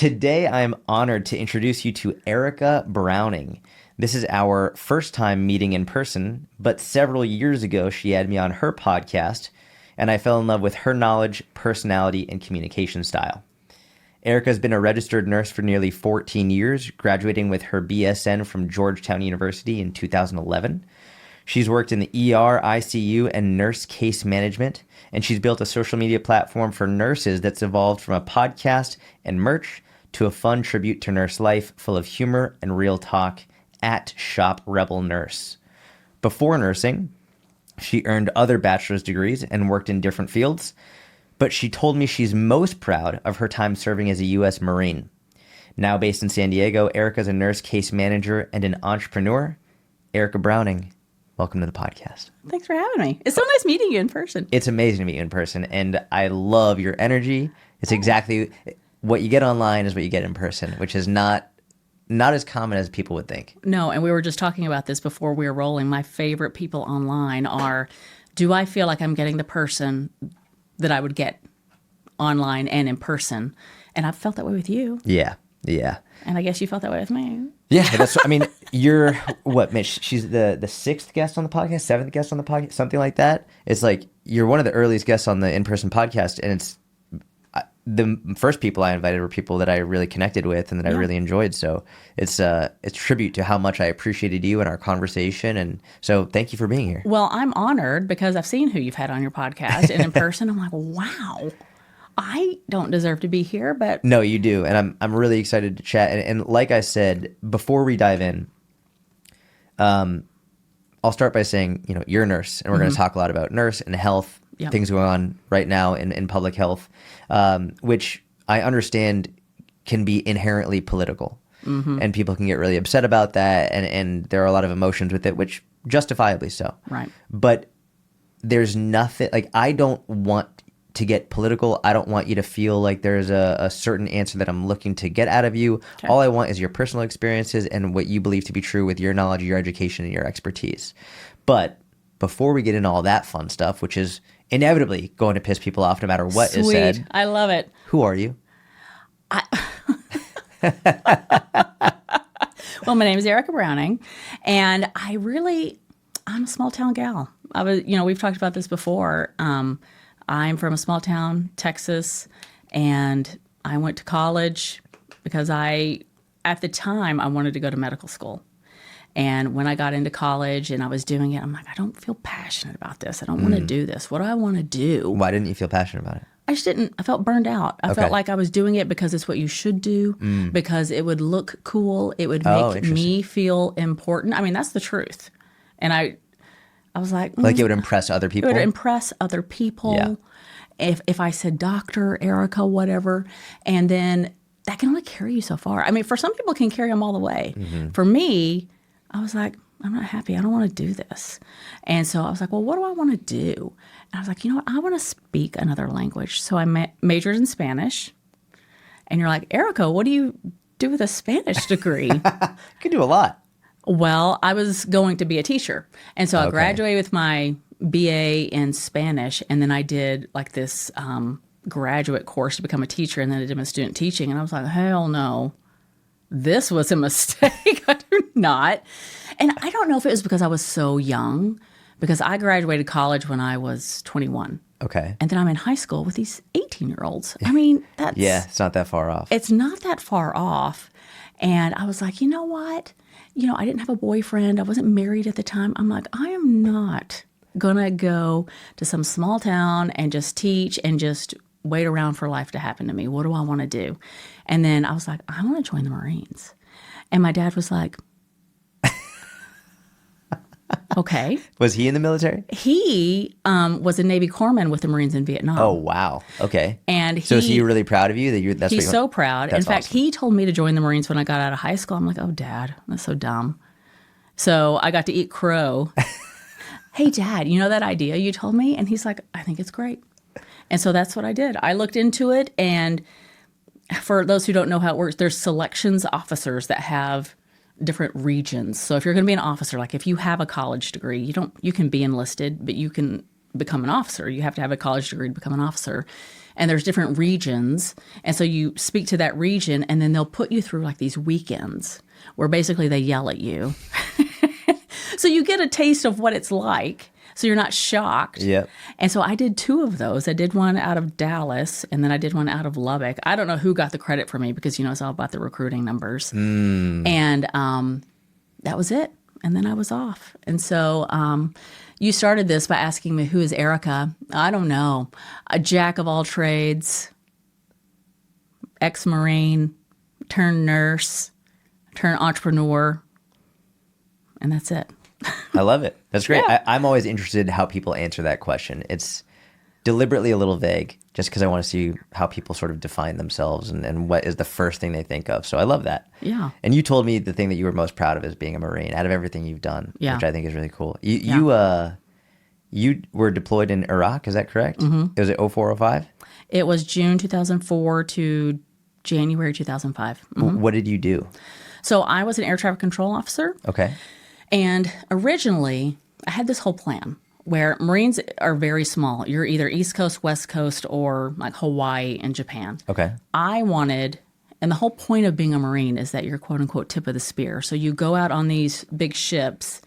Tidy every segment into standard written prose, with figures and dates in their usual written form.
Today, I'm honored to introduce you to Erika Browning. This is our first time meeting in person, but several years ago, she had me on her podcast, and I fell in love with her knowledge, personality, and communication style. Erika has been a registered nurse for nearly 14 years, graduating with her BSN from Georgetown University in 2011. She's worked in the ER, ICU, and nurse case management, and she's built a social media platform for nurses that's evolved from a podcast and merch to a fun tribute to nurse life full of humor and real talk at Shop Rebel Nurse. Before nursing, she earned other bachelor's degrees and worked in different fields, but she told me she's most proud of her time serving as a U.S. Marine. Now based in San Diego, Erika's a nurse case manager and an entrepreneur. Erika Browning, welcome to the podcast. Thanks for having me. It's so nice meeting you in person. It's amazing to meet you in person, and I love your energy. It's exactly what you get online is what you get in person, which is not as common as people would think. No, and we were just talking about this before we were rolling. My favorite people online are, do I feel like I'm getting the person that I would get online and in person? And I've felt that way with you. Yeah. And I guess you felt that way with me. Yeah, you're what, Mitch? She's the sixth guest on the podcast, seventh guest on the podcast, something like that. It's like you're one of the earliest guests on the in-person podcast, and it's the first people I invited were people that I really connected with and that I really enjoyed. So it's tribute to how much I appreciated you and our conversation, and so thank you for being here. Well, I'm honored because I've seen who you've had on your podcast, and in person, I'm like, wow. I don't deserve to be here, but... No, you do, and I'm really excited to chat. And like I said, before we dive in, I'll start by saying, you're a nurse, and we're going to talk a lot about nurse and health, things going on right now in public health, which I understand can be inherently political, and people can get really upset about that, and there are a lot of emotions with it, which justifiably so. Right. But there's nothing, like, I don't want to get political. I don't want you to feel like there's a certain answer that I'm looking to get out of you. Okay. All I want is your personal experiences and what you believe to be true with your knowledge, your education, and your expertise. But before we get into all that fun stuff, which is inevitably going to piss people off no matter what is said. I love it. Who are you? Well, my name is Erika Browning, and I'm a small town gal. We've talked about this before. I'm from a small town, Texas, and I went to college because at the time, I wanted to go to medical school. And when I got into college and I was doing it, I'm like, I don't feel passionate about this. I don't want to do this. What do I want to do? Why didn't you feel passionate about it? I just didn't. I felt burned out. I felt like I was doing it because it's what you should do, because it would look cool. It would make me feel important. I mean, that's the truth. And I was like... Like it would impress other people? It would impress other people. Yeah. If I said Dr. Erika, whatever, and then that can only carry you so far. I mean, for some people, it can carry them all the way. For me, I was like, I'm not happy. I don't want to do this. And so I was like, well, what do I want to do? And I was like, you know what? I want to speak another language. So I majored in Spanish. And you're like, Erika, what do you do with a Spanish degree? You can do a lot. Well, I was going to be a teacher. And so I graduated with my BA in Spanish, and then I did like this graduate course to become a teacher, and then I did my student teaching, and I was like, hell no, this was a mistake. I do not. And I don't know if it was because I was so young, because I graduated college when I was 21. Okay. And then I'm in high school with these 18-year-olds. I mean, that's... Yeah, it's not that far off. It's not that far off. And I was like, you know what? I didn't have a boyfriend. I wasn't married at the time. I'm like, I am not going to go to some small town and just teach and just wait around for life to happen to me. What do I want to do? And then I was like, I want to join the Marines. And my dad was like, okay. Was he in the military? He was a Navy corpsman with the Marines in Vietnam. Oh, wow. Okay. And so is he really proud of you? He's so proud. That's in fact, awesome. he told me to join the Marines when I got out of high school. I'm like, oh, Dad, that's so dumb. So I got to eat crow. Hey, Dad, you know that idea you told me? And he's like, I think it's great. And so that's what I did. I looked into it, and for those who don't know how it works, there's selections officers that have different regions. So if you're going to be an officer, like if you have a college degree, you can be enlisted, but you can become an officer. You have to have a college degree to become an officer. and there's different regions. And so you speak to that region, and then they'll put you through like these weekends where basically they yell at you. So you get a taste of what it's like. So you're not shocked. Yep. And so I did 2 of those. I did one out of Dallas, and then I did one out of Lubbock. I don't know who got the credit for me because, it's all about the recruiting numbers. And that was it. And then I was off. And so you started this by asking me, who is Erika? I don't know. A jack of all trades, ex-Marine, turned nurse, turned entrepreneur, and that's it. I love it. That's great. Yeah. I'm always interested in how people answer that question. It's deliberately a little vague just because I want to see how people sort of define themselves and what is the first thing they think of. So I love that. Yeah. And you told me the thing that you were most proud of is being a Marine out of everything you've done, Yeah. which I think is really cool. You were deployed in Iraq, is that correct? Mm-hmm. Was it 04, 05? It was June 2004 to January 2005. Mm-hmm. What did you do? So I was an air traffic control officer. Okay. And originally, I had this whole plan where Marines are very small. You're either East Coast, West Coast, or like Hawaii and Japan. Okay. I wanted, and the whole point of being a Marine is that you're quote unquote tip of the spear. So you go out on these big ships,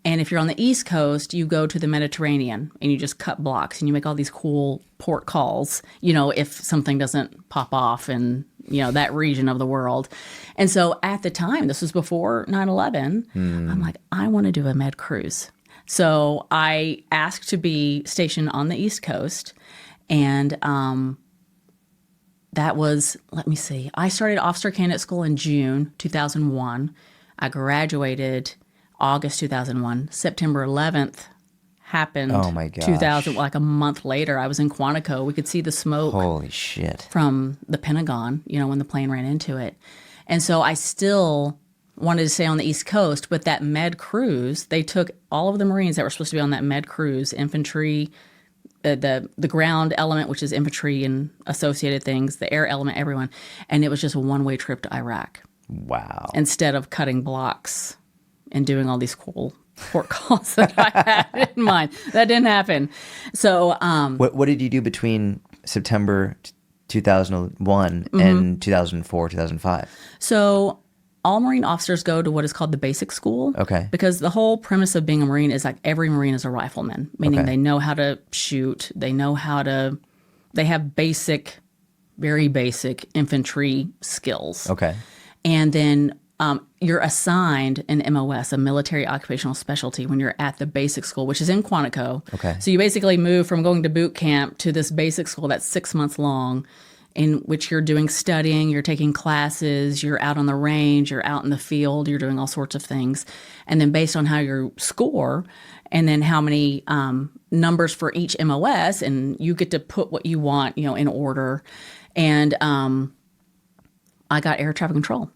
and if you're on the East Coast, you go to the Mediterranean and you just cut blocks and you make all these cool port calls, if something doesn't pop off in, that region of the world. And so at the time, this was before 9/11, I'm like, I want to do a med cruise. So I asked to be stationed on the East Coast, and that was, let me see, I started officer candidate school in June 2001. I graduated August 2001. September 11th happened. Oh my gosh. 2000, like a month later. I was in Quantico. We could see the smoke. Holy shit. From the Pentagon, when the plane ran into it. And so I still wanted to stay on the East Coast, but that med cruise, they took all of the Marines that were supposed to be on that med cruise, infantry, the ground element, which is infantry and associated things, the air element, everyone. And it was just a one-way trip to Iraq. Wow. Instead of cutting blocks and doing all these cool port calls that I had in mind. That didn't happen. So what did you do between September 2001 and 2004, 2005? So all Marine officers go to what is called the basic school. Okay. Because the whole premise of being a Marine is like every Marine is a rifleman, meaning they know how to shoot, they have basic, very basic infantry skills. Okay. And then you're assigned an MOS, a military occupational specialty, when you're at the basic school, which is in Quantico. Okay. So you basically move from going to boot camp to this basic school that's 6 months long, in which you're doing studying, you're taking classes, you're out on the range, you're out in the field, you're doing all sorts of things. And then based on how you score, and then how many numbers for each MOS, and you get to put what you want, in order. And I got air traffic control.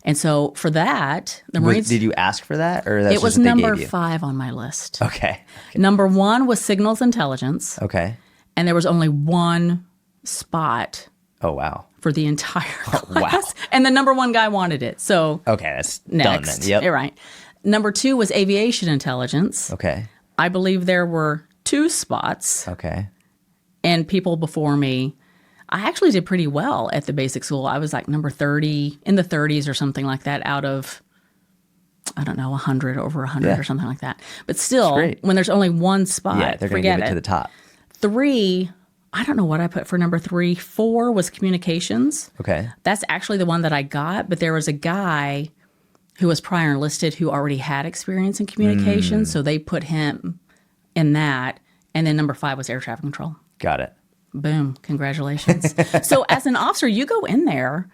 And so for that, the Marines... Did you ask for that? Or that's it was just what they number gave you? 5 on my list. Okay. Number 1 was signals intelligence. Okay. And there was only 1 spot Oh, wow. for the entire class. Wow. And the number 1 guy wanted it. So Okay, that's next. done then. Yep. You're right. Number 2 was aviation intelligence. Okay. I believe there were 2 spots. Okay. And people before me, I actually did pretty well at the basic school. I was like number 30, in the 30s or something like that, out of, I don't know, 100, over 100 or something like that. But still, when there's only 1 spot, Yeah, they're going to give it to the top. 3, I don't know what I put for number 3. 4 was communications. Okay. That's actually the one that I got, but there was a guy who was prior enlisted who already had experience in communications, so they put him in that. And then number 5 was air traffic control. Got it. Boom. Congratulations. So as an officer, you go in there,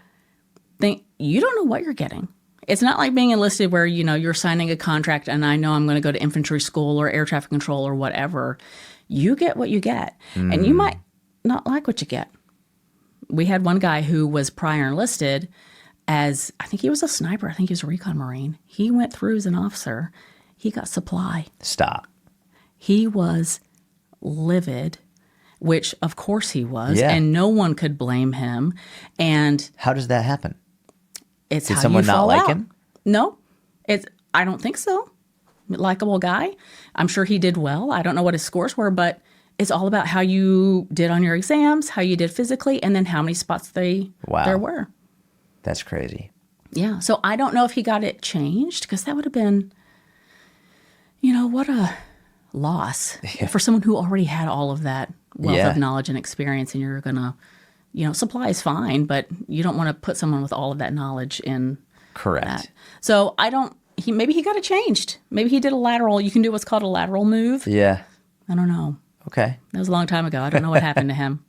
think you don't know what you're getting. It's not like being enlisted where, you're signing a contract and I know I'm going to go to infantry school or air traffic control or whatever. You get what you get. And you might not like what you get. We had one guy who was prior enlisted as, I think he was a sniper. I think he was a recon Marine. He went through as an officer. He got supply. Stop. He was livid, which of course he was, Yeah. and no one could blame him. And How does that happen? it's Did how someone you not fall like out. him? No, I don't think so. Likeable guy. I'm sure he did well. I don't know what his scores were, but it's all about how you did on your exams, how you did physically, and then how many spots there were. That's crazy. Yeah. So I don't know if he got it changed, because that would have been, what a loss for someone who already had all of that wealth of knowledge and experience, and you're going to, supply is fine, but you don't want to put someone with all of that knowledge in that. So maybe he got it changed. Maybe he did you can do what's called a lateral move. Yeah. I don't know. Okay. That was a long time ago. I don't know what happened to him.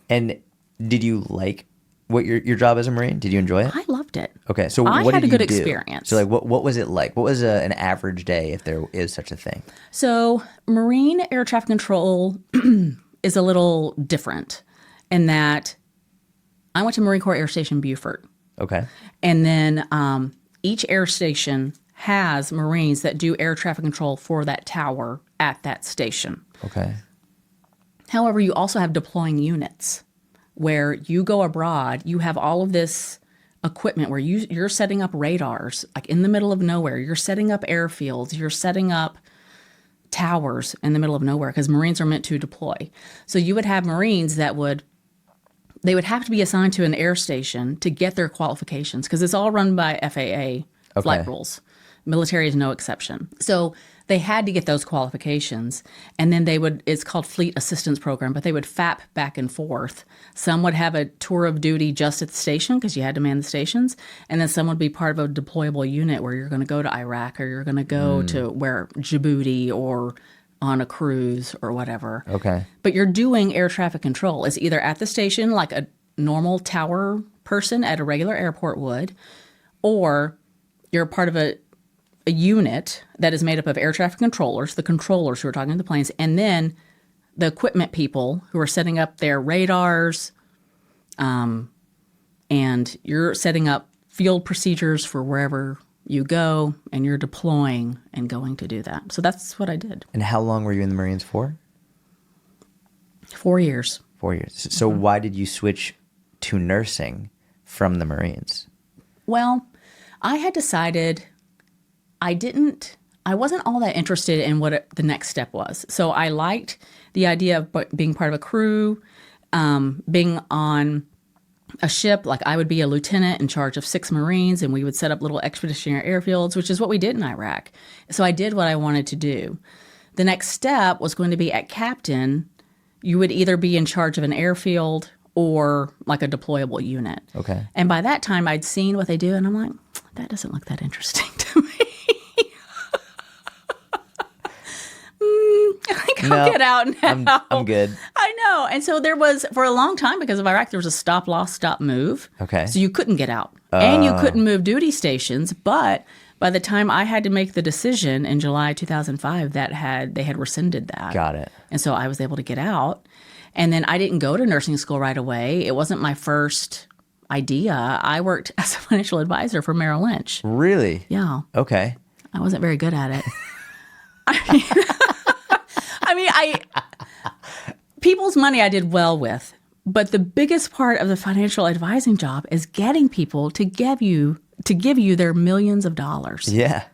And did you like what your job as a Marine? Did you enjoy it? I loved it. Okay. So I what had did a good you do? experience. So like, what was it like? What was an average day, if there is such a thing? So Marine air traffic control is a little different in that I went to Marine Corps Air Station Beaufort. Okay. And then each air station has Marines that do air traffic control for that tower at that station. Okay. However, you also have deploying units where you go abroad, you have all of this equipment where you're setting up radars, like in the middle of nowhere. You're setting up airfields. You're setting up towers in the middle of nowhere, because Marines are meant to deploy. So you would have Marines that would have to be assigned to an air station to get their qualifications, because it's all run by FAA flight rules. Military is no exception. So they had to get those qualifications, and then it's called Fleet Assistance Program, but they would FAP back and forth. Some would have a tour of duty just at the station, because you had to man the stations, and then some would be part of a deployable unit where you're going to go to Iraq, or you're going to go to Djibouti, or on a cruise or whatever. Okay. But you're doing air traffic control. It's either at the station like a normal tower person at a regular airport would, or you're part of a unit that is made up of air traffic controllers, the controllers who are talking to the planes, and then the equipment people who are setting up their radars, and you're setting up field procedures for wherever you go, and you're deploying and going to do that. So that's what I did. And how long were you in the Marines for? 4 years. 4 years. So why did you switch to nursing from the Marines? Well, I had decided I wasn't all that interested in what the next step was. So I liked the idea of being part of a crew, being on a ship. Like, I would be a lieutenant in charge of 6 Marines, and we would set up little expeditionary airfields, which is what we did in Iraq. So I did what I wanted to do. The next step was going to be at captain. You would either be in charge of an airfield or like a deployable unit. Okay. And by that time, I'd seen what they do, and I'm like, that doesn't look that interesting to me. I'll get out now. I'm good. I know. And so there was, for a long time, because of Iraq, there was a stop, loss, stop, move. Okay. So you couldn't get out. And you couldn't move duty stations. But by the time I had to make the decision in July 2005, they had rescinded that. Got it. And so I was able to get out. And then I didn't go to nursing school right away. It wasn't my first idea. I worked as a financial advisor for Merrill Lynch. Really? Yeah. Okay. I wasn't very good at it. People's money I did well with, but the biggest part of the financial advising job is getting people to give you their millions of dollars. Yeah.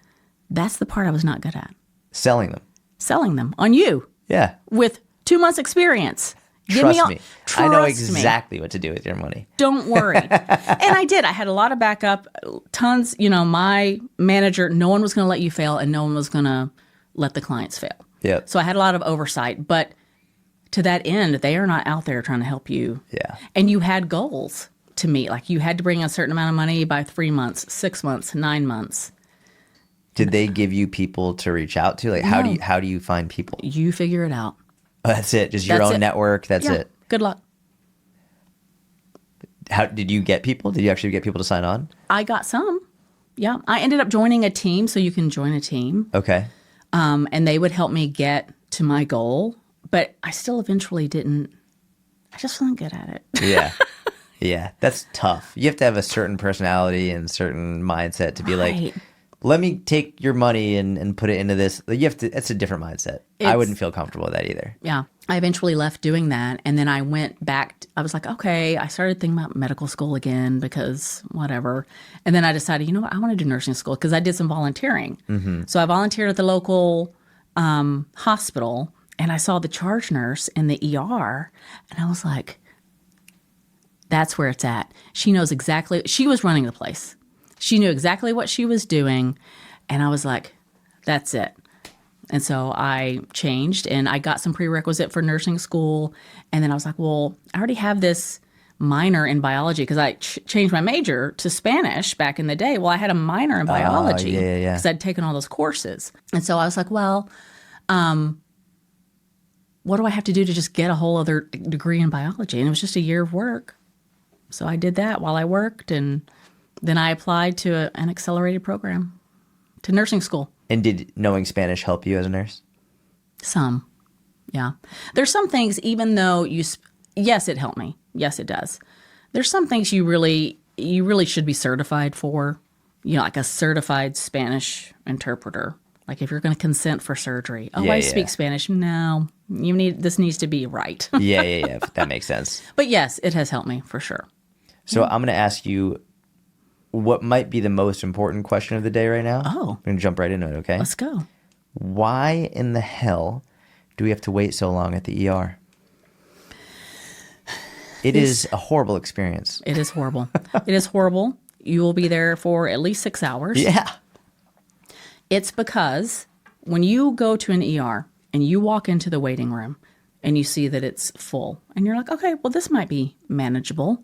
That's the part I was not good at. Selling them. Selling them on you. Yeah. With 2 months experience. Trust me. I know Trust exactly what to do with your money. Don't worry. And I did. I had a lot of backup, tons. My manager, no one was going to let you fail, and no one was going to let the clients fail. Yep. So I had a lot of oversight, but to that end, they are not out there trying to help you. Yeah. And you had goals to meet. Like, you had to bring a certain amount of money by 3 months, 6 months, 9 months. Did they give you people to reach out to? Like, No. how do you find people? You figure it out. Oh, that's it. Just your That's own it. network. That's Yeah. it. Good luck. How did you get people? Did you actually get people to sign on? I got some. Yeah. I ended up joining a team, so you can join a team. Okay. And they would help me get to my goal. But I still eventually didn't. I just wasn't good at it. Yeah. Yeah. That's tough. You have to have a certain personality and certain mindset to be like, Right. let me take your money and put it into this. You have to. It's a different mindset. I wouldn't feel comfortable with that either. Yeah. I eventually left doing that. And then I went back. I was like, okay, I started thinking about medical school again, because whatever. And then I decided, what? I want to do nursing school, because I did some volunteering. Mm-hmm. So I volunteered at the local hospital. And I saw the charge nurse in the ER, and I was like, that's where it's at. She knows exactly, she was running the place. She knew exactly what she was doing. And I was like, that's it. And so I changed and I got some prerequisite for nursing school. And then I was like, well, I already have this minor in biology because I changed my major to Spanish back in the day. Well, I had a minor in biology because I'd taken all those courses. And so I was like, well, what do I have to do to just get a whole other degree in biology? And it was just a year of work. So I did that while I worked, and then I applied to an accelerated program to nursing school. And did knowing Spanish help you as a nurse? Some, yeah. There's some things, even though yes, it helped me. Yes, it does. There's some things you really should be certified for, like a certified Spanish interpreter. Like if you're going to consent for surgery. Oh, I speak Spanish. No, this needs to be right. Yeah. That makes sense. But yes, it has helped me for sure. So I'm going to ask you what might be the most important question of the day right now. Oh. I'm going to jump right into it, okay? Let's go. Why in the hell do we have to wait so long at the ER? It is a horrible experience. It is horrible. It is horrible. You will be there for at least 6 hours. Yeah. It's because when you go to an ER and you walk into the waiting room and you see that it's full and you're like, okay, well, this might be manageable.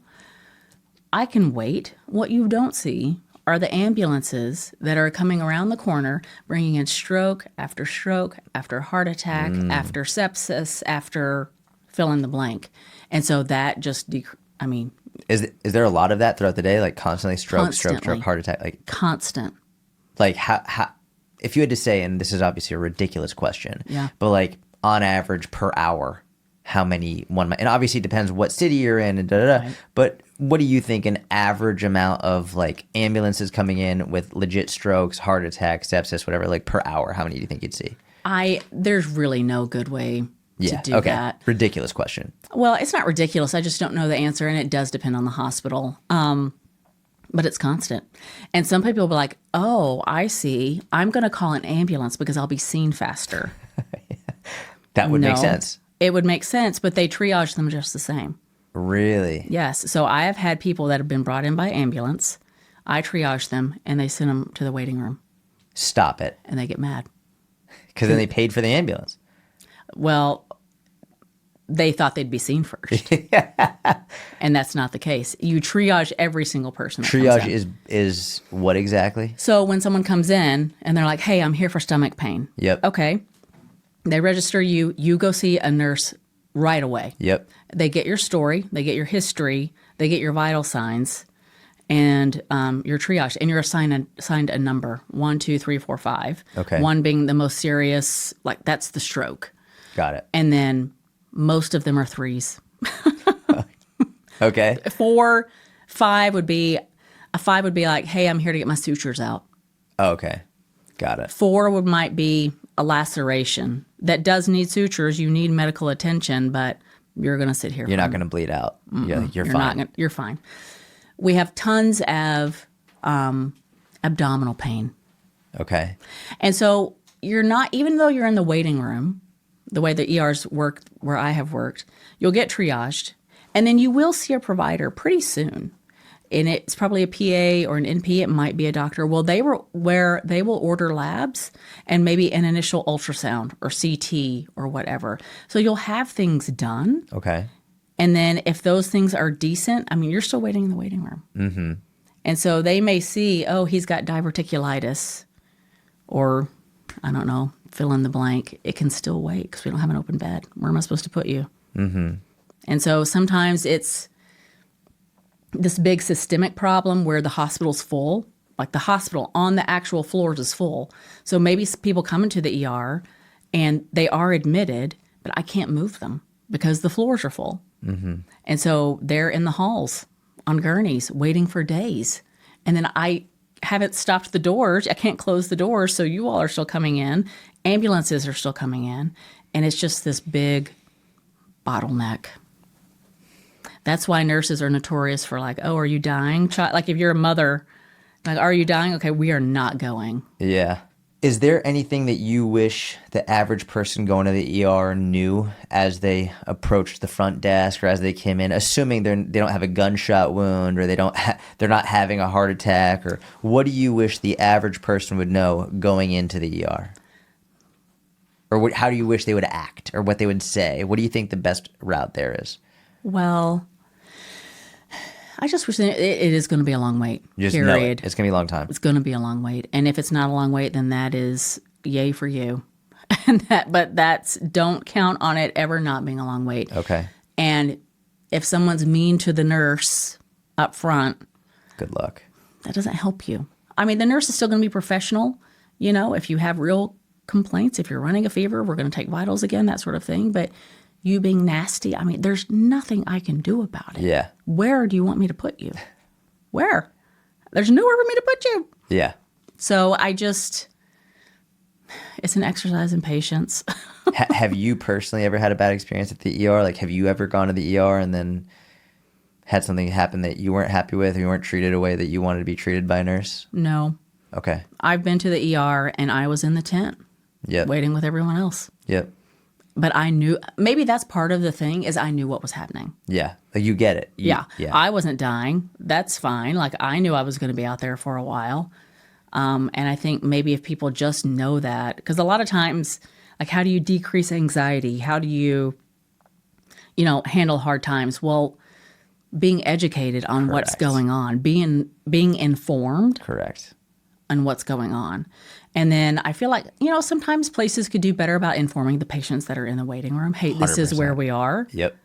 I can wait. What you don't see are the ambulances that are coming around the corner, bringing in stroke after heart attack, after sepsis, after fill in the blank. And so that just, Is there a lot of that throughout the day? Like constantly stroke, heart attack? Like constant. Like how, if you had to say, and this is obviously a ridiculous question, but like on average per hour, how many and obviously it depends what city you're in and right. But what do you think an average amount of like ambulances coming in with legit strokes, heart attacks, sepsis, whatever, like per hour, how many do you think you'd see? There's really no good way to do that. Ridiculous question. Well, it's not ridiculous. I just don't know the answer, and it does depend on the hospital. But it's constant. And some people will be like, oh, I see. I'm going to call an ambulance because I'll be seen faster. That would make sense. It would make sense, but they triage them just the same. Really? Yes. So I have had people that have been brought in by ambulance. I triage them, and they send them to the waiting room. Stop it. And they get mad. Because then they paid for the ambulance. Well, they thought they'd be seen first. And that's not the case. You triage every single person that triage comes in. is what exactly? So when someone comes in and they're like, hey, I'm here for stomach pain. Yep. Okay. They register you. You go see a nurse right away. Yep. They get your story. They get your history. They get your vital signs. And you're triaged. And you're assigned a number, 1, 2, 3, 4, 5. Okay. 1 being the most serious, like that's the stroke. Got it. And then most of them are 3s. Okay. 4, 5 would be like, hey, I'm here to get my sutures out. Oh, okay. Got it. 4 might be a laceration that does need sutures. You need medical attention, but you're going to sit here. You're not going to bleed out. You're fine. You're fine. We have tons of abdominal pain. Okay. And so you're not, even though you're in the waiting room, the way the ERs work where I have worked, you'll get triaged. And then you will see a provider pretty soon. And it's probably a PA or an NP. It might be a doctor. Well, they will order labs and maybe an initial ultrasound or CT or whatever. So you'll have things done. Okay. And then if those things are decent, you're still waiting in the waiting room. Mm-hmm. And so they may see, oh, he's got diverticulitis or, I don't know, fill in the blank. It can still wait because we don't have an open bed. Where am I supposed to put you? Mm-hmm. And so sometimes it's this big systemic problem where the hospital's full, like the hospital on the actual floors is full. So maybe people come into the ER and they are admitted, but I can't move them because the floors are full. Mm-hmm. And so they're in the halls on gurneys waiting for days. And then I haven't stopped the doors. I can't close the doors. So you all are still coming in. Ambulances are still coming in. And it's just this big bottleneck. That's why nurses are notorious for like, oh, are you dying? Like if you're a mother, like, are you dying? Okay, we are not going. Yeah. Is there anything that you wish the average person going to the ER knew as they approached the front desk or as they came in, assuming they don't have a gunshot wound or they're not having a heart attack? Or what do you wish the average person would know going into the ER? Or how do you wish they would act or what they would say? What do you think the best route there is? Well, I just wish it is going to be a long wait. Just period. know it. It's going to be a long time. It's going to be a long wait. And if it's not a long wait, then that is yay for you. But don't count on it ever not being a long wait. Okay. And if someone's mean to the nurse up front, good luck. That doesn't help you. I mean, the nurse is still going to be professional. You know, if you have real complaints, if you're running a fever, we're going to take vitals again, that sort of thing. But you being nasty, I mean, there's nothing I can do about it. Yeah. Where do you want me to put you? Where? There's nowhere for me to put you. Yeah. So it's an exercise in patience. Have you personally ever had a bad experience at the ER? Like, have you ever gone to the ER and then had something happen that you weren't happy with or you weren't treated a way that you wanted to be treated by a nurse? No. Okay. I've been to the ER and I was in the tent. Yep. Waiting with everyone else. Yep. But I knew, maybe that's part of the thing, is I knew what was happening. Yeah. Like, you get it. Yeah. I wasn't dying. That's fine. Like, I knew I was going to be out there for a while. And I think maybe if people just know that, because a lot of times, like, how do you decrease anxiety? How do you, handle hard times? Well, being educated on what's going on, being informed. Correct. On what's going on. And then I feel like, sometimes places could do better about informing the patients that are in the waiting room. Hey, this 100%. is where we are. Yep.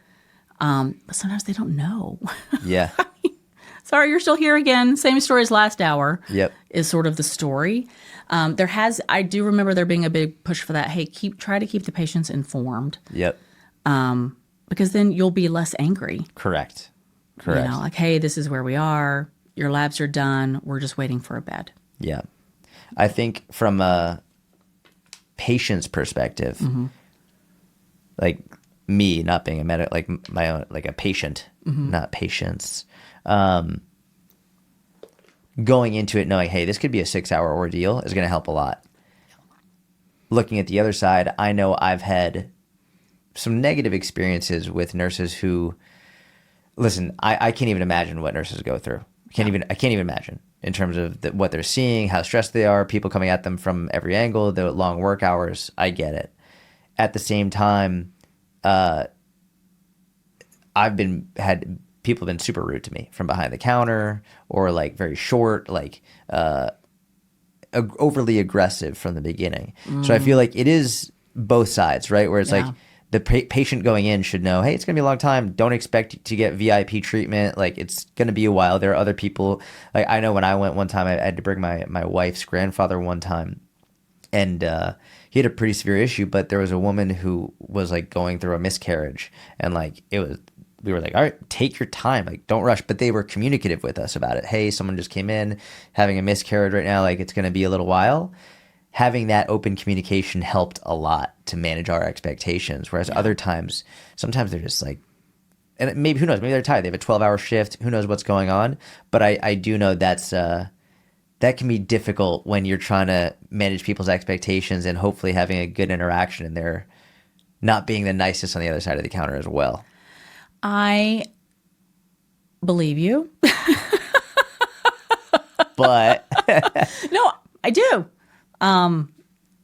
But sometimes they don't know. Yeah. Sorry, you're still here again. Same story as last hour. Yep. Is sort of the story. I do remember there being a big push for that. Hey, try to keep the patients informed. Yep. Because then you'll be less angry. Correct. Like, hey, this is where we are. Your labs are done. We're just waiting for a bed. Yeah. I think from a patient's perspective, like me not being a medic, like my own, like a patient, not patients, going into it knowing, hey, this could be a 6-hour ordeal is going to help a lot. Looking at the other side, I know I've had some negative experiences with nurses who, listen, I can't even imagine what nurses go through. I can't even imagine. In terms of what they're seeing, how stressed they are, people coming at them from every angle, the long work hours. I get it. At the same time, people have been super rude to me from behind the counter or like very short, like overly aggressive from the beginning. So I feel like it is both sides, right? Where it's like the patient going in should know, hey, it's going to be a long time. Don't expect to get VIP treatment. Like, it's going to be a while. There are other people. Like, I know when I went one time, I had to bring my wife's grandfather one time. And he had a pretty severe issue, but there was a woman who was, like, going through a miscarriage. And, like, we were like, all right, take your time. Like, don't rush. But they were communicative with us about it. Hey, someone just came in having a miscarriage right now. Like, it's going to be a little while. Having that open communication helped a lot to manage our expectations. Whereas other times, sometimes they're just like, and maybe, who knows, maybe they're tired. They have a 12-hour shift. Who knows what's going on? But I do know that can be difficult when you're trying to manage people's expectations and hopefully having a good interaction and they're not being the nicest on the other side of the counter as well. I believe you. But no, I do.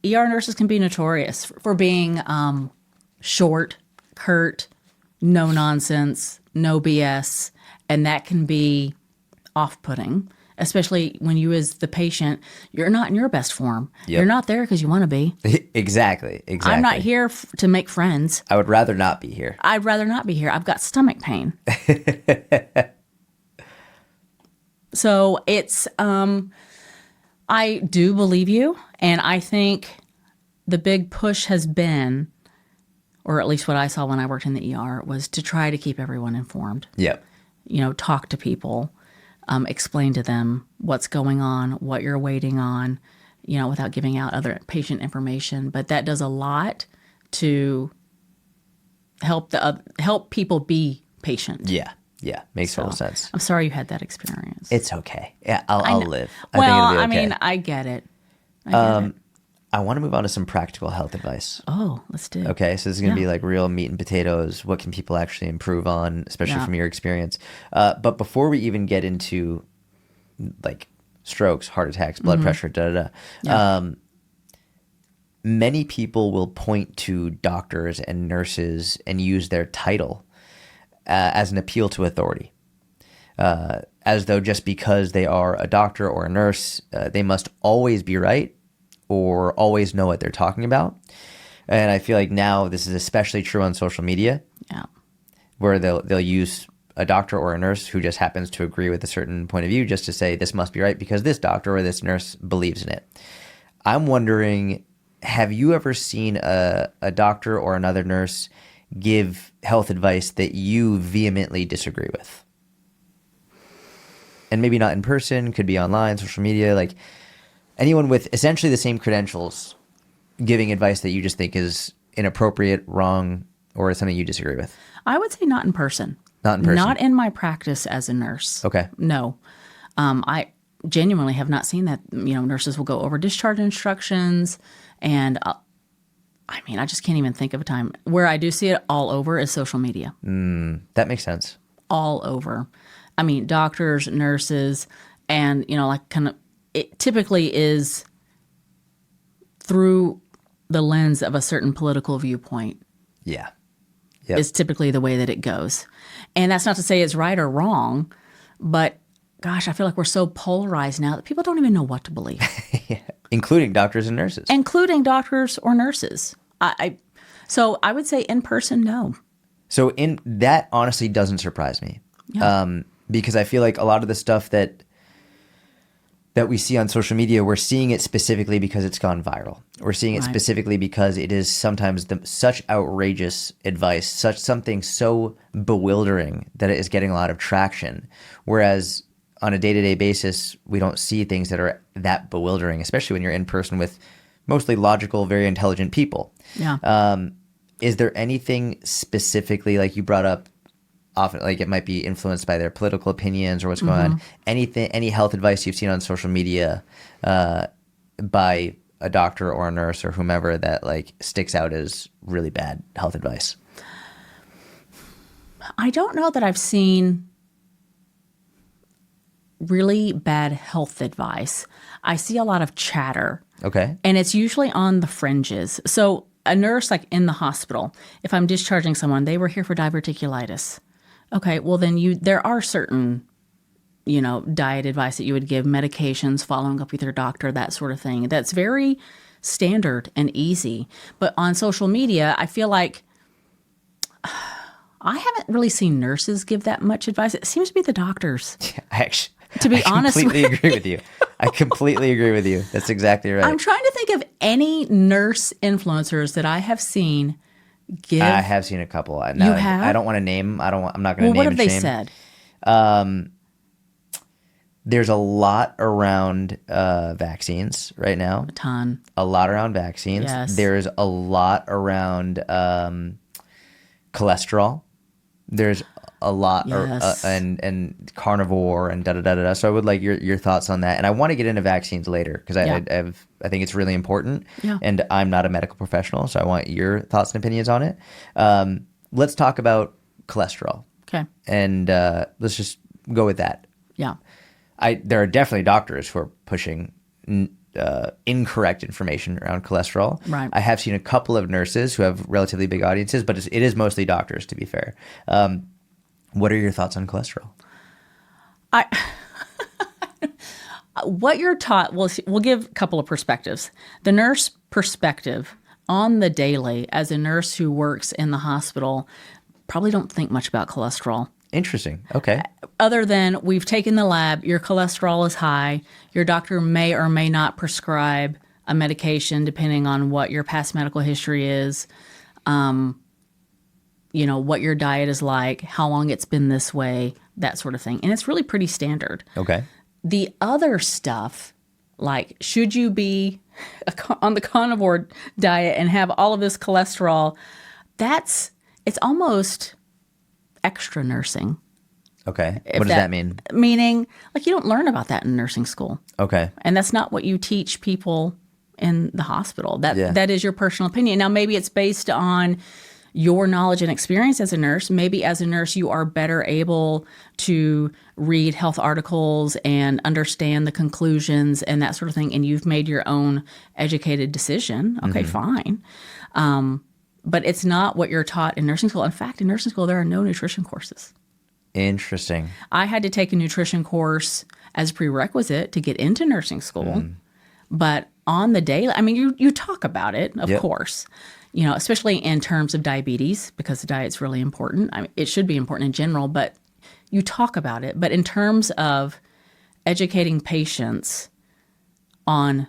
ER nurses can be notorious for being short, curt, no nonsense, no BS, and that can be off-putting, especially when you as the patient, you're not in your best form. Yep. You're not there because you want to be. Exactly. I'm not here to make friends. I would rather not be here. I'd rather not be here. I've got stomach pain. So it's, I do believe you, and I think the big push has been, or at least what I saw when I worked in the ER, was to try to keep everyone informed. Yep. Talk to people, explain to them what's going on, what you're waiting on, without giving out other patient information. But that does a lot to help people be patient. Yeah. Yeah, makes total sense. I'm sorry you had that experience. It's okay. Yeah, I'll live. I think it'll be okay. I mean, I get it. I want to move on to some practical health advice. Oh, let's do. Okay, so this is going to be like real meat and potatoes. What can people actually improve on, especially from your experience? But before we even get into like strokes, heart attacks, blood pressure, many people will point to doctors and nurses and use their title as an appeal to authority. As though just because they are a doctor or a nurse, they must always be right or always know what they're talking about. And I feel like now this is especially true on social media, where they'll use a doctor or a nurse who just happens to agree with a certain point of view just to say this must be right because this doctor or this nurse believes in it. I'm wondering, have you ever seen a doctor or another nurse give health advice that you vehemently disagree with? And maybe not in person, could be online, social media, like anyone with essentially the same credentials giving advice that you just think is inappropriate, wrong, or something you disagree with. I would say not in person. Not in person. Not in my practice as a nurse. Okay. No. I genuinely have not seen that. Nurses will go over discharge instructions, and I just can't even think of a time. Where I do see it all over is social media. That makes sense. All over. Doctors, nurses, and, it typically is through the lens of a certain political viewpoint. Yeah. Yep. Is typically the way that it goes. And that's not to say it's right or wrong, but gosh, I feel like we're so polarized now that people don't even know what to believe. Including doctors and nurses. Including doctors or nurses. So I would say in person, no. So that honestly doesn't surprise me. Yeah. Because I feel like a lot of the stuff that we see on social media, we're seeing it specifically because it's gone viral. We're seeing it specifically because it is sometimes such outrageous advice, something so bewildering that it is getting a lot of traction. Whereas on a day-to-day basis, we don't see things that are that bewildering, especially when you're in person with mostly logical, very intelligent people. Yeah. Is there anything specifically, like you brought up, often like it might be influenced by their political opinions or what's going on, any health advice you've seen on social media by a doctor or a nurse or whomever that like sticks out as really bad health advice? I don't know that I've seen really bad health advice. I see a lot of chatter. Okay. And it's usually on the fringes. So a nurse, like in the hospital, if I'm discharging someone, they were here for diverticulitis. Okay, well then there are certain, diet advice that you would give, medications, following up with your doctor, that sort of thing. That's very standard and easy. But on social media, I feel like I haven't really seen nurses give that much advice. It seems to be the doctors. Yeah, I honest, completely agree with you. I completely agree with you. That's exactly right. I'm trying to think of any nurse influencers that I have seen give. I have seen a couple. You have? I don't want to name. I'm not going to name. What have they shame. said? There's a lot around vaccines right now. A ton. A lot around vaccines. Yes. There's a lot around cholesterol. There's a lot and carnivore and da. So I would like your thoughts on that. And I want to get into vaccines later because I think it's really important. Yeah. And I'm not a medical professional, so I want your thoughts and opinions on it. Let's talk about cholesterol. Okay. And let's just go with that. Yeah. There are definitely doctors who are pushing incorrect information around cholesterol. Right. I have seen a couple of nurses who have relatively big audiences, but it is mostly doctors, to be fair. What are your thoughts on cholesterol? What you're taught, we'll give a couple of perspectives. The nurse perspective on the daily, as a nurse who works in the hospital, probably don't think much about cholesterol. Interesting. Okay. Other than we've taken the lab, your cholesterol is high, your doctor may or may not prescribe a medication depending on what your past medical history is, what your diet is like, how long it's been this way, that sort of thing. And it's really pretty standard. Okay. The other stuff, like should you be on the carnivore diet and have all of this cholesterol, it's almost extra nursing. Okay. What does that mean? Meaning, like you don't learn about that in nursing school. Okay. And that's not what you teach people in the hospital. Yeah. That is your personal opinion. Now, maybe it's based on your knowledge and experience as a nurse. Maybe as a nurse, you are better able to read health articles and understand the conclusions and that sort of thing, and you've made your own educated decision. Okay, fine. But it's not what you're taught in nursing school. In fact, in nursing school, there are no nutrition courses. Interesting. I had to take a nutrition course as a prerequisite to get into nursing school. But on the daily, I mean, you talk about it, of course, especially in terms of diabetes, because the diet's really important. I mean, it should be important in general, but you talk about it. But in terms of educating patients on,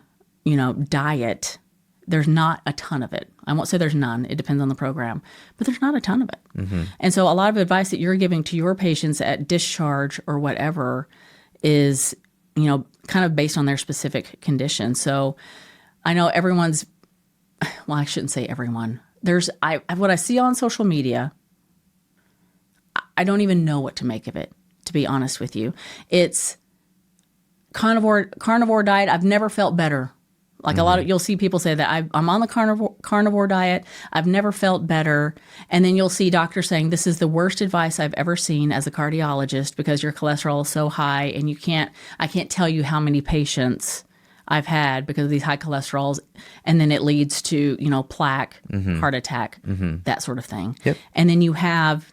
diet, there's not a ton of it. I won't say there's none. It depends on the program, but there's not a ton of it. And so a lot of advice that you're giving to your patients at discharge or whatever is, kind of based on their specific condition. So I know everyone's, well, I shouldn't say everyone. What I see on social media, I don't even know what to make of it, to be honest with you. It's carnivore diet. I've never felt better. Like you'll see people say that I'm on the carnivore diet. I've never felt better. And then you'll see doctors saying this is the worst advice I've ever seen as a cardiologist because your cholesterol is so high and I can't tell you how many patients I've had because of these high cholesterols. And then it leads to, plaque, heart attack, that sort of thing. Yep. And then you have,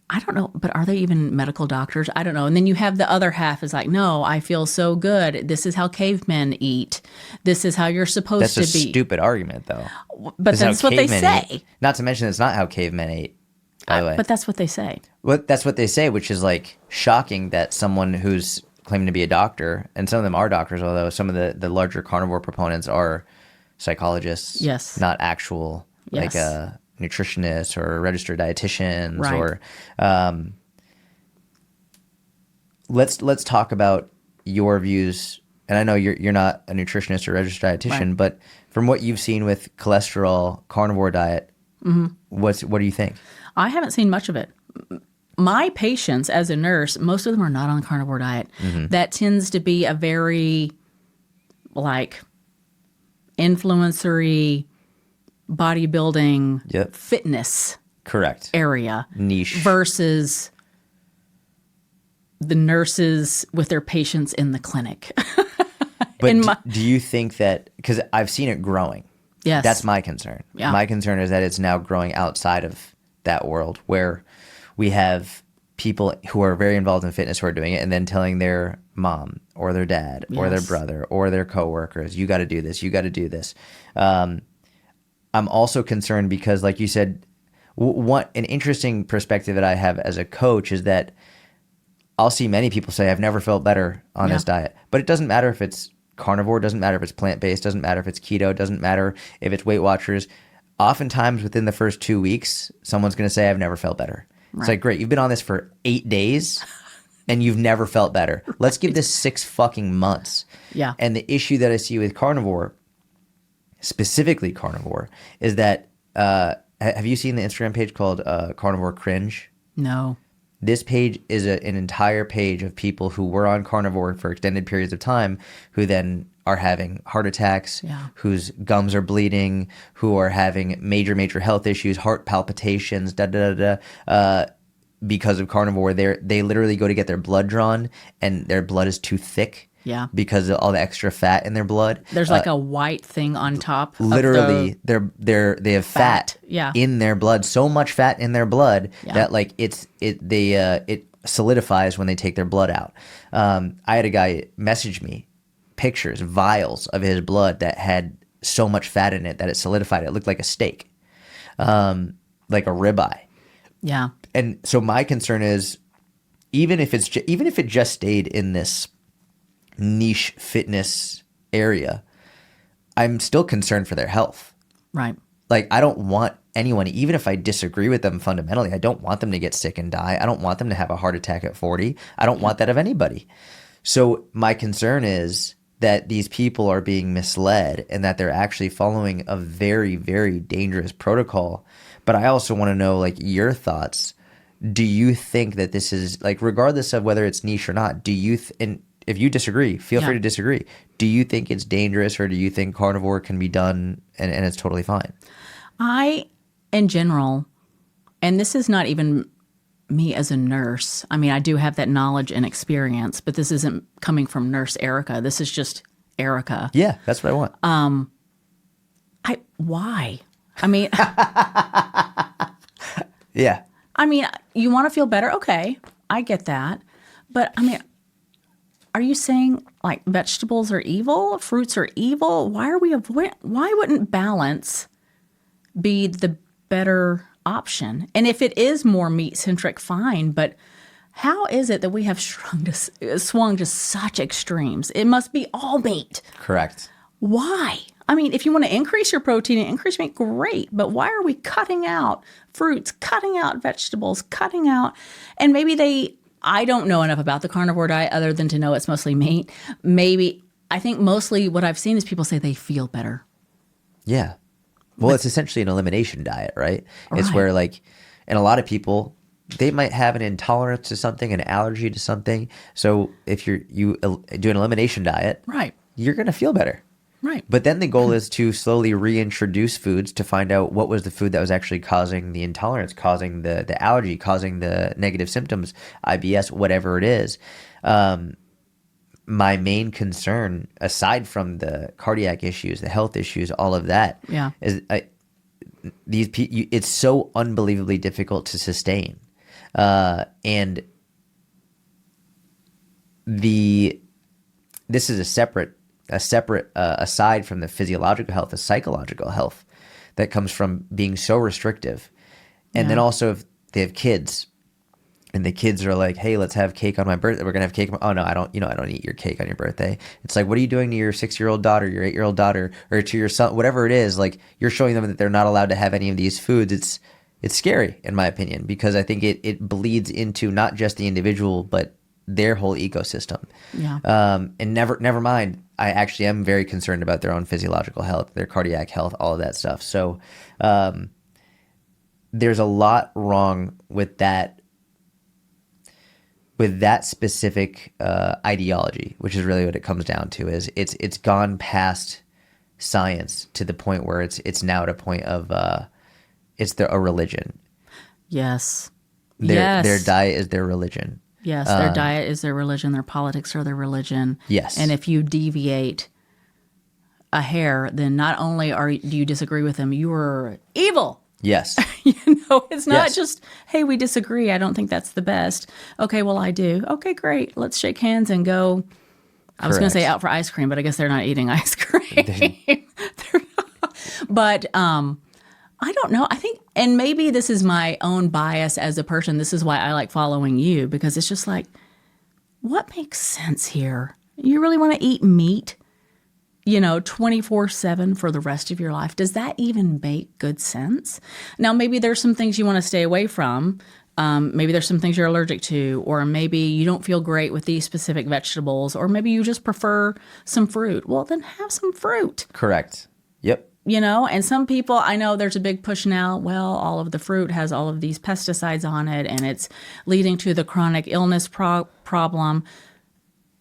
I don't know, but are they even medical doctors? I don't know. And then you have the other half is like, no, I feel so good. This is how cavemen eat. This is how you're supposed to be. That's a stupid argument, though. But that's what they say. Ate. Not to mention it's not how cavemen ate, by the way. But that's what they say. Well, that's what they say, which is like shocking that someone who's claiming to be a doctor, and some of them are doctors, although some of the larger carnivore proponents are psychologists. Yes. Not actual, Yes. like nutritionists or registered dietitians. Right. Or let's talk about your views. And I know you're not a nutritionist or registered dietitian, Right. but from what you've seen with cholesterol, carnivore diet, what do you think? I haven't seen much of it. My patients as a nurse, most of them are not on the carnivore diet. That tends to be a very influencery, bodybuilding, fitness Correct. area Niche. versus the nurses with their patients in the clinic. But do you think that, because I've seen it growing. Yes. That's my concern. Yeah. My concern is that it's now growing outside of that world where we have people who are very involved in fitness who are doing it and then telling their mom or their dad or their Yes. brother or their coworkers, you got to do this, you got to do this. I'm also concerned because, like you said, an interesting perspective that I have as a coach is that I'll see many people say, I've never felt better on this diet. But it doesn't matter if it's carnivore, doesn't matter if it's plant-based, doesn't matter if it's keto, doesn't matter if it's Weight Watchers. Oftentimes within the first 2 weeks, someone's going to say, I've never felt better. Right. It's like, great, you've been on this for 8 days and you've never felt better. Let's give this 6 fucking months. Yeah. And the issue that I see with carnivore, specifically carnivore, is that have you seen the Instagram page called Carnivore Cringe? No. This page is an entire page of people who were on carnivore for extended periods of time who then are having heart attacks, whose gums are bleeding, who are having major health issues, heart palpitations, because of carnivore. They literally go to get their blood drawn and their blood is too thick. Yeah. Because of all the extra fat in their blood. There's like a white thing on top. Literally, they have fat in their blood. So much fat in their blood that like it solidifies when they take their blood out. I had a guy message me pictures, vials of his blood that had so much fat in it that it solidified. It looked like a steak, like a ribeye. Yeah. And so my concern is, even if it just stayed in this niche fitness area, I'm still concerned for their health. Right. Like, I don't want anyone, even if I disagree with them fundamentally, I don't want them to get sick and die. I don't want them to have a heart attack at 40. I don't want that of anybody. So my concern is that these people are being misled and that they're actually following a very, very dangerous protocol. But I also want to know, like, your thoughts. Do you think that this is, like, regardless of whether it's niche or not, do you if you disagree, feel free to disagree. Do you think it's dangerous, or do you think carnivore can be done and it's totally fine? In general, and this is not even me as a nurse. I mean, I do have that knowledge and experience, but this isn't coming from Nurse Erika. This is just Erika. Yeah, that's what I want. Why? I mean, yeah. I mean, you want to feel better? Okay, I get that. But I mean, are you saying like vegetables are evil, fruits are evil? Why wouldn't balance be the better option? And if it is more meat centric, fine. But how is it that we have swung to such extremes? It must be all meat. Correct. Why? I mean, if you want to increase your protein and increase meat, great. But why are we cutting out fruits, cutting out vegetables, cutting out, and I don't know enough about the carnivore diet other than to know it's mostly meat. I think mostly what I've seen is people say they feel better. Yeah. Well, it's essentially an elimination diet, right? It's where and a lot of people, they might have an intolerance to something, an allergy to something. So if you do an elimination diet, right, you're going to feel better. Right. But then the goal is to slowly reintroduce foods to find out what was the food that was actually causing the intolerance, causing the allergy, causing the negative symptoms, IBS, whatever it is. My main concern, aside from the cardiac issues, the health issues, all of that, is it's so unbelievably difficult to sustain. And this is a separate aside from the physiological health, the psychological health that comes from being so restrictive. And then also if they have kids and the kids are like, hey, let's have cake on my birthday. We're going to have cake. Oh no, I don't eat your cake on your birthday. It's like, what are you doing to your 6-year-old daughter, your 8-year-old daughter, or to your son, whatever it is? Like, you're showing them that they're not allowed to have any of these foods. It's scary, in my opinion, because I think it bleeds into not just the individual, but their whole ecosystem. Yeah. And never mind, I actually am very concerned about their own physiological health, their cardiac health, all of that stuff. So there's a lot wrong with that specific ideology, which is really what it comes down to. Is it's gone past science to the point where it's now at a point of a religion. Yes. Their diet is their religion. Yes, their diet is their religion. Their politics are their religion. Yes. And if you deviate a hair, then not only do you disagree with them, you are evil. Yes. It's not just, hey, we disagree. I don't think that's the best. Okay, well, I do. Okay, great. Let's shake hands and go. I was going to say out for ice cream, but I guess they're not eating ice cream. But I don't know. I think, and maybe this is my own bias as a person. This is why I like following you, because it's just like, what makes sense here? You really want to eat meat, 24/7 for the rest of your life? Does that even make good sense? Now, maybe there's some things you want to stay away from. Maybe there's some things you're allergic to, or maybe you don't feel great with these specific vegetables, or maybe you just prefer some fruit. Well, then have some fruit. Correct. Yep. And some people, I know there's a big push now, well, all of the fruit has all of these pesticides on it and it's leading to the chronic illness problem.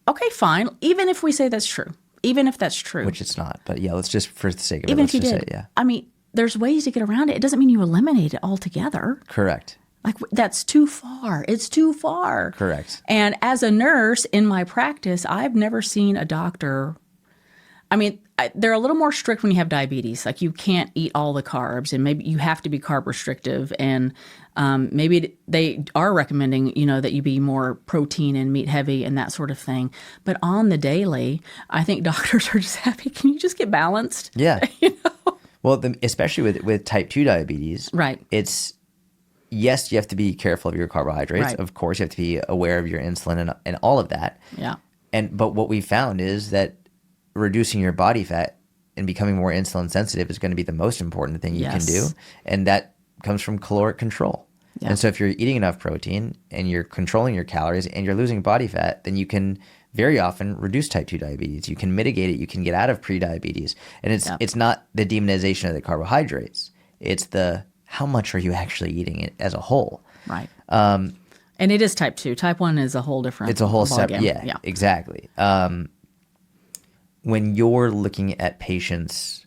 Okay, fine. Even if we say that's true, even if that's true. Which it's not, but let's just, for the sake of even it, let's just say, I mean, there's ways to get around it. It doesn't mean you eliminate it altogether. Correct. Like, that's too far. It's too far. Correct. And as a nurse in my practice, I've never seen a doctor. I mean, they're a little more strict when you have diabetes. Like, you can't eat all the carbs, and maybe you have to be carb restrictive. And maybe they are recommending, that you be more protein and meat heavy and that sort of thing. But on the daily, I think doctors are just happy. Can you just get balanced? Yeah. Well, especially with type 2 diabetes, right? Yes, you have to be careful of your carbohydrates. Right. Of course, you have to be aware of your insulin and all of that. Yeah. But what we found is that reducing your body fat and becoming more insulin sensitive is going to be the most important thing you can do. And that comes from caloric control. Yeah. And so if you're eating enough protein and you're controlling your calories and you're losing body fat, then you can very often reduce type 2 diabetes. You can mitigate it. You can get out of pre-diabetes. And it's not the demonization of the carbohydrates. It's how much are you actually eating it as a whole? Right. And it is type 2. Type 1 is a whole different It's a whole ballgame. separate, yeah, exactly. When you're looking at patients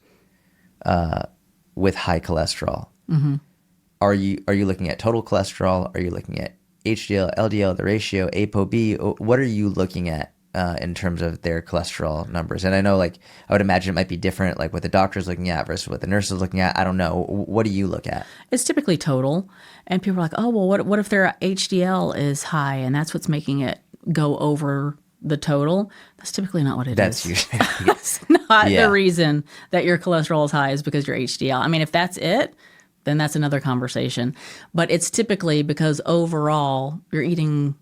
with high cholesterol, are you looking at total cholesterol? Are you looking at HDL, LDL, the ratio, ApoB? What are you looking at in terms of their cholesterol numbers? And I know, like, I would imagine it might be different, like what the doctor's looking at versus what the nurse is looking at. I don't know. What do you look at? It's typically total. And people are like, oh, well, what if their HDL is high and that's what's making it go over the total? That's typically not what it is. That's usually That's not the reason that your cholesterol is high is because your HDL. I mean, if that's it, then that's another conversation. But it's typically because overall you're eating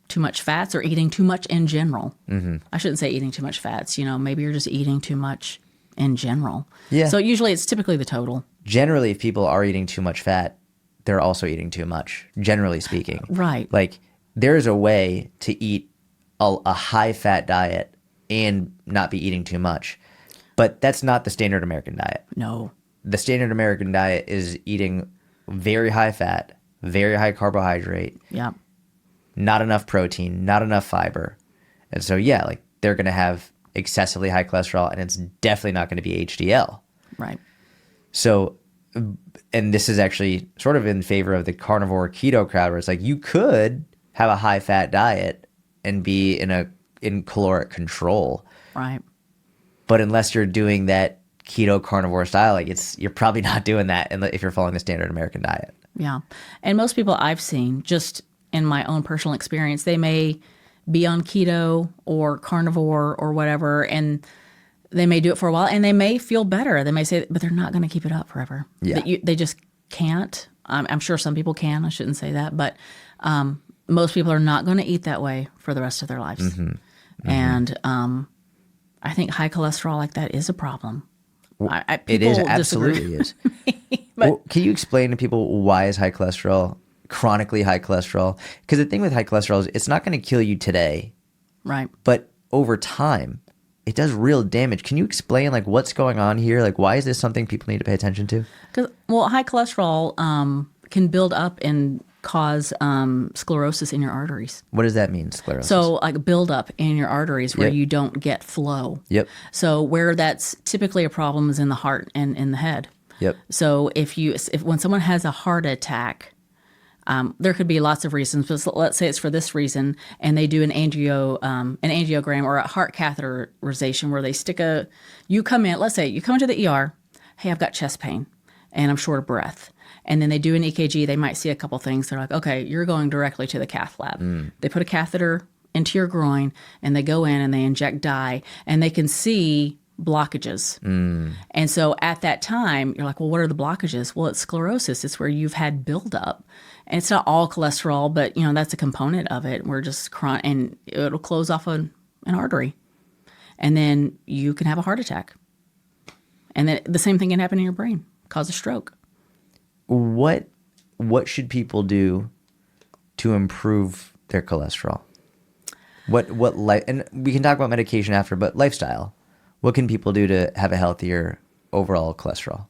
too much fats or eating too much in general. I shouldn't say eating too much fats. Maybe you're just eating too much in general. Yeah. So usually it's typically the total. Generally, if people are eating too much fat, they're also eating too much, generally speaking. Right. Like, there's a way to eat a high-fat diet and not be eating too much. But that's not the standard American diet. No. The standard American diet is eating very high fat, very high carbohydrate, Yeah. not enough protein, not enough fiber. And so, yeah, like, they're going to have excessively high cholesterol, and it's definitely not going to be HDL. Right. So, and this is actually sort of in favor of the carnivore keto crowd, where it's like, you could have a high-fat diet and be in caloric control. Right. But unless you're doing that keto carnivore style, like, you're probably not doing that if you're following the standard American diet. Yeah. And most people I've seen, just in my own personal experience, they may be on keto or carnivore or whatever, and they may do it for a while and they may feel better. They may say, but they're not going to keep it up forever. Yeah. They just can't. I'm sure some people can. I shouldn't say that. But most people are not going to eat that way for the rest of their lives. And I think high cholesterol like that is a problem. It is, absolutely is. Well, can you explain to people why is high cholesterol chronically high cholesterol? Because the thing with high cholesterol is it's not going to kill you today, Right. but over time, it does real damage. Can you explain, like, what's going on here? Like, why is this something people need to pay attention to? Because, well, high cholesterol can build up and cause sclerosis in your arteries. What does that mean, sclerosis? So, like, build up in your arteries where Yep. you don't get flow. Yep. So where that's typically a problem is in the heart and in the head. Yep. So if when someone has a heart attack, there could be lots of reasons, but let's say it's for this reason, and they do an angiogram or a heart catheterization where they stick you come in, let's say you come into the ER, hey, I've got chest pain and I'm short of breath. And then they do an EKG, they might see a couple things. They're like, okay, you're going directly to the cath lab. They put a catheter into your groin and they go in and they inject dye and they can see blockages. And so at that time, you're like, well, what are the blockages? Well, it's sclerosis. It's where you've had buildup. And it's not all cholesterol, but that's a component of it. We're just and it'll close off an artery. And then you can have a heart attack. And then the same thing can happen in your brain, cause a stroke. What should people do to improve their cholesterol? What life, and we can talk about medication after, but lifestyle. What can people do to have a healthier overall cholesterol?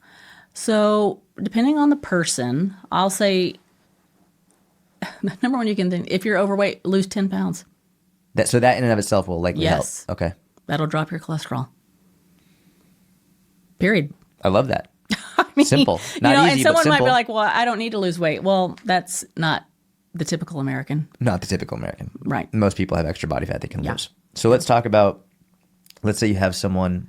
So depending on the person, I'll say number one, you can think, if you're overweight, lose 10 pounds. So that in and of itself will likely Yes. help. Okay. That'll drop your cholesterol. Period. I love that. I mean, Simple. Not easy, and someone but might simple. be like, well, I don't need to lose weight. Well, that's not the typical American. Not the typical American. Right. Most people have extra body fat they can Yeah. lose. So let's talk about, let's say you have someone,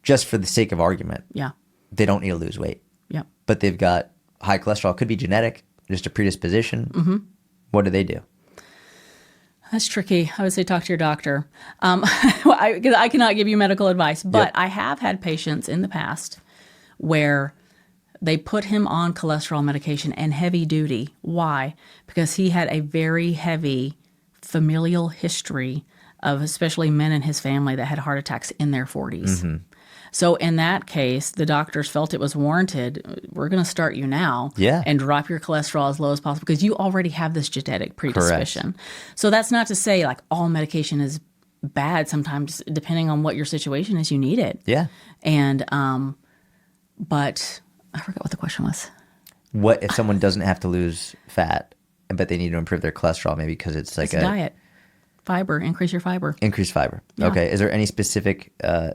just for the sake of argument, Yeah. they don't need to lose weight, Yeah. but they've got high cholesterol. Could be genetic, just a predisposition. What do they do? That's tricky. I would say talk to your doctor. Because I cannot give you medical advice, but Yep. I have had patients in the past where they put him on cholesterol medication and heavy duty. Why? Because he had a very heavy familial history of especially men in his family that had heart attacks in their 40s. So in that case, the doctors felt it was warranted. We're going to start you now and drop your cholesterol as low as possible because you already have this genetic predisposition. So that's not to say like all medication is bad. Sometimes, depending on what your situation is, you need it. Yeah. And, but I forgot what the question was. What if someone doesn't have to lose fat? I bet they need to improve their cholesterol maybe because it's like It's a diet. Fiber, increase your fiber. increased fiber. Yeah. Okay. Is there any specific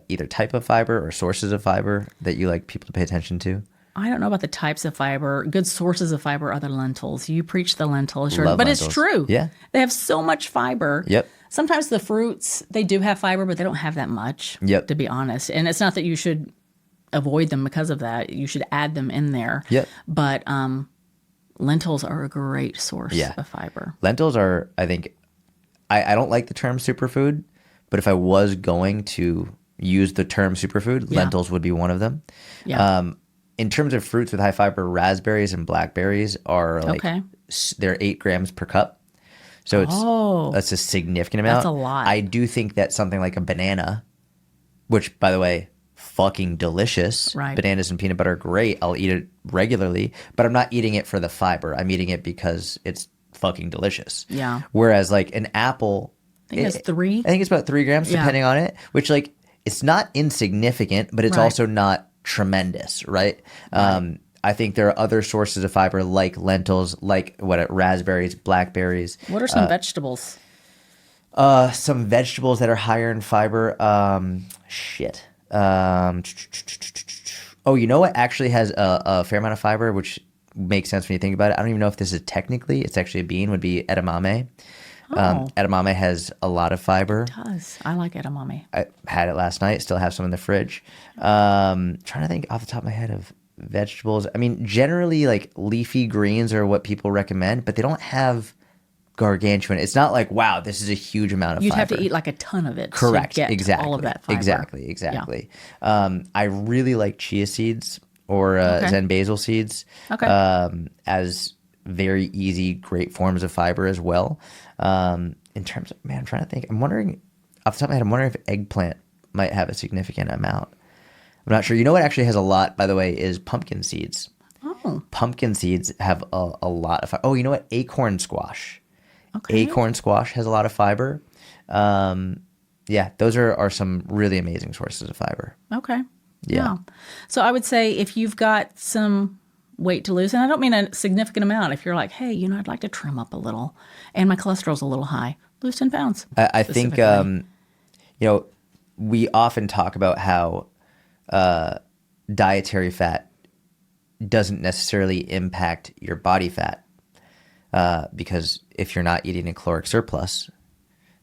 either type of fiber or sources of fiber that you like people to pay attention to? I don't know about the types of fiber. Good sources of fiber are the lentils. You preach the lentils, Love but lentils. it's true. Yeah. They have so much fiber. Yep. Sometimes the fruits, they do have fiber, but they don't have that much, Yep. to be honest. And it's not that you should avoid them because of that. You should add them in there. Yep. But lentils are a great source of fiber. Lentils are, I think, I don't like the term superfood, but if I was going to use the term superfood, lentils would be one of them. Yeah. In terms of fruits with high fiber, raspberries and blackberries are like, they're 8 grams per cup. So that's a significant amount. That's a lot. I do think that something like a banana, which, by the way, fucking delicious. Right. Bananas and peanut butter are great. I'll eat it regularly, but I'm not eating it for the fiber. I'm eating it because it's fucking delicious. Yeah. Whereas like an apple, I think it's 3. I think it's about 3 grams depending on it, which like it's not insignificant, but it's also not tremendous, right? I think there are other sources of fiber like lentils, like raspberries, blackberries. What are some vegetables? Some vegetables that are higher in fiber. Oh, you know what actually has a fair amount of fiber, which makes sense when you think about it. I don't even know if this is technically, it's actually a bean, would be edamame. Edamame has a lot of fiber. It does. I like edamame. I had it last night, still have some in the fridge. Trying to think off the top of my head of vegetables. I mean, generally like leafy greens are what people recommend, but they don't have gargantuan. It's not like, wow, this is a huge amount of You'd fiber. have to eat like a ton of it Correct. to get Exactly. all of that fiber. Exactly. I really like chia seeds or Zen basil seeds as very easy, great forms of fiber as well. In terms of, I'm trying to think. I'm wondering, off the top of my head, I'm wondering if eggplant might have a significant amount. I'm not sure. You know what actually has a lot, by the way, is pumpkin seeds. Oh. Pumpkin seeds have a lot of fiber. Oh, you know what? Acorn squash. Okay. Acorn squash has a lot of fiber. Those are some really amazing sources of fiber. Okay. Yeah. So I would say if you've got some weight to lose, and I don't mean a significant amount, if you're like, hey, I'd like to trim up a little and my cholesterol's a little high, lose 10 pounds. I think, we often talk about how dietary fat doesn't necessarily impact your body fat because if you're not eating a caloric surplus,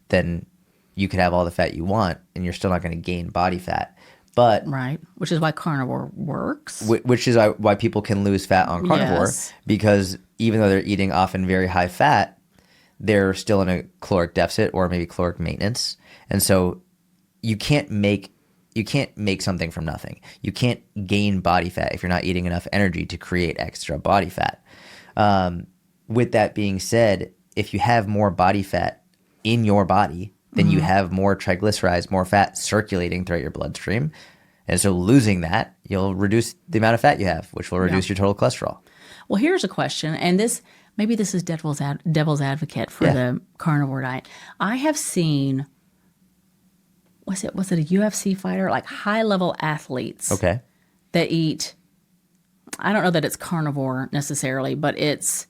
then you could have all the fat you want and you're still not going to gain body fat. But right, which is why carnivore works. Which is why people can lose fat on carnivore because even though they're eating often very high fat, they're still in a caloric deficit or maybe caloric maintenance. And so you can't make something from nothing. You can't gain body fat if you're not eating enough energy to create extra body fat. With that being said, if you have more body fat in your body, then you have more triglycerides, more fat circulating throughout your bloodstream. And so losing that, you'll reduce the amount of fat you have, which will reduce your total cholesterol. Well, here's a question, and maybe this is devil's advocate for the carnivore diet. I have seen, was it a UFC fighter, like high-level athletes that eat, I don't know that it's carnivore necessarily, but it's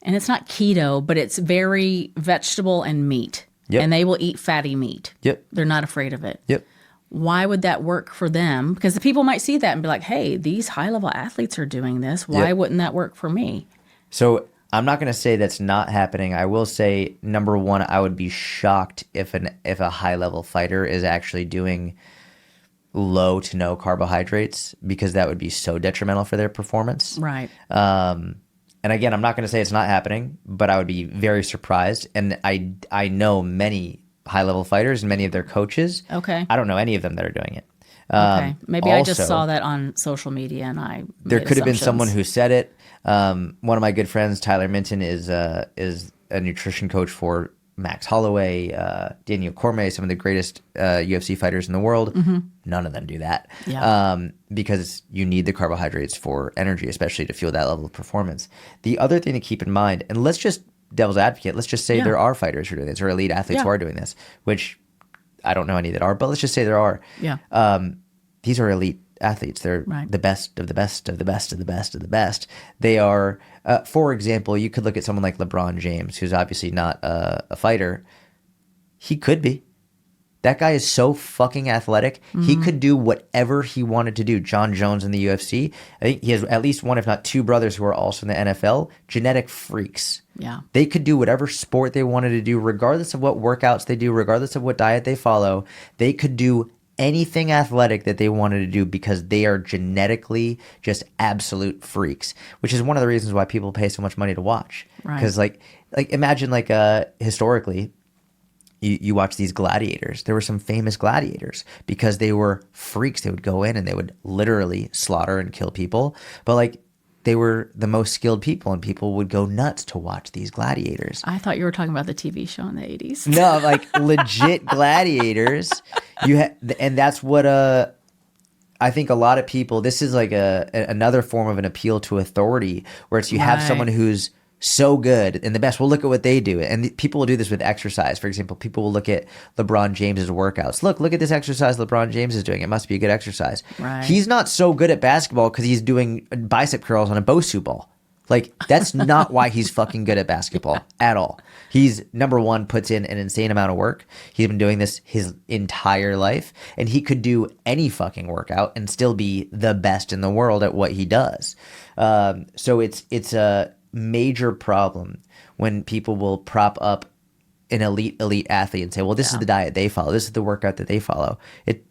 not keto, but it's very vegetable and meat. Yep. And they will eat fatty meat. Yep. They're not afraid of it. Yep. Why would that work for them? Because the people might see that and be like, hey, these high-level athletes are doing this. Why wouldn't that work for me? So I'm not going to say that's not happening. I will say, number one, I would be shocked if a high-level fighter is actually doing low to no carbohydrates because that would be so detrimental for their performance. Right. And again, I'm not going to say it's not happening, but I would be very surprised. And I know many high-level fighters and many of their coaches. Okay. I don't know any of them that are doing it. Okay. Maybe I just saw that on social media and I There made could have been assumptions. someone who said it. One of my good friends, Tyler Minton, is a nutrition coach for Max Holloway, Daniel Cormier, some of the greatest UFC fighters in the world. Mm-hmm. None of them do that because you need the carbohydrates for energy, especially to fuel that level of performance. The other thing to keep in mind, and let's just devil's advocate, let's just say there are fighters who are doing this or elite athletes who are doing this, which I don't know any that are, but let's just say there are. Yeah. These are elite athletes. They're the best of the best of the best of the best of the best. They are For example, you could look at someone like LeBron James, who's obviously not a fighter. He could be. That guy is so fucking athletic. He could do whatever he wanted to do. John Jones in the UFC. I think he has at least one, if not two brothers who are also in the NFL. Genetic freaks. Yeah. They could do whatever sport they wanted to do, regardless of what workouts they do, regardless of what diet they follow. They could do anything athletic that they wanted to do because they are genetically just absolute freaks, which is one of the reasons why people pay so much money to watch. Right. Because like imagine historically, you watch these gladiators. There were some famous gladiators because they were freaks. They would go in and they would literally slaughter and kill people. But like they were the most skilled people and people would go nuts to watch these gladiators. I thought you were talking about the TV show in the 80s. No, like legit gladiators. And that's what I think a lot of people, this is like another form of an appeal to authority where it's you have someone who's so good and the best. Well, look at what they do. And people will do this with exercise. For example, people will look at LeBron James's workouts. Look at this exercise LeBron James is doing. It must be a good exercise. Right. He's not so good at basketball because he's doing bicep curls on a Bosu ball. Like, that's not why he's fucking good at basketball at all. He's, number one, puts in an insane amount of work. He's been doing this his entire life. And he could do any fucking workout and still be the best in the world at what he does. So it's a major problem when people will prop up an elite athlete and say, well, this is the diet they follow. This is the workout that they follow. It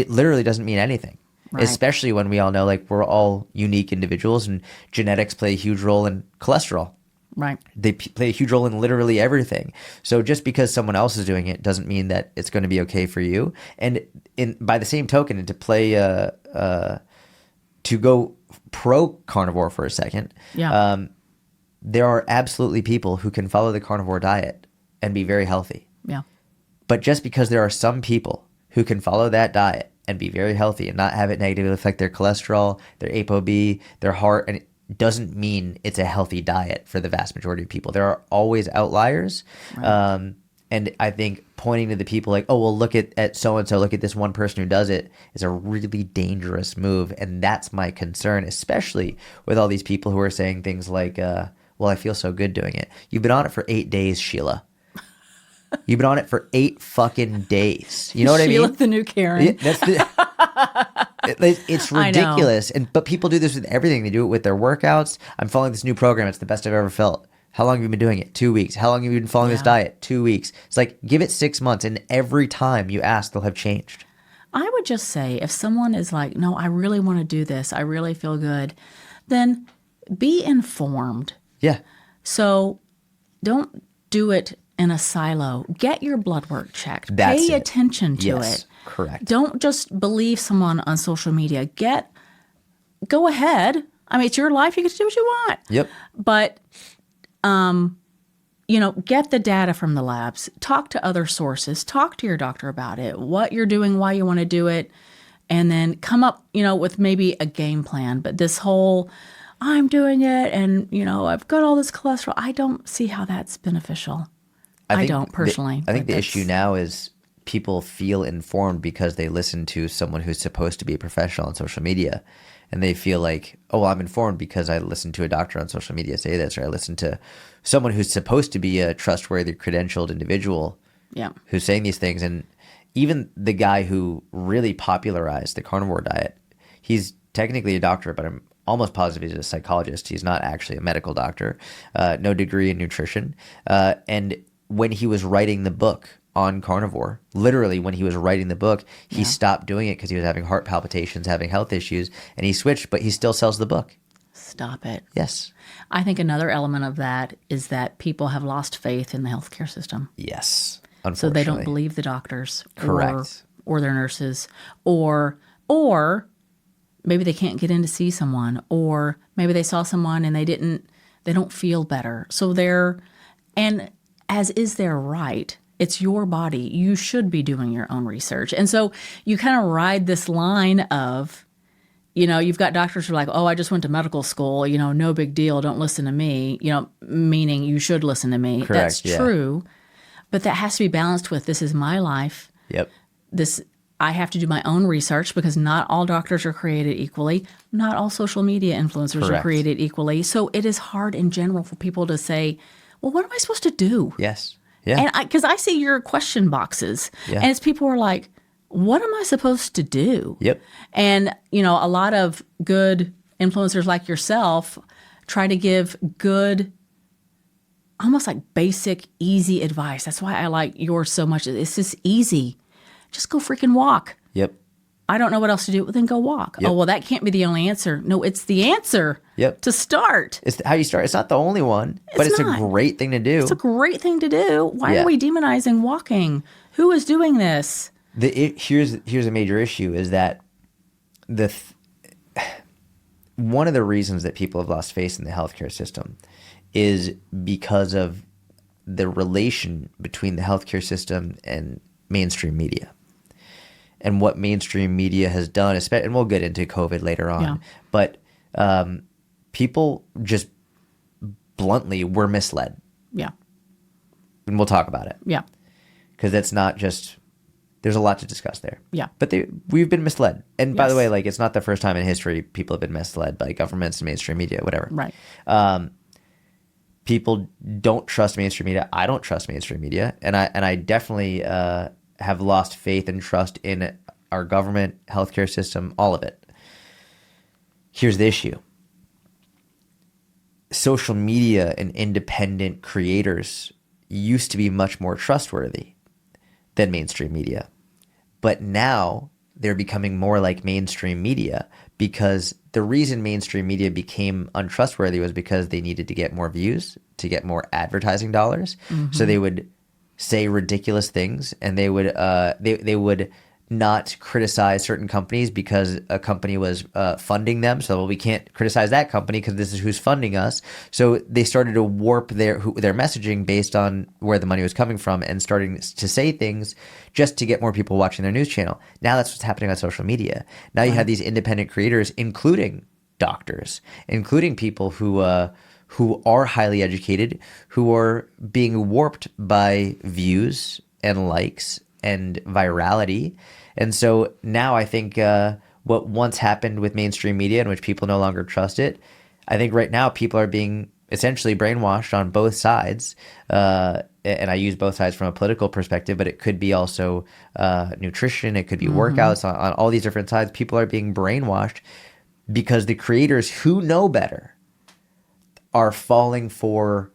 literally doesn't mean anything. Right. Especially when we all know, like, we're all unique individuals and genetics play a huge role in cholesterol. Right. They play a huge role in literally everything. So just because someone else is doing it doesn't mean that it's going to be okay for you. And by the same token, and to play, to go pro carnivore for a second, there are absolutely people who can follow the carnivore diet and be very healthy. Yeah. But just because there are some people who can follow that diet and be very healthy and not have it negatively affect their cholesterol, their ApoB, their heart, and it doesn't mean it's a healthy diet for the vast majority of people. There are always outliers. Right. And I think pointing to the people like, oh, well, look at so-and-so, look at this one person who does it, is a really dangerous move. And that's my concern, especially with all these people who are saying things like, well, I feel so good doing it. You've been on it for 8 days, Sheila. You've been on it for 8 fucking days. You know what I mean? Sheila the new Karen. Yeah, it's ridiculous. But people do this with everything. They do it with their workouts. I'm following this new program. It's the best I've ever felt. How long have you been doing it? 2 weeks. How long have you been following this diet? 2 weeks. It's like, give it 6 months, and every time you ask, they'll have changed. I would just say, if someone is like, no, I really want to do this, I really feel good, then be informed. Yeah. So don't do it in a silo. Get your blood work checked. That's Pay it. attention to it. Correct. Don't just believe someone on social media. Go ahead. I mean, it's your life. You get to do what you want. Yep. But, get the data from the labs. Talk to other sources. Talk to your doctor about it, what you're doing, why you want to do it, and then come up, with maybe a game plan. But this whole, I'm doing it and, I've got all this cholesterol, I don't see how that's beneficial. I don't personally. I think the issue now is people feel informed because they listen to someone who's supposed to be a professional on social media. And they feel like, oh, well, I'm informed because I listened to a doctor on social media say this, or I listened to someone who's supposed to be a trustworthy, credentialed individual who's saying these things. And even the guy who really popularized the carnivore diet, he's technically a doctor, but I'm almost positive he's a psychologist. He's not actually a medical doctor, no degree in nutrition. And when he was writing the book on carnivore, literally when he was writing the book, he stopped doing it because he was having heart palpitations, having health issues, and he switched, but he still sells the book. Stop it. Yes. I think another element of that is that people have lost faith in the healthcare system. Yes, unfortunately. So they don't believe the doctors. Correct. Or their nurses. Or maybe they can't get in to see someone. Or maybe they saw someone and they don't feel better. So and as is their right, it's your body. You should be doing your own research. And so you kind of ride this line of, you've got doctors who are like, oh, I just went to medical school, no big deal, don't listen to me, meaning you should listen to me. Correct, that's true. But that has to be balanced with, this is my life. Yep. I have to do my own research because not all doctors are created equally. Not all social media influencers are created equally. So it is hard in general for people to say, well, what am I supposed to do? Yes. Yeah. And because I see your question boxes, and it's people who are like, what am I supposed to do? Yep. And, a lot of good influencers like yourself try to give good, almost like basic, easy advice. That's why I like yours so much. It's just easy. Just go freaking walk. Yep. I don't know what else to do. Well, then go walk. Yep. Oh, well, that can't be the only answer. No, it's the answer to start. It's how you start. It's not the only one, but it's not. a great thing to do. It's a great thing to do. Why are we demonizing walking? Who is doing this? Here's a major issue is that one of the reasons that people have lost faith in the healthcare system is because of the relation between the healthcare system and mainstream media. And what mainstream media has done, and we'll get into COVID later on, but people just bluntly were misled. Yeah. And we'll talk about it. Yeah. Because that's not just, there's a lot to discuss there. Yeah. But we've been misled. And by the way, like, it's not the first time in history people have been misled by governments and mainstream media, whatever. Right. People don't trust mainstream media. I don't trust mainstream media. And I definitely have lost faith and trust in our government, healthcare system, all of it. Here's the issue. Social media and independent creators used to be much more trustworthy than mainstream media. But now they're becoming more like mainstream media because the reason mainstream media became untrustworthy was because they needed to get more views, to get more advertising dollars. Mm-hmm. So they would say ridiculous things, and they would not criticize certain companies because a company was funding them. So, well, we can't criticize that company because this is who's funding us. So they started to warp their messaging based on where the money was coming from and starting to say things just to get more people watching their news channel. Now that's what's happening on social media. Now you have these independent creators, including doctors, including people who are highly educated, who are being warped by views and likes and virality. And so now I think what once happened with mainstream media in which people no longer trust it, I think right now people are being essentially brainwashed on both sides. And I use both sides from a political perspective, but it could be also nutrition. It could be workouts on all these different sides. People are being brainwashed because the creators who know better are falling for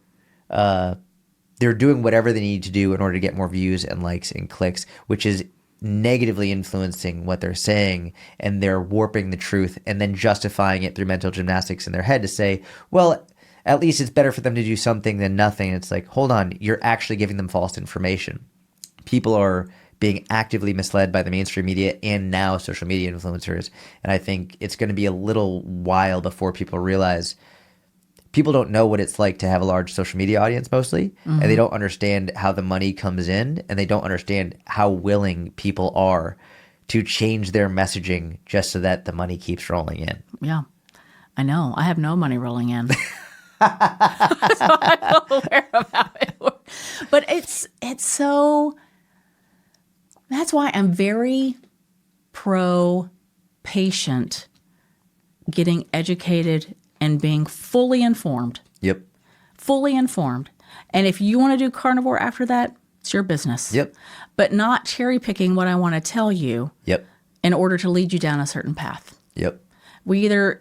they're doing whatever they need to do in order to get more views and likes and clicks, which is negatively influencing what they're saying, and they're warping the truth and then justifying it through mental gymnastics in their head to say, well, at least it's better for them to do something than nothing. It's like, hold on, you're actually giving them false information. People are being actively misled by the mainstream media and now social media influencers. And I think it's going to be a little while before people realize people don't know what it's like to have a large social media audience mostly, and they don't understand how the money comes in, and they don't understand how willing people are to change their messaging just so that the money keeps rolling in. Yeah, I know. I have no money rolling in. So I'm aware about it. But it's so, that's why I'm very pro patient getting educated and being fully informed. Yep. Fully informed. And if you want to do carnivore after that, it's your business. Yep. But not cherry picking what I want to tell you. Yep. In order to lead you down a certain path. Yep. We either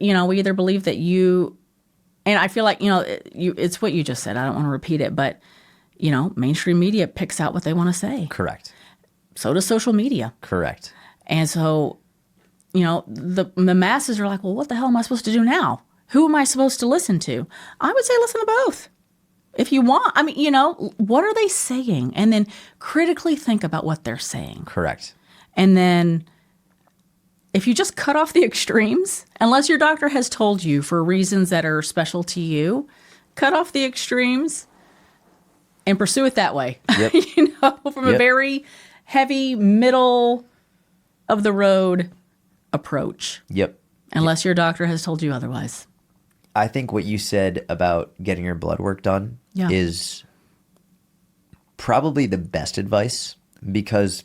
believe that and I feel like, it's what you just said. I don't want to repeat it, but mainstream media picks out what they want to say. Correct. So does social media. Correct. And so, the masses are like, well, what the hell am I supposed to do now? Who am I supposed to listen to? I would say listen to both. If you want, what are they saying? And then critically think about what they're saying. Correct. And then if you just cut off the extremes, unless your doctor has told you for reasons that are special to you, cut off the extremes and pursue it that way. Yep. From a very heavy middle of the road approach. Yep. Unless your doctor has told you otherwise. I think what you said about getting your blood work done is probably the best advice because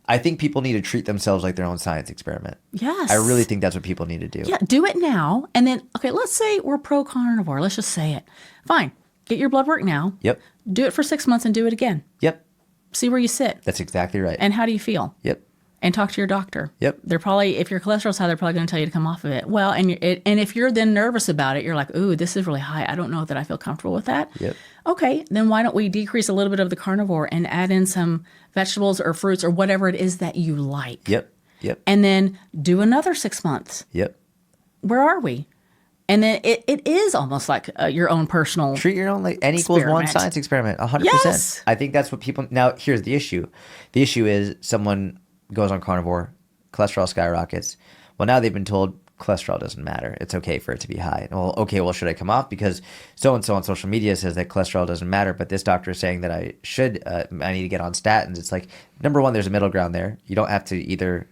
I think people need to treat themselves like their own science experiment. Yes. I really think that's what people need to do. Yeah, do it now. And then, okay, let's say we're pro-carnivore. Let's just say it. Fine. Get your blood work now. Yep. Do it for 6 months and do it again. Yep. See where you sit. That's exactly right. And how do you feel? Yep. And talk to your doctor. Yep. They're probably, if your cholesterol's high, they're probably going to tell you to come off of it. Well, and if you're then nervous about it, you're like, ooh, this is really high. I don't know that I feel comfortable with that. Yep. Okay, then why don't we decrease a little bit of the carnivore and add in some vegetables or fruits or whatever it is that you like. Yep. Yep. And then do another 6 months. Yep. Where are we? And then it is almost like your own personal treat your own like N equals 1 science experiment. 100%. Yes. I think that's what people now. Here's the issue. The issue is someone goes on carnivore, cholesterol skyrockets. Well, now they've been told cholesterol doesn't matter. It's okay for it to be high. Well, okay. Well, should I come off because so and so on social media says that cholesterol doesn't matter, but this doctor is saying that I should. I need to get on statins. It's like number one, there's a middle ground there. You don't have to either.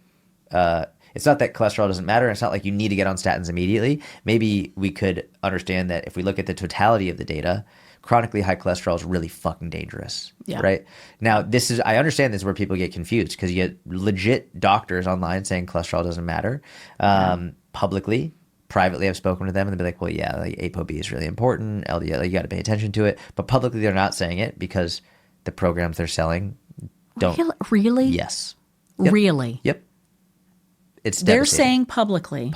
It's not that cholesterol doesn't matter. It's not like you need to get on statins immediately. Maybe we could understand that if we look at the totality of the data, chronically high cholesterol is really fucking dangerous. Yeah. Right? Now, I understand this is where people get confused because you get legit doctors online saying cholesterol doesn't matter. Publicly, privately, I've spoken to them and they'll be like, well, yeah, like ApoB is really important. LDL, like, you got to pay attention to it. But publicly, they're not saying it because the programs they're selling don't. Really? Yes. Yep. Really? Yep. It's They're saying publicly.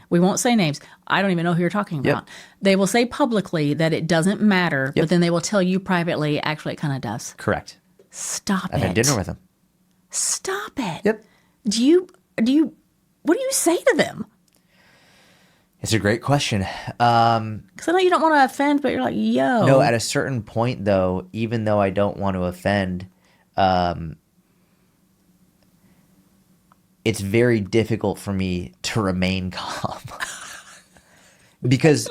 We won't say names. I don't even know who you're talking about. Yep. They will say publicly that it doesn't matter, Yep. but then they will tell you privately, actually, it kind of does. Correct. Stop I've it. had dinner with them. Stop it. Yep. What do you say to them? It's a great question. Because I know you don't want to offend, but you're like, yo. No, at a certain point, though, even though I don't want to offend, it's very difficult for me to remain calm because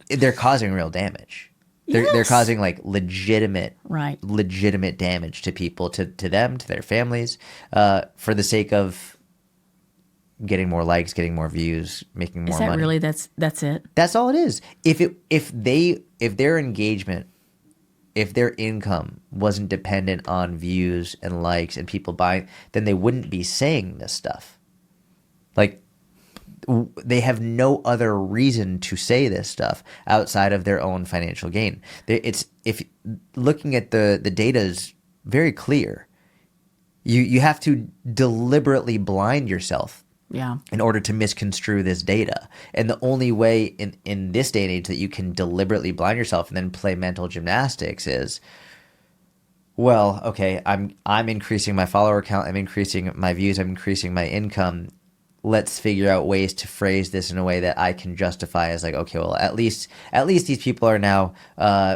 they're causing real damage. They're causing like legitimate damage to people, to them, to their families, for the sake of getting more likes, getting more views, making more money. Is that really that's it? That's all it is. If their engagement, if their income wasn't dependent on views and likes and people buying, then they wouldn't be saying this stuff. Like, they have no other reason to say this stuff outside of their own financial gain. If looking at the data is very clear. You have to deliberately blind yourself. Yeah. In order to misconstrue this data. And the only way in this day and age that you can deliberately blind yourself and then play mental gymnastics is, well, okay, I'm increasing my follower count, I'm increasing my views, I'm increasing my income. Let's figure out ways to phrase this in a way that I can justify as like, okay, well, at least these people are now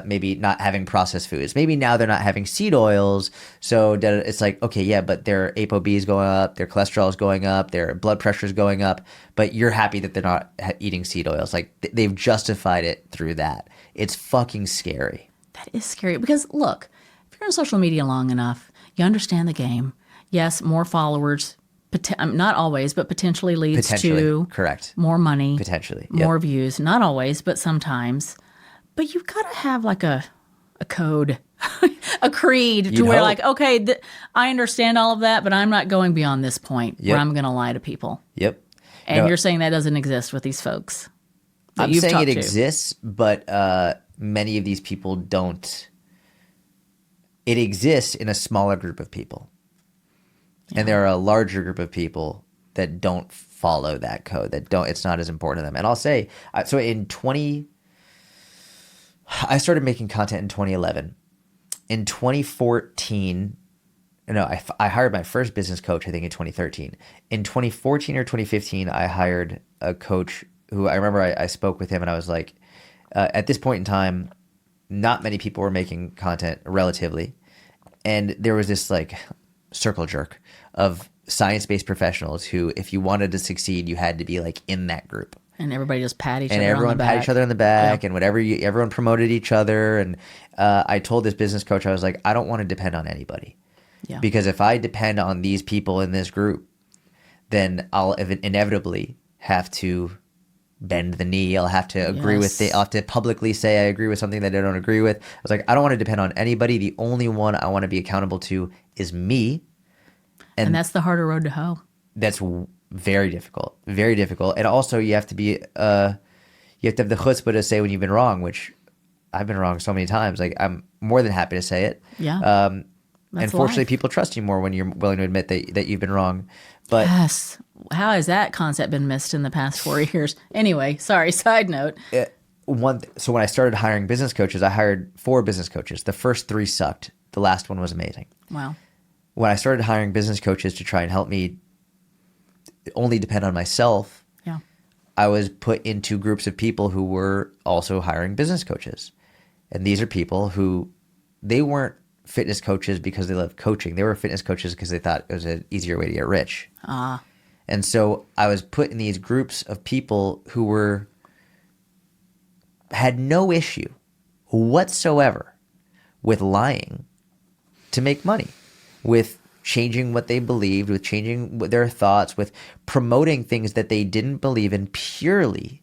maybe not having processed foods. Maybe now they're not having seed oils. So it's like, okay, yeah, but their ApoB is going up, their cholesterol is going up, their blood pressure is going up, but you're happy that they're not eating seed oils. Like they've justified it through that. It's fucking scary. That is scary because look, if you're on social media long enough, you understand the game. Yes, more followers. Not always, but potentially leads to correct more money, potentially more views. Not always, but sometimes. But you've got to have like a code, a creed to where like, okay, I understand all of that, but I'm not going beyond this point where I'm going to lie to people. Yep. And you're saying that doesn't exist with these folks. I'm saying it exists, but many of these people don't. It exists in a smaller group of people. Yeah. And there are a larger group of people that don't follow that code, it's not as important to them. And I'll say, so I started making content in 2011. In 2014, I hired my first business coach, I think in 2013. In 2014 or 2015, I hired a coach who I remember I spoke with him and I was like, at this point in time, not many people were making content relatively. And there was this like circle jerk of science-based professionals who, if you wanted to succeed, you had to be like in that group. And everybody just pat each other on the back. And everyone pat each other on the back, and everyone promoted each other. And I told this business coach, I was like, I don't want to depend on anybody. Yeah. Because if I depend on these people in this group, then I'll inevitably have to bend the knee. I'll have to agree with it. I'll have to publicly say I agree with something that I don't agree with. I was like, I don't want to depend on anybody. The only one I want to be accountable to is me. And that's the harder road to hoe. That's very difficult, very difficult. And also you have to be, you have to have the chutzpah to say when you've been wrong, which I've been wrong so many times. Like, I'm more than happy to say it. Yeah. And fortunately, people trust you more when you're willing to admit that you've been wrong. But yes. How has that concept been missed in the past 4 years? Anyway, sorry, side note. So when I started hiring business coaches, I hired 4 business coaches. The first 3 sucked. The last one was amazing. Wow. When I started hiring business coaches to try and help me only depend on myself, Yeah. I was put into groups of people who were also hiring business coaches. And these are people who, they weren't fitness coaches because they loved coaching. They were fitness coaches because they thought it was an easier way to get rich. And so I was put in these groups of people who had no issue whatsoever with lying to make money, with changing what they believed, with changing their thoughts, with promoting things that they didn't believe in purely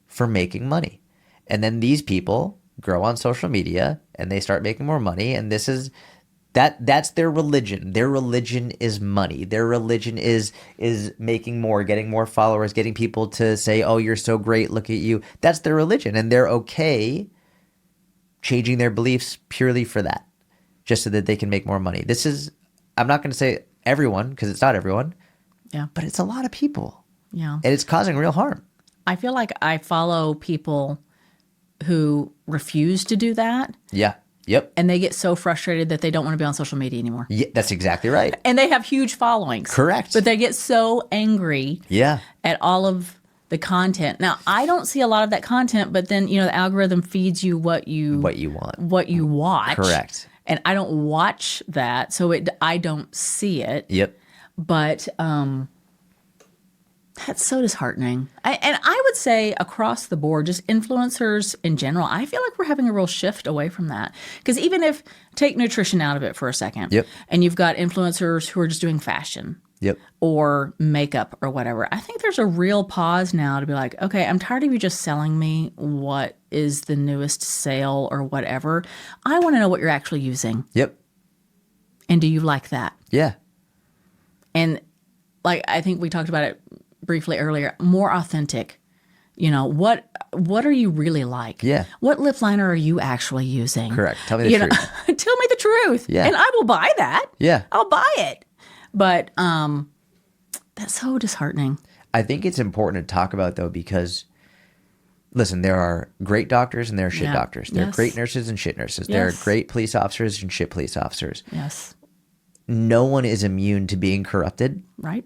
for making money. And then these people grow on social media and they start making more money, and that's their religion. Their religion is money. Their religion is making more, getting more followers, getting people to say, "Oh, you're so great, look at you." That's their religion, and they're okay changing their beliefs purely for that, just so that they can make more money. I'm not going to say everyone, because it's not everyone. Yeah. But it's a lot of people. Yeah. And it's causing real harm. I feel like I follow people who refuse to do that. Yeah. Yep. And they get so frustrated that they don't want to be on social media anymore. Yeah, that's exactly right. And they have huge followings. Correct. But they get so angry at all of the content. Now, I don't see a lot of that content, but then, the algorithm feeds you what you want. What you watch. Correct. And I don't watch that, so I don't see it. Yep. But that's so disheartening. And I would say across the board, just influencers in general, I feel like we're having a real shift away from that. Because even if, take nutrition out of it for a second, and you've got influencers who are just doing fashion or makeup or whatever, I think there's a real pause now to be like, okay, I'm tired of you just selling me what is the newest sale or whatever. I want to know what you're actually using. Yep. And do you like that? Yeah. And like, I think we talked about it briefly earlier, more authentic. What are you really like? Yeah. What lip liner are you actually using? Correct. Tell me the truth. Tell me the truth. Yeah. And I will buy that. Yeah. I'll buy it. But that's so disheartening. I think it's important to talk about, though, because, listen, there are great doctors and there are shit doctors. There are great nurses and shit nurses. There are great police officers and shit police officers. Yes. No one is immune to being corrupted. Right.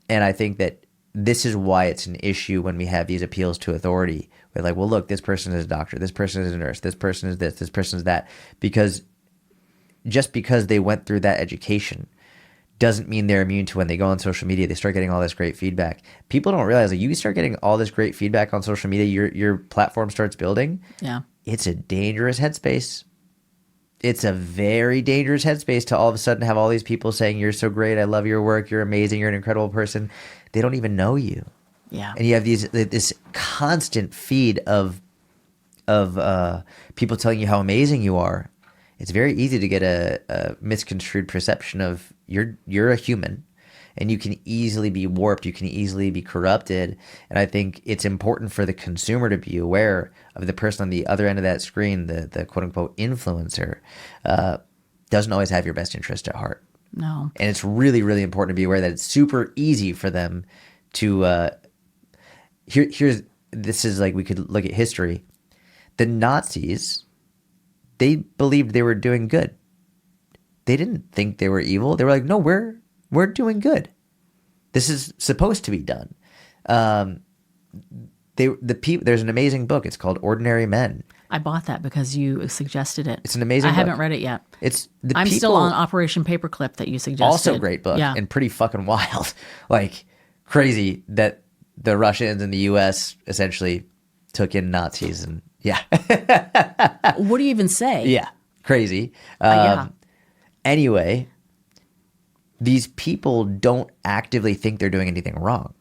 And I think that this is why it's an issue when we have these appeals to authority. We're like, well, look, this person is a doctor, this person is a nurse, this person is this person is that. Because just because they went through that education doesn't mean they're immune to when they go on social media, they start getting all this great feedback. People don't realize, like, you start getting all this great feedback on social media, your platform starts building. Yeah. It's a dangerous headspace. It's a very dangerous headspace to all of a sudden have all these people saying, "You're so great, I love your work, you're amazing, you're an incredible person." They don't even know you. Yeah. And you have this constant feed of people telling you how amazing you are. It's very easy to get a misconstrued perception of you're a human, and you can easily be warped. You can easily be corrupted. And I think it's important for the consumer to be aware of the person on the other end of that screen, the quote unquote influencer, doesn't always have your best interest at heart. No. And it's really, really important to be aware that it's super easy for them to this is like, we could look at history. The Nazis, they believed they were doing good. They didn't think they were evil. They were like, no, we're doing good. This is supposed to be done. There's an amazing book. It's called Ordinary Men. I bought that because you suggested it. It's an amazing book. I haven't read it yet. I'm still on Operation Paperclip that you suggested. Also a great book, and pretty fucking wild. Like, crazy that the Russians and the U.S. essentially took in Nazis, and what do you even say? Yeah, crazy. Anyway, these people don't actively think they're doing anything wrong.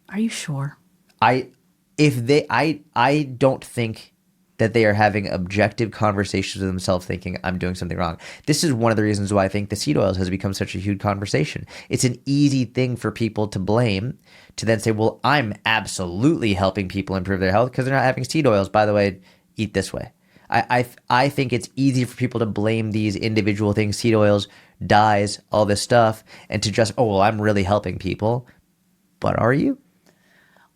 Are you sure? I don't think that they are having objective conversations with themselves thinking, I'm doing something wrong. This is one of the reasons why I think the seed oils has become such a huge conversation. It's an easy thing for people to blame, to then say, well, I'm absolutely helping people improve their health because they're not having seed oils. By the way, eat this way. I think it's easy for people to blame these individual things, seed oils, dyes, all this stuff, and to just, oh, well, I'm really helping people. But are you?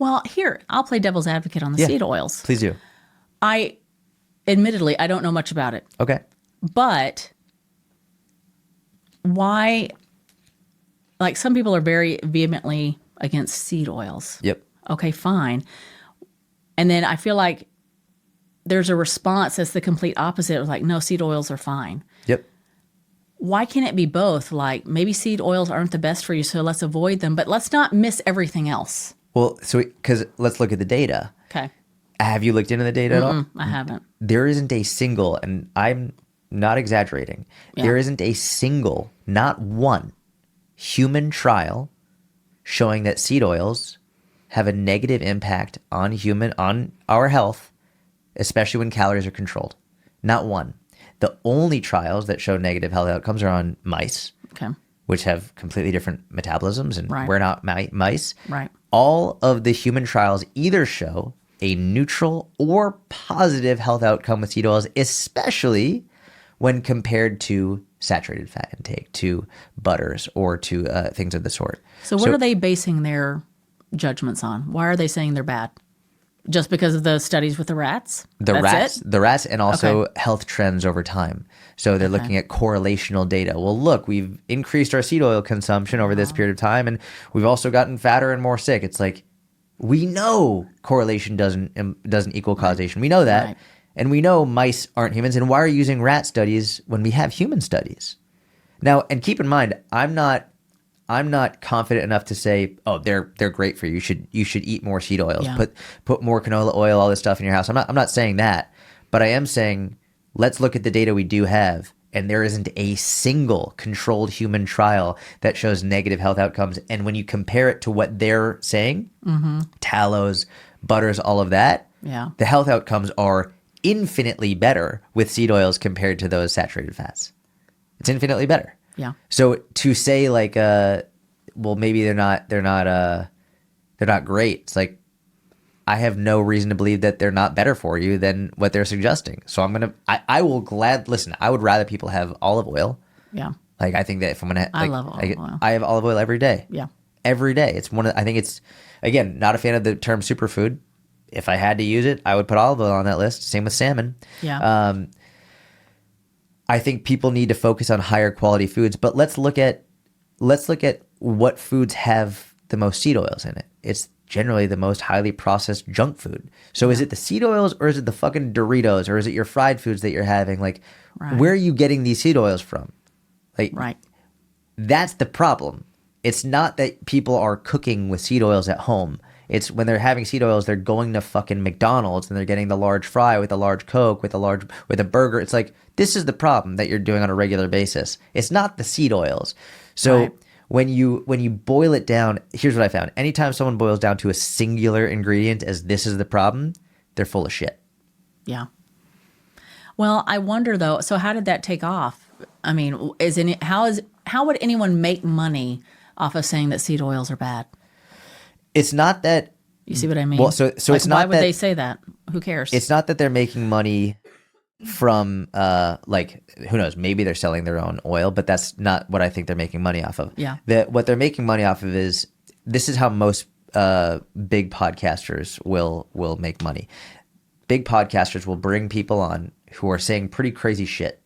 Well, here, I'll play devil's advocate on the seed oils. Please do. Admittedly, I don't know much about it. Okay. But why, like some people are very vehemently against seed oils. Yep. Okay, fine. And then I feel like there's a response that's the complete opposite. Like, no, seed oils are fine. Yep. Why can't it be both? Like, maybe seed oils aren't the best for you, so let's avoid them, but let's not miss everything else. Well, so because let's look at the data. Okay. Have you looked into the data at all? I haven't. There isn't a single, and I'm not exaggerating, there isn't a single, not one, human trial showing that seed oils have a negative impact on our health, especially when calories are controlled. Not one. The only trials that show negative health outcomes are on mice, Okay. which have completely different metabolisms, and Right. we're not mice. Right. All of the human trials either show a neutral or positive health outcome with seed oils, especially when compared to saturated fat intake, to butters, or to things of the sort. So what are they basing their judgments on? Why are they saying they're bad? Just because of the studies with the rats? The rats, and also Okay. health trends over time. So they're looking at correlational data. Well, look, we've increased our seed oil consumption over this period of time, and we've also gotten fatter and more sick. It's like, we know correlation doesn't equal causation. We know that. Right. And we know mice aren't humans. And why are you using rat studies when we have human studies? Now, and keep in mind, I'm not confident enough to say, oh, they're great for you. You should eat more seed oils. Yeah. Put more canola oil, all this stuff in your house. I'm not saying that, but I am saying let's look at the data we do have, and there isn't a single controlled human trial that shows negative health outcomes. And when you compare it to what they're saying, tallows, butters, all of that, the health outcomes are infinitely better with seed oils compared to those saturated fats. It's infinitely better. Yeah. So to say like, well, maybe they're not great. It's like, I have no reason to believe that they're not better for you than what they're suggesting. So I will listen, I would rather people have olive oil. Yeah. Like, I think that if I'm going to, I love olive oil. I have olive oil every day. Yeah. Every day. I think it's, again, not a fan of the term superfood. If I had to use it, I would put olive oil on that list. Same with salmon. Yeah. I think people need to focus on higher quality foods, but let's look at what foods have the most seed oils in it. It's generally the most highly processed junk food. So is it the seed oils, or is it the fucking Doritos, or is it your fried foods that you're having? Like, where are you getting these seed oils from? Like, that's the problem. It's not that people are cooking with seed oils at home. It's when they're having seed oils, they're going to fucking McDonald's and they're getting the large fry with a large Coke with a burger. It's like, this is the problem that you're doing on a regular basis. It's not the seed oils. So when you boil it down, here's what I found. Anytime someone boils down to a singular ingredient as this is the problem, they're full of shit. Yeah. Well, I wonder though, so how did that take off? I mean, how would anyone make money off of saying that seed oils are bad? It's not that. You see what I mean? Well, so it's not. Why would they say that? Who cares? It's not that they're making money from like, who knows, maybe they're selling their own oil, but that's not what I think they're making money off of. Yeah. What they're making money off of is, this is how most big podcasters will make money. Big podcasters will bring people on who are saying pretty crazy shit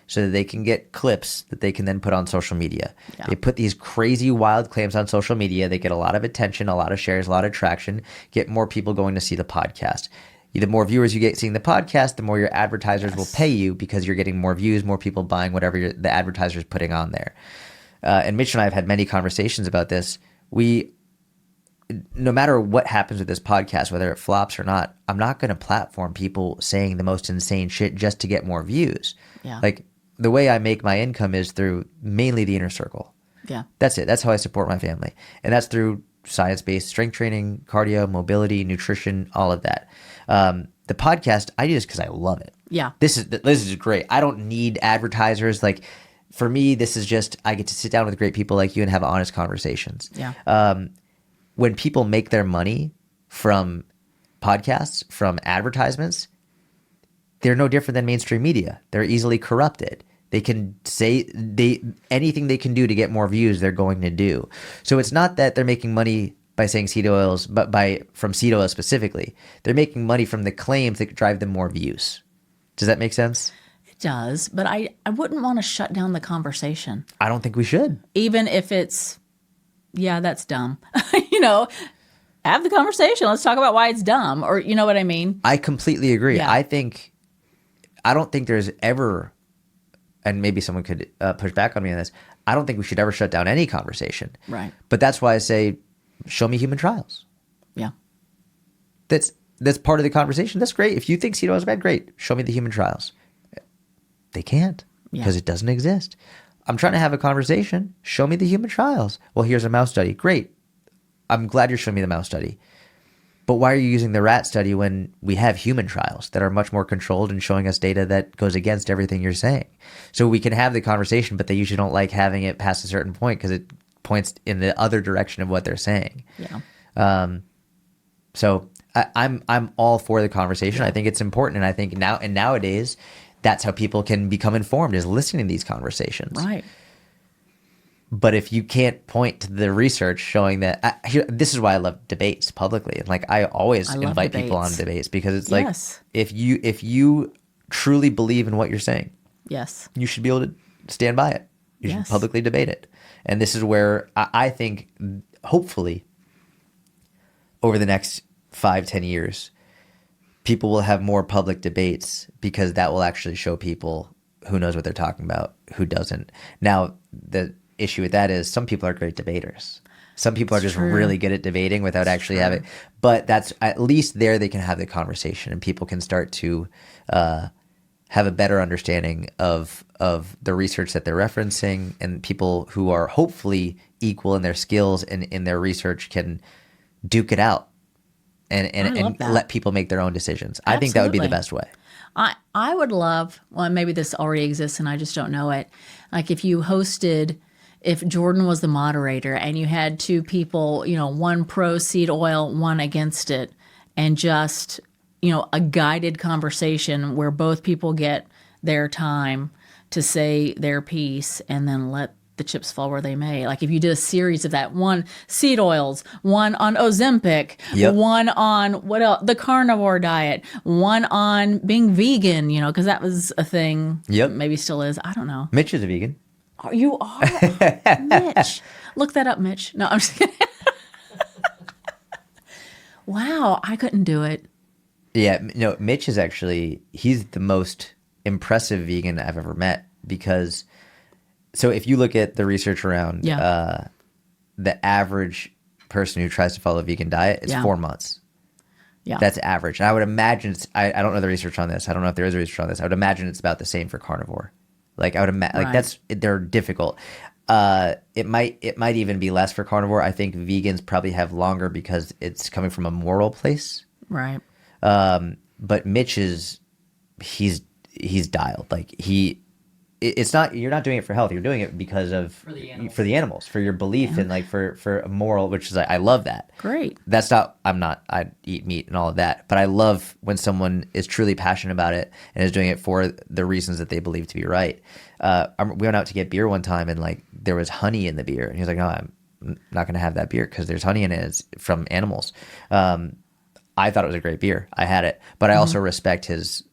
so that they can get clips that they can then put on social media. Yeah. They put these crazy wild claims on social media. They get a lot of attention, a lot of shares, a lot of traction, get more people going to see the podcast. The more viewers you get seeing the podcast, the more your advertisers will pay you, because you're getting more views, more people buying whatever the advertiser is putting on there. And Mitch and I have had many conversations about this. No matter what happens with this podcast, whether it flops or not, I'm not going to platform people saying the most insane shit just to get more views. Yeah. Like, the way I make my income is through mainly the inner circle. Yeah. That's it. That's how I support my family. And that's through science-based strength training, cardio, mobility, nutrition, all of that. The podcast, I do this because I love it. Yeah. This is great. I don't need advertisers. Like, for me, this is just, I get to sit down with great people like you and have honest conversations. Yeah. When people make their money from podcasts, from advertisements, they're no different than mainstream media. They're easily corrupted. They can say anything they can do to get more views, they're going to do. So it's not that they're making money by saying seed oils, but from seed oils specifically. They're making money from the claims that drive them more views. Does that make sense? It does, but I wouldn't want to shut down the conversation. I don't think we should. Even if it's, yeah, that's dumb. Have the conversation. Let's talk about why it's dumb, or you know what I mean? I completely agree. Yeah. I don't think there's ever, and maybe someone could push back on me on this, I don't think we should ever shut down any conversation. Right. But that's why I say, show me human trials. Yeah. That's part of the conversation. That's great. If you think seed oil is bad, great. Show me the human trials. They can't because it doesn't exist. I'm trying to have a conversation. Show me the human trials. Well, here's a mouse study. Great. I'm glad you're showing me the mouse study. But why are you using the rat study when we have human trials that are much more controlled and showing us data that goes against everything you're saying? So we can have the conversation, but they usually don't like having it past a certain point because it points in the other direction of what they're saying. Yeah. So I'm all for the conversation. I think it's important, and I think nowadays that's how people can become informed, is listening to these conversations. Right. But if you can't point to the research showing that, this is why I love debates publicly. Like, I always invite people on debates because it's like, if you truly believe in what you're saying, yes, you should be able to stand by it. You should publicly debate it. And this is where I think, hopefully, over the next 5-10 years, people will have more public debates because that will actually show people who knows what they're talking about, who doesn't. Now, the issue with that is some people are great debaters. Some people are just really good at debating without actually having. But that's at least there they can have the conversation and people can start to have a better understanding of the research that they're referencing, and people who are hopefully equal in their skills and in their research can duke it out and let people make their own decisions. Absolutely. I think that would be the best way. I would love, well, maybe this already exists and I just don't know it. Like if Jordan was the moderator and you had two people, one pro seed oil, one against it, and just, a guided conversation where both people get their time to say their piece and then let the chips fall where they may. Like if you did a series of that, one seed oils, one on Ozempic, one on what else? The carnivore diet, one on being vegan, because that was a thing. Yep. Maybe still is. I don't know. Mitch is a vegan. Oh, you are? Mitch. Look that up, Mitch. No, I'm just kidding. Wow, I couldn't do it. Yeah, no, Mitch is actually, he's the most impressive vegan I've ever met because, so if you look at the research around the average person who tries to follow a vegan diet, it's 4 months. Yeah. That's average. And I would imagine, I don't know the research on this. I don't know if there is research on this. I would imagine it's about the same for carnivore. Like I would imagine, they're difficult. It might even be less for carnivore. I think vegans probably have longer because it's coming from a moral place. Right. But Mitch he's dialed. Like it's not, you're not doing it for health. You're doing it because of for the animals, for your belief and like for a moral, which is I love that. Great. That's not, I eat meat and all of that, but I love when someone is truly passionate about it and is doing it for the reasons that they believe to be right. We went out to get beer one time and like there was honey in the beer and he was like, no, I'm not going to have that beer because there's honey in it. It's from animals. I thought it was a great beer. I had it, but I also respect his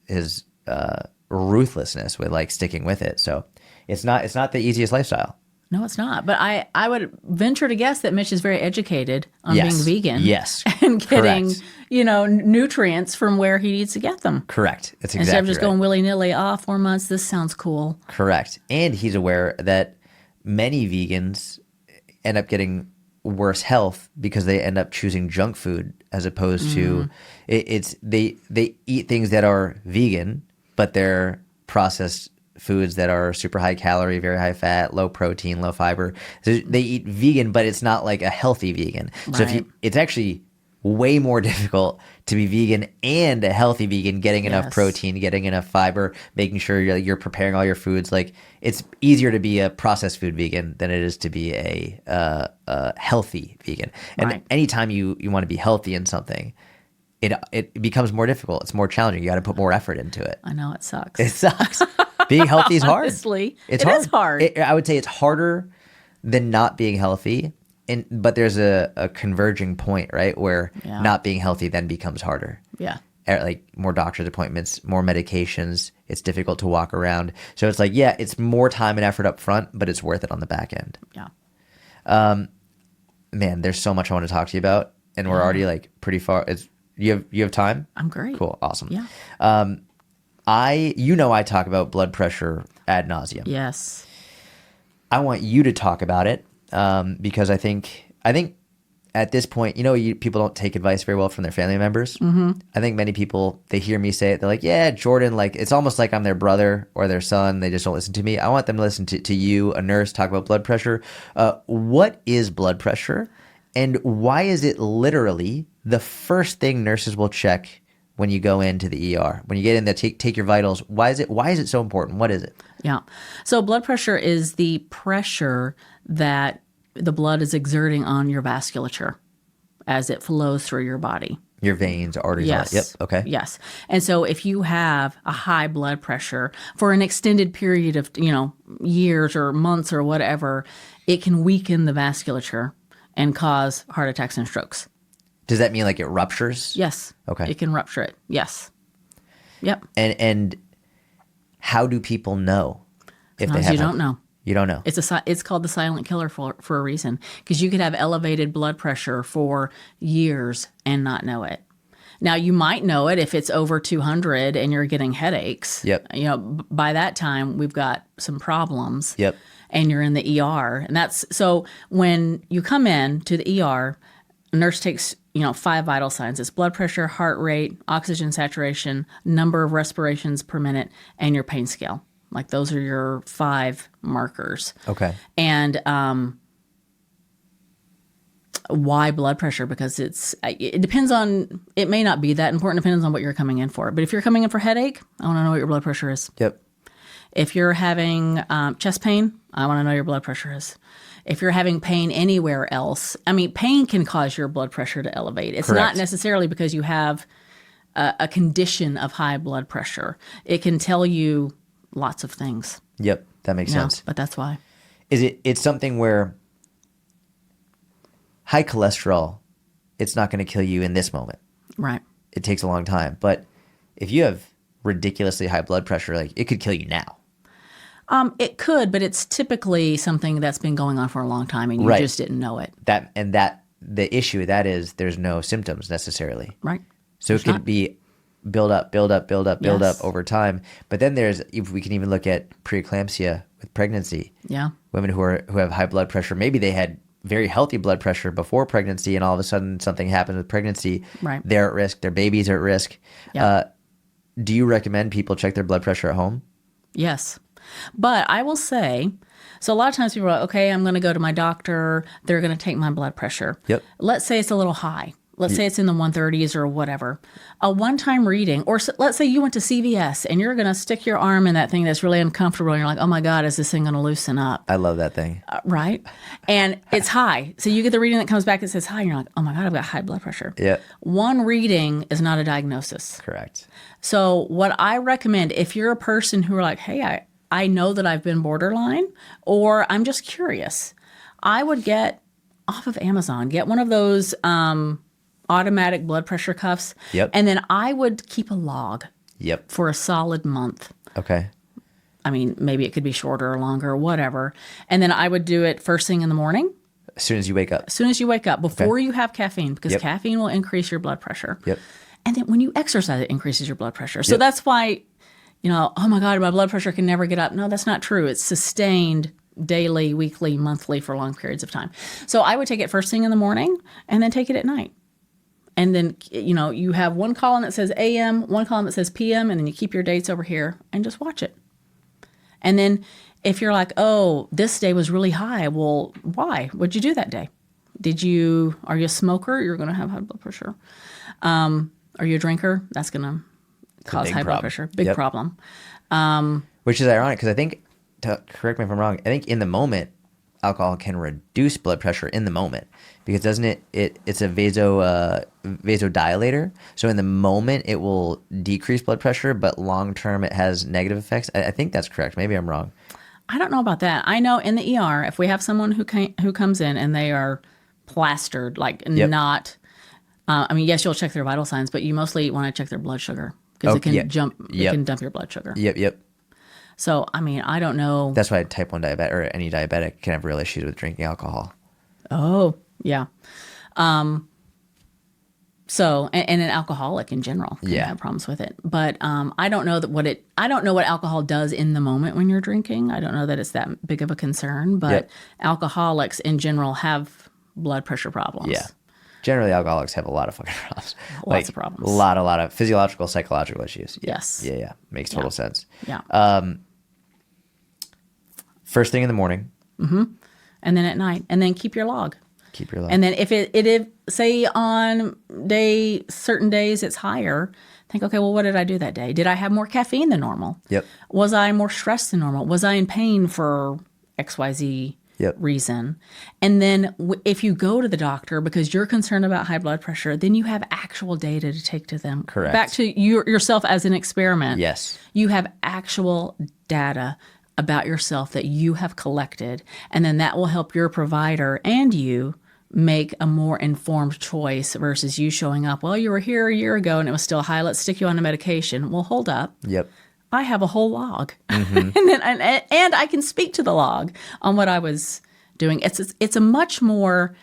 ruthlessness with like sticking with it. So it's not the easiest lifestyle. No, it's not. But I would venture to guess that Mitch is very educated on being vegan. Yes. And getting, nutrients from where he needs to get them. Correct. That's exactly Instead of just right. going willy-nilly, 4 months, this sounds cool. Correct. And he's aware that many vegans end up getting worse health because they end up choosing junk food as opposed to they eat things that are vegan, but they're processed foods that are super high calorie, very high fat, low protein, low fiber. So they eat vegan, but it's not like a healthy vegan. Right. So it's actually way more difficult to be vegan and a healthy vegan, getting enough Yes. protein, getting enough fiber, making sure you're preparing all your foods. Like, it's easier to be a processed food vegan than it is to be a healthy vegan. And Right. anytime you want to be healthy in something, it becomes more difficult. It's more challenging. You got to put more effort into it. I know it sucks. It sucks. Being healthy is hard. Honestly, It's it hard. is hard. I would say it's harder than not being healthy. But there's a converging point, right? Where Yeah. not being healthy then becomes harder. Yeah. Like more doctor's appointments, more medications. It's difficult to walk around. So it's like, yeah, it's more time and effort up front, but it's worth it on the back end. Yeah. Man, there's so much I want to talk to you about, and we're already like pretty far. You have time? I'm great. Cool, awesome. Yeah. I talk about blood pressure ad nauseum. Yes. I want you to talk about it because I think at this point, people don't take advice very well from their family members. Mm-hmm. I think many people, they hear me say it, they're like, yeah, Jordan, like it's almost like I'm their brother or their son. They just don't listen to me. I want them to listen to you, a nurse, talk about blood pressure. What is blood pressure, and why is it literally the first thing nurses will check when you go into the ER? When you get in there, take your vitals. Why is it so important? What is it? Yeah. So blood pressure is the pressure that the blood is exerting on your vasculature as it flows through your body. Your veins, arteries. Yes. Yep. Okay. Yes. And so if you have a high blood pressure for an extended period of, years or months or whatever, it can weaken the vasculature and cause heart attacks and strokes. Does that mean like it ruptures? Yes. Okay. It can rupture it. Yes. Yep. And how do people know if they Sometimes have? you don't know. You don't know. It's called the silent killer for a reason, because you could have elevated blood pressure for years and not know it. Now, you might know it if it's over 200 and you're getting headaches. Yep. By that time, we've got some problems. Yep. And you're in the ER. And that's so when you come in to the ER, a nurse takes 5 vital signs. It's blood pressure, heart rate, oxygen saturation, number of respirations per minute, and your pain scale. Like those are your 5 markers. Okay. And why blood pressure? Because it depends on, it may not be that important. It depends on what you're coming in for. But if you're coming in for headache, I want to know what your blood pressure is. Yep. If you're having chest pain, I want to know your blood pressure is. If you're having pain anywhere else, pain can cause your blood pressure to elevate. It's Correct. not necessarily because you have a condition of high blood pressure. It can tell you lots of things. Yep. That makes sense. But that's why. It's something where high cholesterol, it's not going to kill you in this moment. Right. It takes a long time. But if you have ridiculously high blood pressure, like it could kill you now. It could, but it's typically something that's been going on for a long time and you Right. just didn't know it. The issue with that is there's no symptoms necessarily. Right. So it could be build up Yes. over time. But then if we can even look at preeclampsia with pregnancy. Yeah. Women who have high blood pressure, maybe they had very healthy blood pressure before pregnancy, and all of a sudden something happens with pregnancy. Right. They're at risk. Their babies are at risk. Yeah. Do you recommend people check their blood pressure at home? Yes. But I will say, so a lot of times people are like, okay, I'm going to go to my doctor. They're going to take my blood pressure. Yep. Let's say it's a little high. Let's say it's in the 130s or whatever. A one-time reading, or let's say you went to CVS and you're going to stick your arm in that thing that's really uncomfortable and you're like, oh my God, is this thing going to loosen up? I love that thing. Right? And it's high. So you get the reading that comes back that says high and you're like, oh my God, I've got high blood pressure. Yeah. One reading is not a diagnosis. Correct. So what I recommend, if you're a person who are like, hey, I know that I've been borderline, or I'm just curious, I would get off of Amazon, get one of those automatic blood pressure cuffs. Yep. And then I would keep a log Yep. for a solid month. Okay. Maybe it could be shorter or longer or whatever. And then I would do it first thing in the morning. As soon as you wake up. As soon as you wake up, before you have caffeine, because Yep. caffeine will increase your blood pressure. Yep. And then when you exercise, it increases your blood pressure. So that's why, oh my God, my blood pressure can never get up. No, that's not true. It's sustained daily, weekly, monthly for long periods of time. So I would take it first thing in the morning and then take it at night. And then, you have one column that says AM, one column that says PM, and then you keep your dates over here and just watch it. And then if you're like, oh, this day was really high, well, why? What'd you do that day? Are you a smoker? You're going to have high blood pressure. Are you a drinker? That's going to cause high blood pressure. Big problem. Which is ironic because I think, correct me if I'm wrong, I think in the moment, alcohol can reduce blood pressure in the moment because doesn't it's a vasodilator. So in the moment, it will decrease blood pressure, but long term, it has negative effects. I think that's correct. Maybe I'm wrong. I don't know about that. I know in the ER, if we have someone who comes in and they are plastered, like not, yes, you'll check their vital signs, but you mostly want to check their blood sugar because it can it can dump your blood sugar. Yep. So, I don't know. That's why type 1 diabetic or any diabetic can have real issues with drinking alcohol. Oh, yeah. So, and an alcoholic in general can have problems with it. But I don't know I don't know what alcohol does in the moment when you're drinking. I don't know that it's that big of a concern, but alcoholics in general have blood pressure problems. Yeah. Generally, alcoholics have a lot of fucking problems. Lots of problems. A lot of physiological, psychological issues. Yes. Yeah. Makes total sense. Yeah. First thing in the morning. Mm-hmm. And then at night. And then keep your log. Keep your log. And then if say on certain days it's higher, think, okay, well, what did I do that day? Did I have more caffeine than normal? Yep. Was I more stressed than normal? Was I in pain for XYZ reason? And then if you go to the doctor because you're concerned about high blood pressure, then you have actual data to take to them. Correct. Back to yourself as an experiment. Yes. You have actual data about yourself that you have collected, and then that will help your provider and you make a more informed choice versus you showing up, well, you were here a year ago and it was still high, let's stick you on a medication. Well, hold up. Yep. I have a whole log. and I can speak to the log on what I was doing. It's a much more,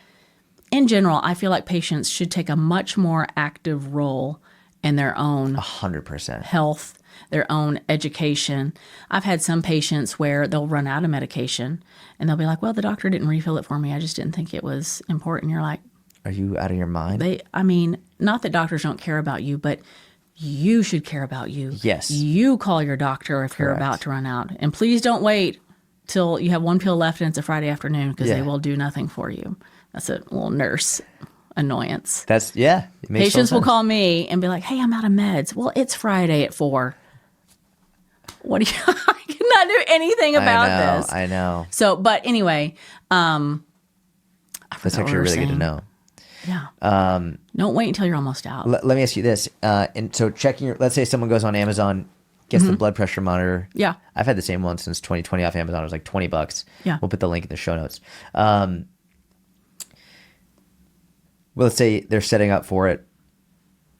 in general, I feel like patients should take a much more active role in their own 100% health, their own education. I've had some patients where they'll run out of medication and they'll be like, well, the doctor didn't refill it for me. I just didn't think it was important. You're like, are you out of your mind? Not that doctors don't care about you, but you should care about you. Yes. You call your doctor if you're about to run out. And please don't wait till you have one pill left and it's a Friday afternoon because they will do nothing for you. That's a little nurse annoyance. That's, it makes Patients will call me and be like, hey, I'm out of meds. Well, it's Friday at 4. What do you, I cannot do anything about this. I know. So, but anyway, that's actually really good to know. Yeah. Don't wait until you're almost out. Let me ask you this. And so checking let's say someone goes on Amazon, gets the blood pressure monitor. Yeah. I've had the same one since 2020 off Amazon. It was like $20. Yeah. We'll put the link in the show notes. Well, let's say they're setting up for it.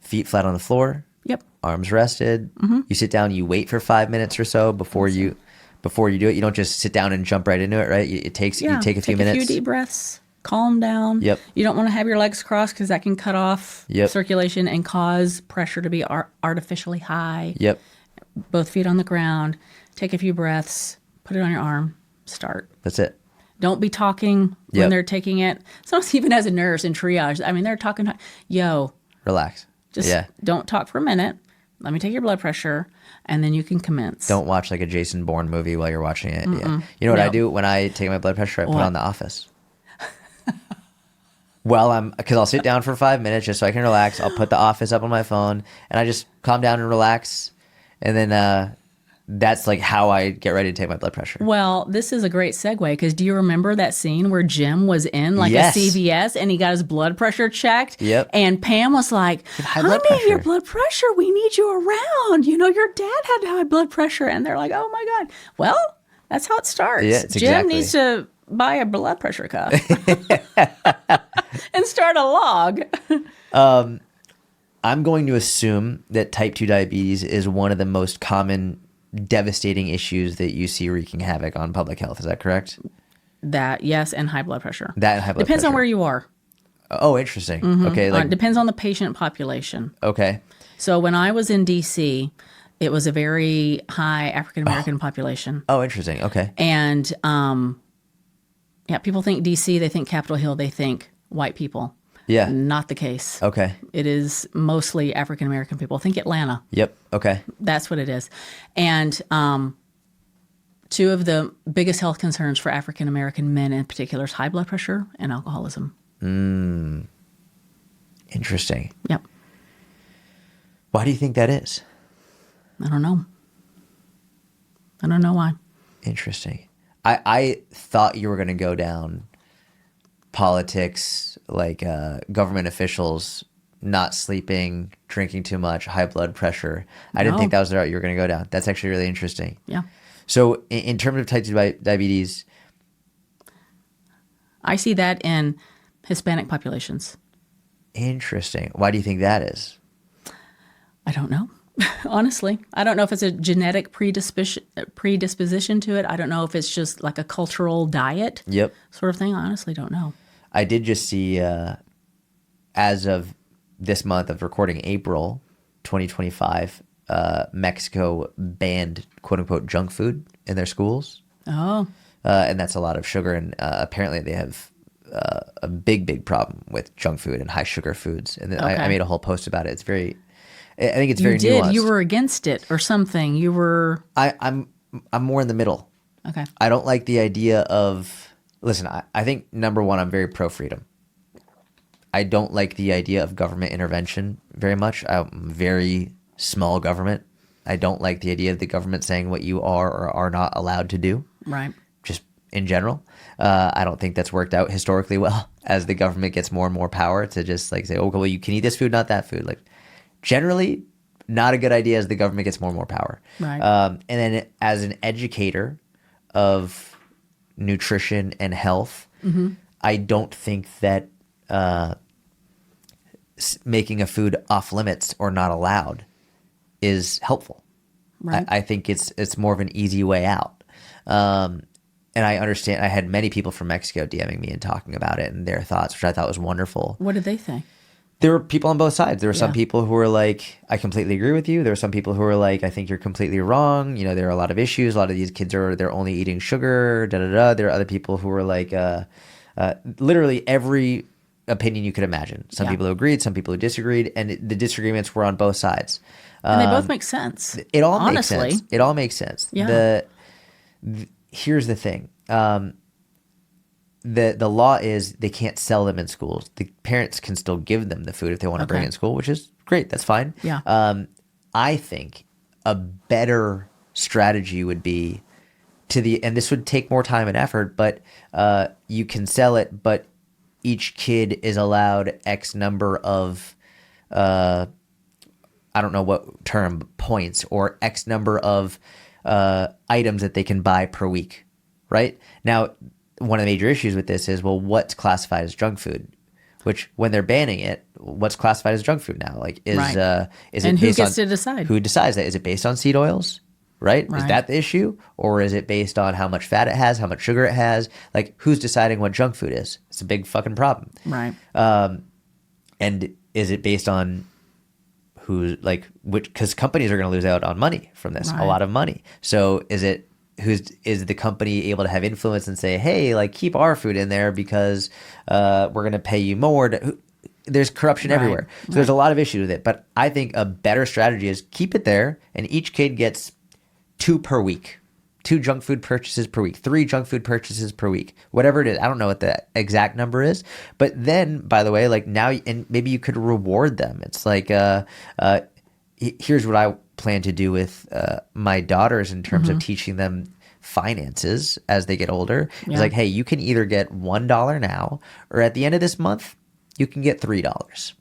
Feet flat on the floor. Yep. Arms rested. Mm-hmm. You sit down, you wait for 5 minutes or so before you do it. You don't just sit down and jump right into it, right? You take a few minutes. A few deep breaths. Calm down. Yep. You don't want to have your legs crossed because that can cut off circulation and cause pressure to be artificially high. Yep. Both feet on the ground. Take a few breaths. Put it on your arm. Start. That's it. Don't be talking when they're taking it. Sometimes even as a nurse in triage, they're talking, Relax. Just don't talk for a minute. Let me take your blood pressure, and then you can commence. Don't watch like a Jason Bourne movie while you're watching it. Yeah. You know what I do when I take my blood pressure? I put on The Office. Because I'll sit down for 5 minutes just so I can relax. I'll put The Office up on my phone, and I just calm down and relax. And then that's like how I get ready to take my blood pressure. Well, this is a great segue because do you remember that scene where Jim was in a CVS and he got his blood pressure checked? Yep. And Pam was like, honey, your blood pressure, we need you around. Your dad had high blood pressure. And they're like, oh my God. Well, that's how it starts. Yeah, Jim needs to buy a blood pressure cuff and start a log. I'm going to assume that type 2 diabetes is one of the most common devastating issues that you see wreaking havoc on public health. Is that correct? That, yes, and high blood pressure. Depends on where you are. Oh, interesting. Mm-hmm. Okay. Depends on the patient population. Okay. So when I was in D.C., it was a very high African-American population. Oh, interesting. Okay. And, people think D.C., they think Capitol Hill, they think white people. Yeah. Not the case. Okay. It is mostly African-American people. Think Atlanta. Yep. Okay. That's what it is. And two of the biggest health concerns for African-American men in particular is high blood pressure and alcoholism. Interesting. Yep. Why do you think that is? I don't know. I don't know why. Interesting. I thought you were going to go down politics, like government officials not sleeping, drinking too much, high blood pressure. I didn't think No. that was the route you were going to go down. That's actually really interesting. Yeah. So in terms of type 2 diabetes, I see that in Hispanic populations. interesting. Why do you think that is? I don't know. Honestly, I don't know if it's a genetic predisposition to it. I don't know if it's just like a cultural diet Yep. sort of thing. I honestly don't know. I did just see, as of this month of recording, April 2025, Mexico banned quote unquote junk food in their schools. Oh, And that's a lot of sugar. And apparently they have a big problem with junk food and high sugar foods. And I Okay. made a whole post about it. I think it's you very did. nuanced. You were against it or something. You were I'm more in the middle. okay. I don't like the idea of, listen, I think number one, I'm very pro freedom. I don't like the idea of government intervention very much. I'm very small government. I don't like the idea of the government saying what you are or are not allowed to do, Right. just in general. I don't think that's worked out historically well as the government gets more and more power to just like say, oh, well, you can eat this food, not that food. Like generally not a good idea as the government gets more and more power. Right. And then as an educator of nutrition and health, I don't think that making a food off limits or not allowed is helpful. Right. I think it's more of an easy way out. And I understand. I had many people from Mexico DMing me and talking about it and their thoughts, which I thought was wonderful. What did they think? There were people on both sides. There were some Yeah. people who were like, I completely agree with you. There were some people who were like, I think you're completely wrong. You know, there are a lot of issues. A lot of these kids they're only eating sugar, da da da. There are other people who were like, literally every opinion you could imagine. Some Yeah. people who agreed, some people who disagreed, and the disagreements were on both sides. And they both make sense. It all honestly. makes sense. It all makes sense. Yeah. Here's the thing. The law is they can't sell them in schools. The parents can still give them the food if they want to bring Okay. it in school, which is great. That's fine. Yeah. I think a better strategy would be and this would take more time and effort, but you can sell it, but each kid is allowed X number of I don't know what term, points or X number of items that they can buy per week, right? Now, one of the major issues with this is, well, what's classified as junk food? Which, when they're banning it, what's classified as junk food now? Like, is Right. is And it who based gets on to decide? who decides that? Is it based on seed oils? Right? Is Right. that the issue, or is it based on how much fat it has, how much sugar it has? Like, who's deciding what junk food is? It's a big fucking problem. Right. And is it based on who, like, which, because companies are going to lose out on money from this, a Right. lot of money. So is the company able to have influence and say, hey, like, keep our food in there because we're going to pay you more there's corruption Right. everywhere. So there's a lot of issues with it. But I think a better strategy is keep it there, and each kid gets 2 per week. 2 junk food purchases per week, 3 junk food purchases per week, whatever it is. I don't know what the exact number is, but then, by the way, like now, and maybe you could reward them. It's like, here's what I plan to do with my daughters in terms of teaching them finances as they get older. Yeah. It's like, hey, you can either get $1 now, or at the end of this month, you can get $3.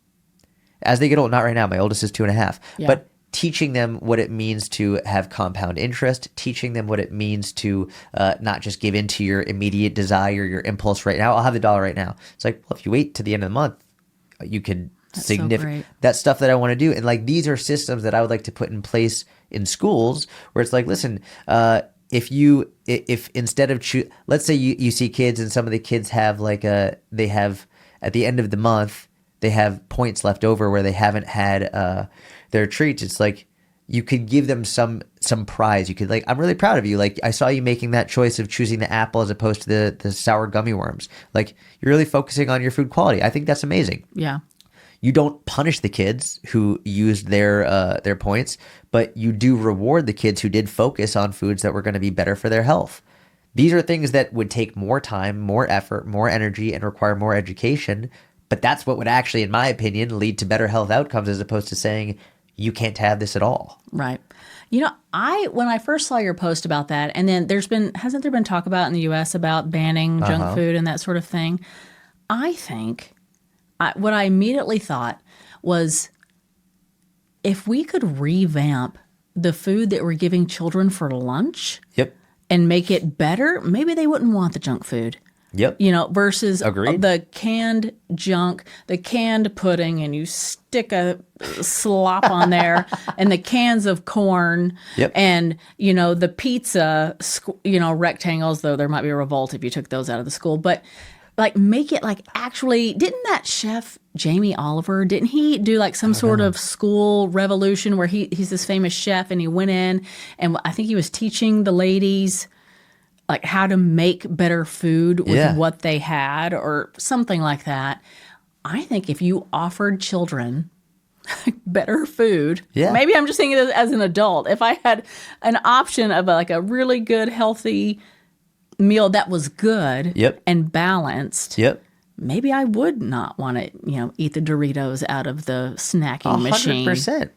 As they get old, not right now. My oldest is 2.5, Yeah. but teaching them what it means to have compound interest, teaching them what it means to not just give in to your immediate desire, your impulse right now. I'll have the dollar right now. It's like, well, if you wait to the end of the month, you could so great. that's stuff that I want to do. And like, these are systems that I would like to put in place in schools where it's like, listen, if instead of let's say you see kids and some of the kids have like they have at the end of the month, they have points left over where they haven't had their treats. It's like you could give them some prize. You could, like, I'm really proud of you. Like, I saw you making that choice of choosing the apple as opposed to the sour gummy worms. Like, you're really focusing on your food quality. I think that's amazing. Yeah. You don't punish the kids who used their points, but you do reward the kids who did focus on foods that were going to be better for their health. These are things that would take more time, more effort, more energy, and require more education. But that's what would actually, in my opinion, lead to better health outcomes as opposed to saying you can't have this at all. Right. You know, when I first saw your post about that, and then hasn't there been talk about in the US about banning junk food and that sort of thing? I think what I immediately thought was if we could revamp the food that we're giving children for lunch Yep. and make it better, maybe they wouldn't want the junk food. Yep. You know, versus Agreed. the canned junk, the canned pudding, and you stick a slop on there, and the cans of corn, Yep. and, you know, the pizza, rectangles, though there might be a revolt if you took those out of the school. But, like, make it like actually, didn't that chef, Jamie Oliver, didn't he do like some sort of school revolution where he's this famous chef and he went in and I think he was teaching the ladies like how to make better food with what they had or something like that. I think if you offered children better food, maybe I'm just thinking as an adult, if I had an option of a really good, healthy meal that was good and balanced, maybe I would not want to, eat the Doritos out of the snacking machine. 100%.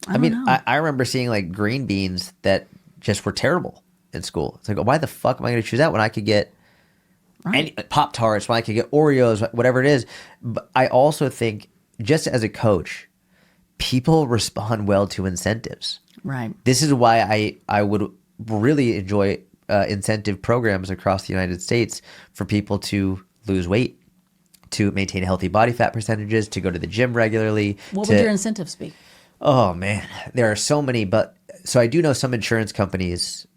I mean, I remember seeing like green beans that just were terrible in school. It's like, why the fuck am I going to choose that when I could get any Pop-Tarts, when I could get Oreos, whatever it is. But I also think, just as a coach, people respond well to incentives. Right. This is why I would really enjoy incentive programs across the United States for people to lose weight, to maintain healthy body fat percentages, to go to the gym regularly. What would your incentives be? Oh, man. There are so many. So I do know some insurance companies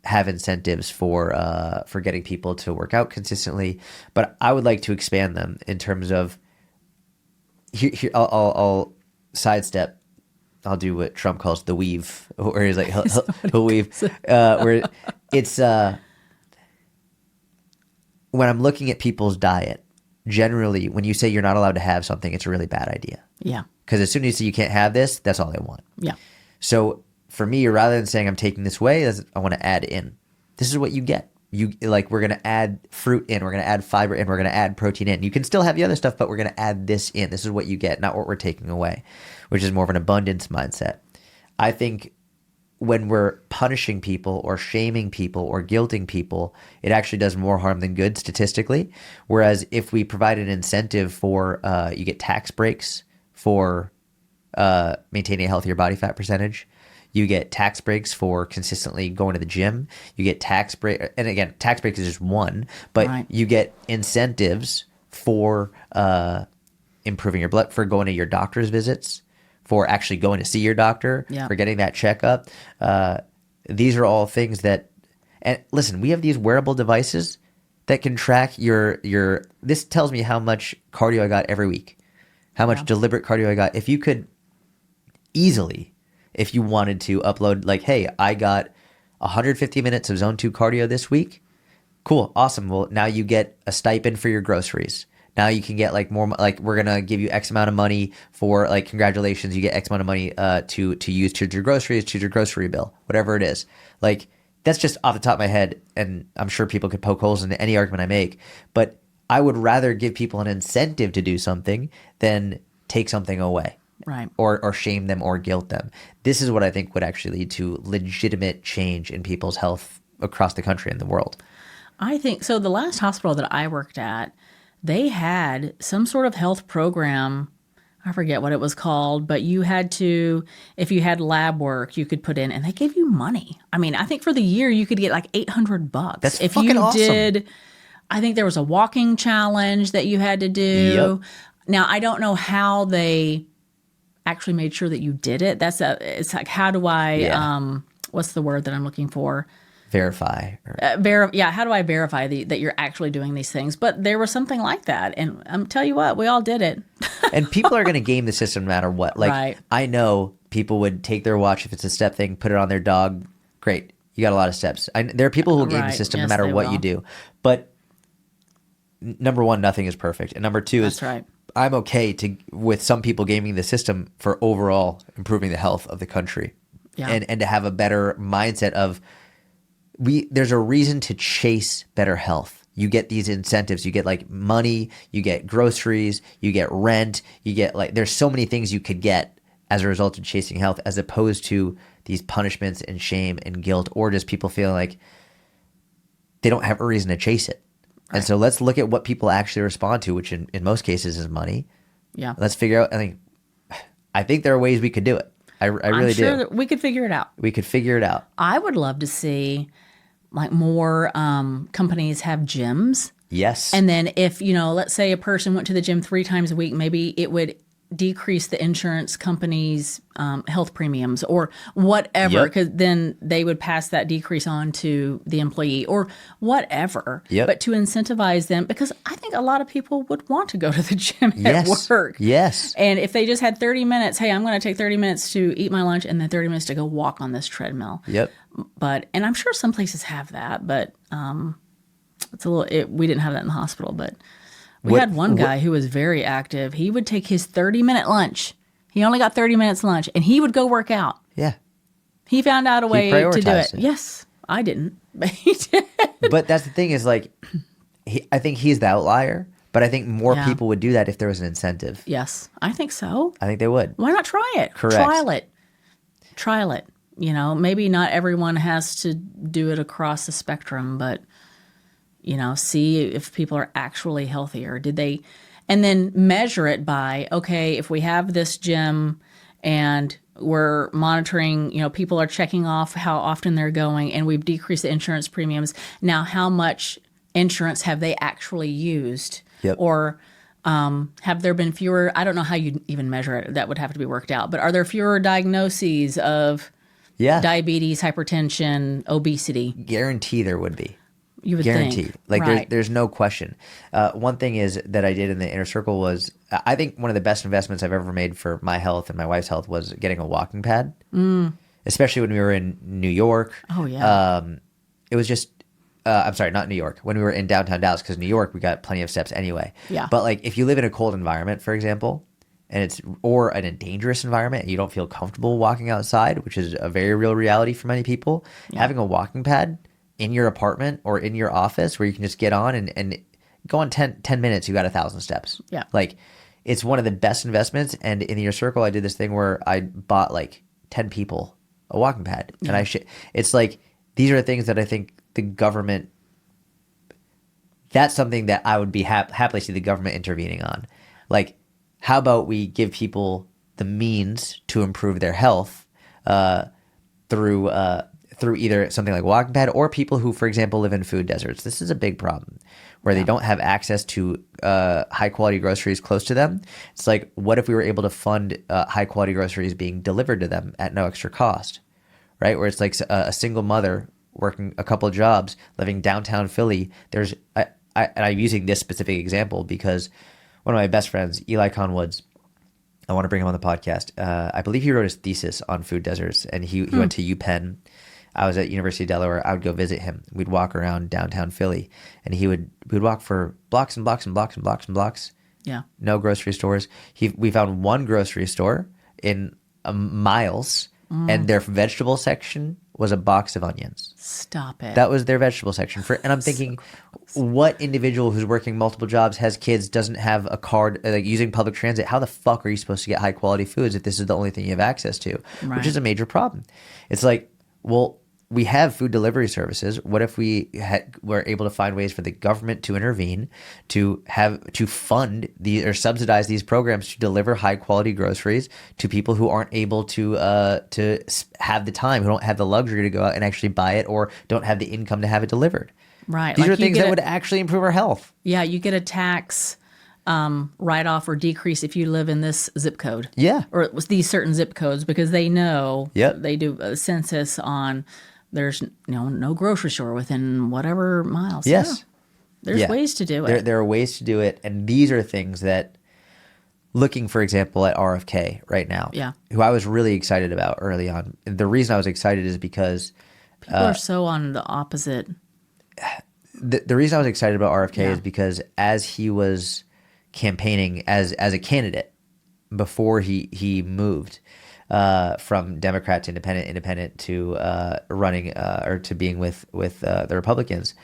have incentives for getting people to work out consistently, but I would like to expand them in terms of here I'll sidestep. I'll do what Trump calls the weave, where he's like he'll weave, where it's when I'm looking at people's diet. Generally, when you say you're not allowed to have something, it's a really bad idea. Yeah. Because as soon as you say you can't have this, that's all they want. Yeah. So for me, rather than saying I'm taking this away, I want to add in. This is what you get. We're going to add fruit in, we're going to add fiber in, we're going to add protein in. You can still have the other stuff, but we're going to add this in. This is what you get, not what we're taking away, which is more of an abundance mindset. I think when we're punishing people or shaming people or guilting people, it actually does more harm than good statistically. Whereas if we provide an incentive for you get tax breaks for maintaining a healthier body fat percentage, you get tax breaks for consistently going to the gym. You get tax break, and again, tax breaks is just one, but you get incentives for improving your blood, for going to your doctor's visits, for actually going to see your doctor, for getting that checkup. These are all things that, and listen, we have these wearable devices that can track your. This tells me how much cardio I got every week, how much deliberate cardio I got. If you could easily, if you wanted to upload like, hey, I got 150 minutes of zone 2 cardio this week. Cool. Awesome. Well, now you get a stipend for your groceries. Now you can get like more, like we're going to give you X amount of money for like, congratulations. You get X amount of money to use towards your groceries, to your grocery bill, whatever it is. Like that's just off the top of my head. And I'm sure people could poke holes into any argument I make, but I would rather give people an incentive to do something than take something away. Right. Or shame them or guilt them. This is what I think would actually lead to legitimate change in people's health across the country and the world. I think so. The last hospital that I worked at, they had some sort of health program. I forget what it was called, but you had to, if you had lab work, you could put in, and they gave you money. I mean, I think for the year you could get like $800. That's if fucking you awesome. did. I think there was a walking challenge that you had to do. Yep. Now I don't know how they actually made sure that you did it. It's like, how do I, what's the word that I'm looking for? Verify. How do I verify that you're actually doing these things? But there was something like that. And I'm tell you what, we all did it. And people are going to game the system no matter what. Like, I know people would take their watch if it's a step thing, put it on their dog. Great. You got a lot of steps. There are people who will game the system no matter what you do. But number one, nothing is perfect. And number two is I'm okay with some people gaming the system for overall improving the health of the country and to have a better mindset of there's a reason to chase better health. You get these incentives. You get like money, you get groceries, you get rent, you get like, there's so many things you could get as a result of chasing health, as opposed to these punishments and shame and guilt, or just people feeling like they don't have a reason to chase it. Right. And so let's look at what people actually respond to, which in most cases is money. Yeah. Let's figure out, I think there are ways we could do it. I really do. I'm sure that we could figure it out. We could figure it out. I would love to see like more companies have gyms. Yes. And then if, let's say a person went to the gym 3 times a week, maybe it would decrease the insurance company's health premiums or whatever, because then they would pass that decrease on to the employee or whatever. Yep. But to incentivize them, because I think a lot of people would want to go to the gym at work. Yes. And if they just had 30 minutes, hey, I'm going to take 30 minutes to eat my lunch and then 30 minutes to go walk on this treadmill. Yep. And I'm sure some places have that, but it's a little. We didn't have that in the hospital, but we had one guy who was very active. He would take his 30-minute lunch. He only got 30 minutes lunch, and he would go work out. Yeah. He found out a way to do it. It. Yes, I didn't, but he did. But that's the thing is like, I think he's the outlier, but I think more people would do that if there was an incentive. Yes, I think so. I think they would. Why not try it? Correct. Trial it. Maybe not everyone has to do it across the spectrum, but see if people are actually healthier. And then measure it by, okay, if we have this gym and we're monitoring, people are checking off how often they're going and we've decreased the insurance premiums. Now, how much insurance have they actually used? Yep. Or have there been fewer, I don't know how you even measure it. That would have to be worked out. But are there fewer diagnoses of diabetes, hypertension, obesity? Guarantee there would be. You would Guaranteed. think. Like right. there's no question. One thing is that I did in the inner circle was, I think one of the best investments I've ever made for my health and my wife's health was getting a walking pad. Especially when we were in New York. Oh yeah. It was just, I'm sorry, not New York. When we were in downtown Dallas, because New York we got plenty of steps anyway. Yeah. But like if you live in a cold environment, for example, or in a dangerous environment and you don't feel comfortable walking outside, which is a very real reality for many people, having a walking pad in your apartment or in your office where you can just get on and go on 10 minutes, you got 1,000 steps. Yeah. Like it's one of the best investments. And in your circle, I did this thing where I bought like 10 people a walking pad. Yeah. And it's like, these are things that I think the government, that's something that I would be happily see the government intervening on. Like, how about we give people the means to improve their health through either something like walking pad or people who, for example, live in food deserts. This is a big problem where they don't have access to high quality groceries close to them. It's like, what if we were able to fund high quality groceries being delivered to them at no extra cost, right? Where it's like a single mother working a couple of jobs, living downtown Philly. And I'm using this specific example because one of my best friends, Eli Conwoods, I want to bring him on the podcast. I believe he wrote his thesis on food deserts, and he went to UPenn. I was at University of Delaware. I would go visit him. We'd walk around downtown Philly, and we would walk for blocks and blocks and blocks and blocks and blocks. Yeah. No grocery stores. We found one grocery store in miles, and their vegetable section was a box of onions. Stop it. That was their vegetable section. And I'm thinking, what individual who's working multiple jobs, has kids, doesn't have a card, like using public transit? How the fuck are you supposed to get high quality foods if this is the only thing you have access to? Right. Which is a major problem. It's like, well, we have food delivery services. What if we were able to find ways for the government to intervene, to fund or subsidize these programs to deliver high quality groceries to people who aren't able to have the time, who don't have the luxury to go out and actually buy it, or don't have the income to have it delivered. Right. These are things that would actually improve our health. Yeah, you get a tax write-off or decrease if you live in this zip code. Yeah. Or it was these certain zip codes, because they know they do a census on there's no grocery store within whatever miles. Yes. Yeah. There's ways to do it. There are ways to do it. And these are things that, looking, for example, at RFK right now, who I was really excited about early on. The reason I was excited is because people are so on the opposite. The reason I was excited about RFK is because as he was campaigning as a candidate before he moved, from Democrat to independent to running or to being with the Republicans.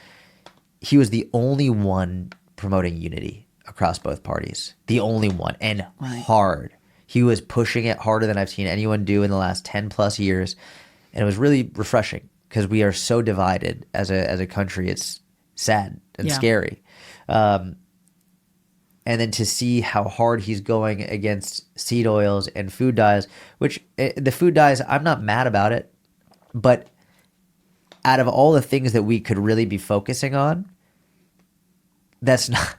He was the only one promoting unity across both parties. The only one, and hard. He was pushing it harder than I've seen anyone do in the last 10 plus years. And it was really refreshing because we are so divided as a country. It's sad and scary. And then to see how hard he's going against seed oils and food dyes, which the food dyes, I'm not mad about it. But out of all the things that we could really be focusing on, that's not...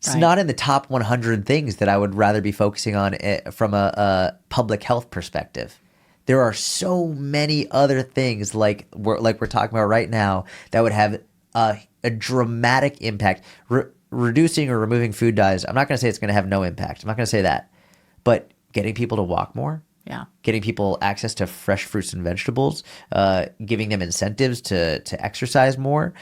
It's not in the top 100 things that I would rather be focusing on from a public health perspective. There are so many other things like we're talking about right now that would have a dramatic impact. Reducing or removing food dyes, I'm not going to say it's going to have no impact. I'm not going to say that. But getting people to walk more, getting people access to fresh fruits and vegetables, giving them incentives to exercise more,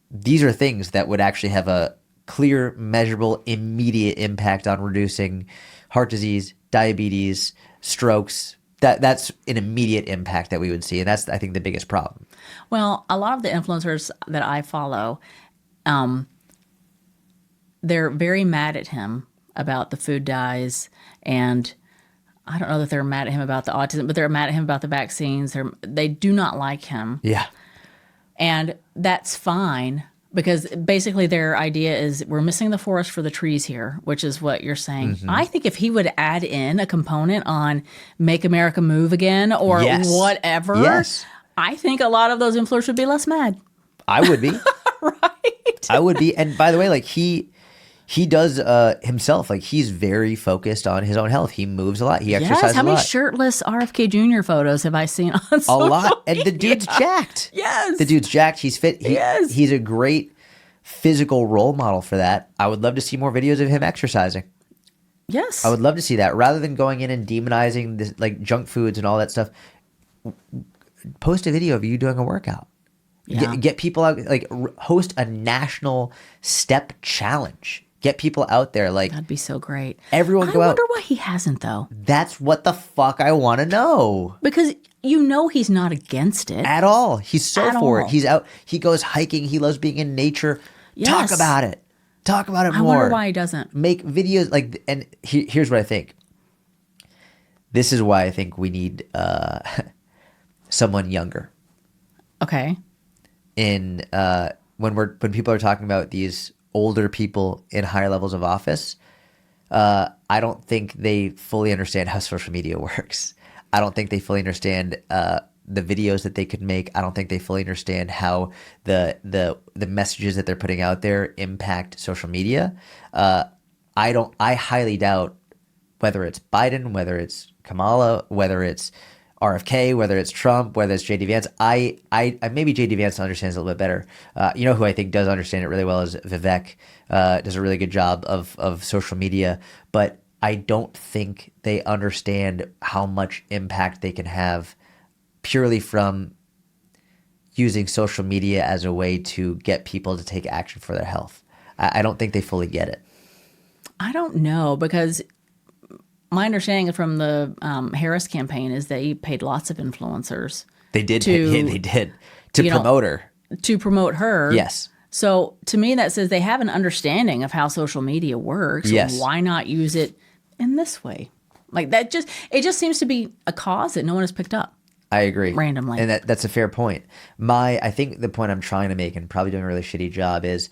these are things that would actually have a clear, measurable, immediate impact on reducing heart disease, diabetes, strokes. That's an immediate impact that we would see, and that's, I think, the biggest problem. Well, a lot of the influencers that I follow, they're very mad at him about the food dyes, and I don't know that they're mad at him about the autism, but they're mad at him about the vaccines. They do not like him. Yeah. And that's fine. Because basically their idea is we're missing the forest for the trees here, which is what you're saying. Mm-hmm. I think if he would add in a component on Make America Move Again or whatever, I think a lot of those influencers would be less mad. I would be. Right. I would be. And by the way, like he does himself, like he's very focused on his own health. He moves a lot. He exercises a lot. How many shirtless RFK Jr. photos have I seen on social A lot. media? And the dude's jacked. Yes. The dude's jacked. He's fit. He's a great physical role model for that. I would love to see more videos of him exercising. Yes. I would love to see that. Rather than going in and demonizing this, like junk foods and all that stuff, post a video of you doing a workout. Yeah. Get people out, like host a national step challenge. Get people out there. Like that'd be so great. Everyone go out. I wonder why he hasn't though. That's what the fuck I want to know. Because he's not against it at all. He's so for it. He's out. He goes hiking. He loves being in nature. Yes. Talk about it. Talk about it more. I wonder why he doesn't make videos like. And here's what I think. This is why I think we need someone younger. Okay. In when people are talking about these older people in higher levels of office, I don't think they fully understand how social media works. I don't think they fully understand the videos that they could make. I don't think they fully understand how the messages that they're putting out there impact social media. I highly doubt whether it's Biden, whether it's Kamala, whether it's RFK, whether it's Trump, whether it's JD Vance. I maybe JD Vance understands it a little bit better. You know who I think does understand it really well is Vivek. Does a really good job of social media, but I don't think they understand how much impact they can have purely from using social media as a way to get people to take action for their health. I don't think they fully get it. I don't know, because my understanding from the Harris campaign is they paid lots of influencers. They did. They did to promote her. To promote her. Yes. So to me, that says they have an understanding of how social media works. Yes. Why not use it in this way? Like that it just seems to be a cause that no one has picked up. I agree. Randomly. And that's a fair point. I think the point I'm trying to make, and probably doing a really shitty job, is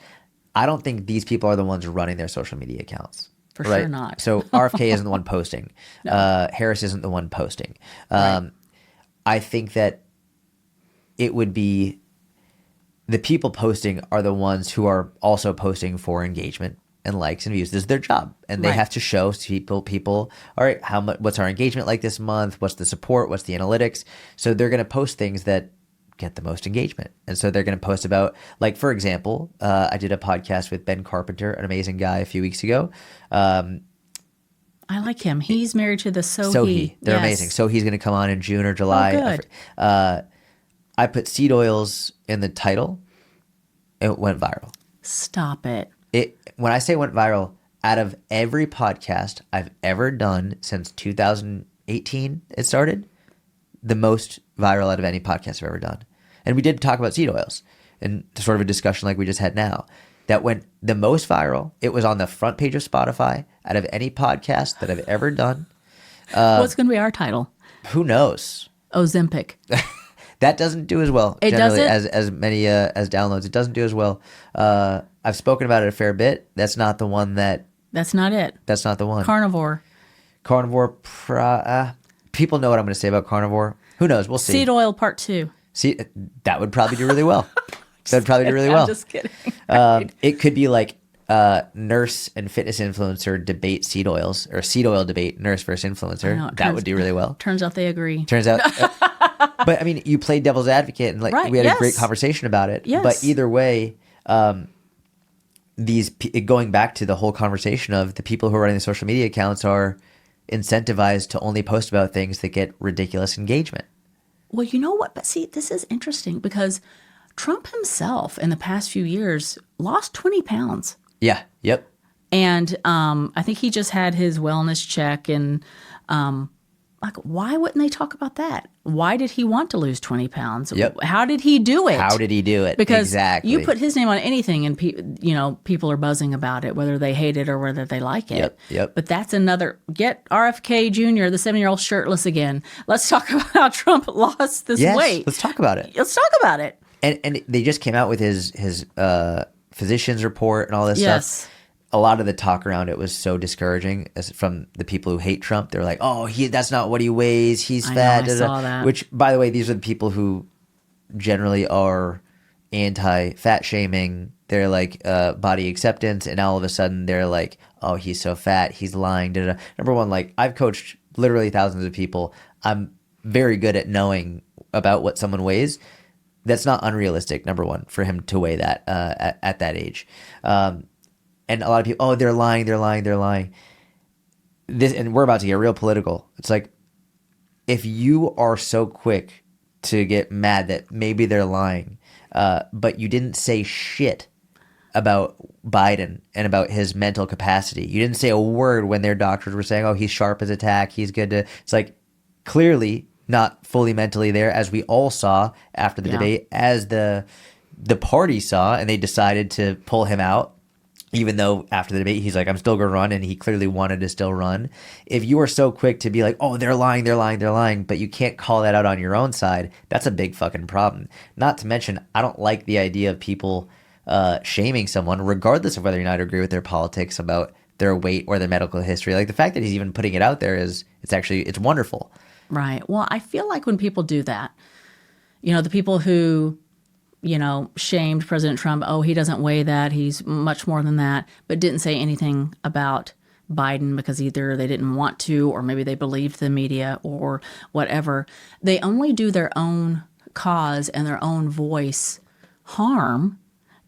I don't think these people are the ones running their social media accounts. For sure not. So RFK isn't the one posting. No. Harris isn't the one posting. Right. I think that it would be the people posting are the ones who are also posting for engagement and likes and views. This is their job, and they have to show people. All right, what's our engagement like this month? What's the support? What's the analytics? So they're going to post things that get the most engagement, and so they're going to post about, like, for example, I did a podcast with Ben Carpenter, an amazing guy, a few weeks ago. I like him. He's married to the Sohi. They're amazing. So he's going to come on in June or July. Oh, good. I put seed oils in the title. It went viral. Stop it. When I say went viral, out of every podcast I've ever done since 2000, 2018 it started, the most viral out of any podcast I've ever done. And we did talk about seed oils and sort of a discussion like we just had now. That went the most viral. It was on the front page of Spotify out of any podcast that I've ever done. What's going to be our title? Who knows? Ozempic. That doesn't do as well It generally doesn't? as many as downloads. It doesn't do as well. I've spoken about it a fair bit. That's not the one That's not it. That's not the one. Carnivore. Carnivore. People know what I'm going to say about carnivore. Who knows? We'll see. Seed oil part 2. See, that would probably do really well. That would probably do really well. I'm just kidding. It could be like nurse and fitness influencer debate seed oils, or seed oil debate nurse versus influencer. That would do really well. Turns out they agree. Turns out. But I mean, you played devil's advocate, and like Right, we had a yes. great conversation about it. Yes. But either way, going back to the whole conversation of the people who are running the social media accounts are incentivized to only post about things that get ridiculous engagement. Well, you know what? But see, this is interesting because Trump himself in the past few years lost 20 pounds. Yeah. Yep. And I think he just had his wellness check. And like, why wouldn't they talk about that? Why did he want to lose 20 pounds? Yep. How did he do it? How did he do it? Because exactly. you put his name on anything and people are buzzing about it, whether they hate it or whether they like it. Yep. But that's another, get RFK Jr., the 7-year-old shirtless again. Let's talk about how Trump lost this weight. Let's talk about it. Let's talk about it. And they just came out with his physician's report and all this Yes. stuff. A lot of the talk around it was so discouraging from the people who hate Trump. They're like, "Oh, that's not what he weighs. He's fat." I saw that. Which, by the way, these are the people who generally are anti-fat shaming. They're like body acceptance, and all of a sudden they're like, "Oh, he's so fat. He's lying." Da, da, da. Number one, like I've coached literally thousands of people. I'm very good at knowing about what someone weighs. That's not unrealistic. Number one, for him to weigh that at that age. And a lot of people, oh, they're lying. This, and we're about to get real political. It's like, if you are so quick to get mad that maybe they're lying, but you didn't say shit about Biden and about his mental capacity. You didn't say a word when their doctors were saying, oh, he's sharp as a tack. He's good to, it's like clearly not fully mentally there, as we all saw after the debate, as the party saw, and they decided to pull him out. Even though after the debate, he's like, I'm still going to run, and he clearly wanted to still run. If you are so quick to be like, oh, they're lying, but you can't call that out on your own side, that's a big fucking problem. Not to mention, I don't like the idea of people shaming someone, regardless of whether or not I agree with their politics about their weight or their medical history. Like the fact that he's even putting it out there it's wonderful. Right. Well, I feel like when people do that, the people who shamed President Trump, oh, he doesn't weigh that, he's much more than that, but didn't say anything about Biden because either they didn't want to, or maybe they believed the media or whatever. They only do their own cause and their own voice harm,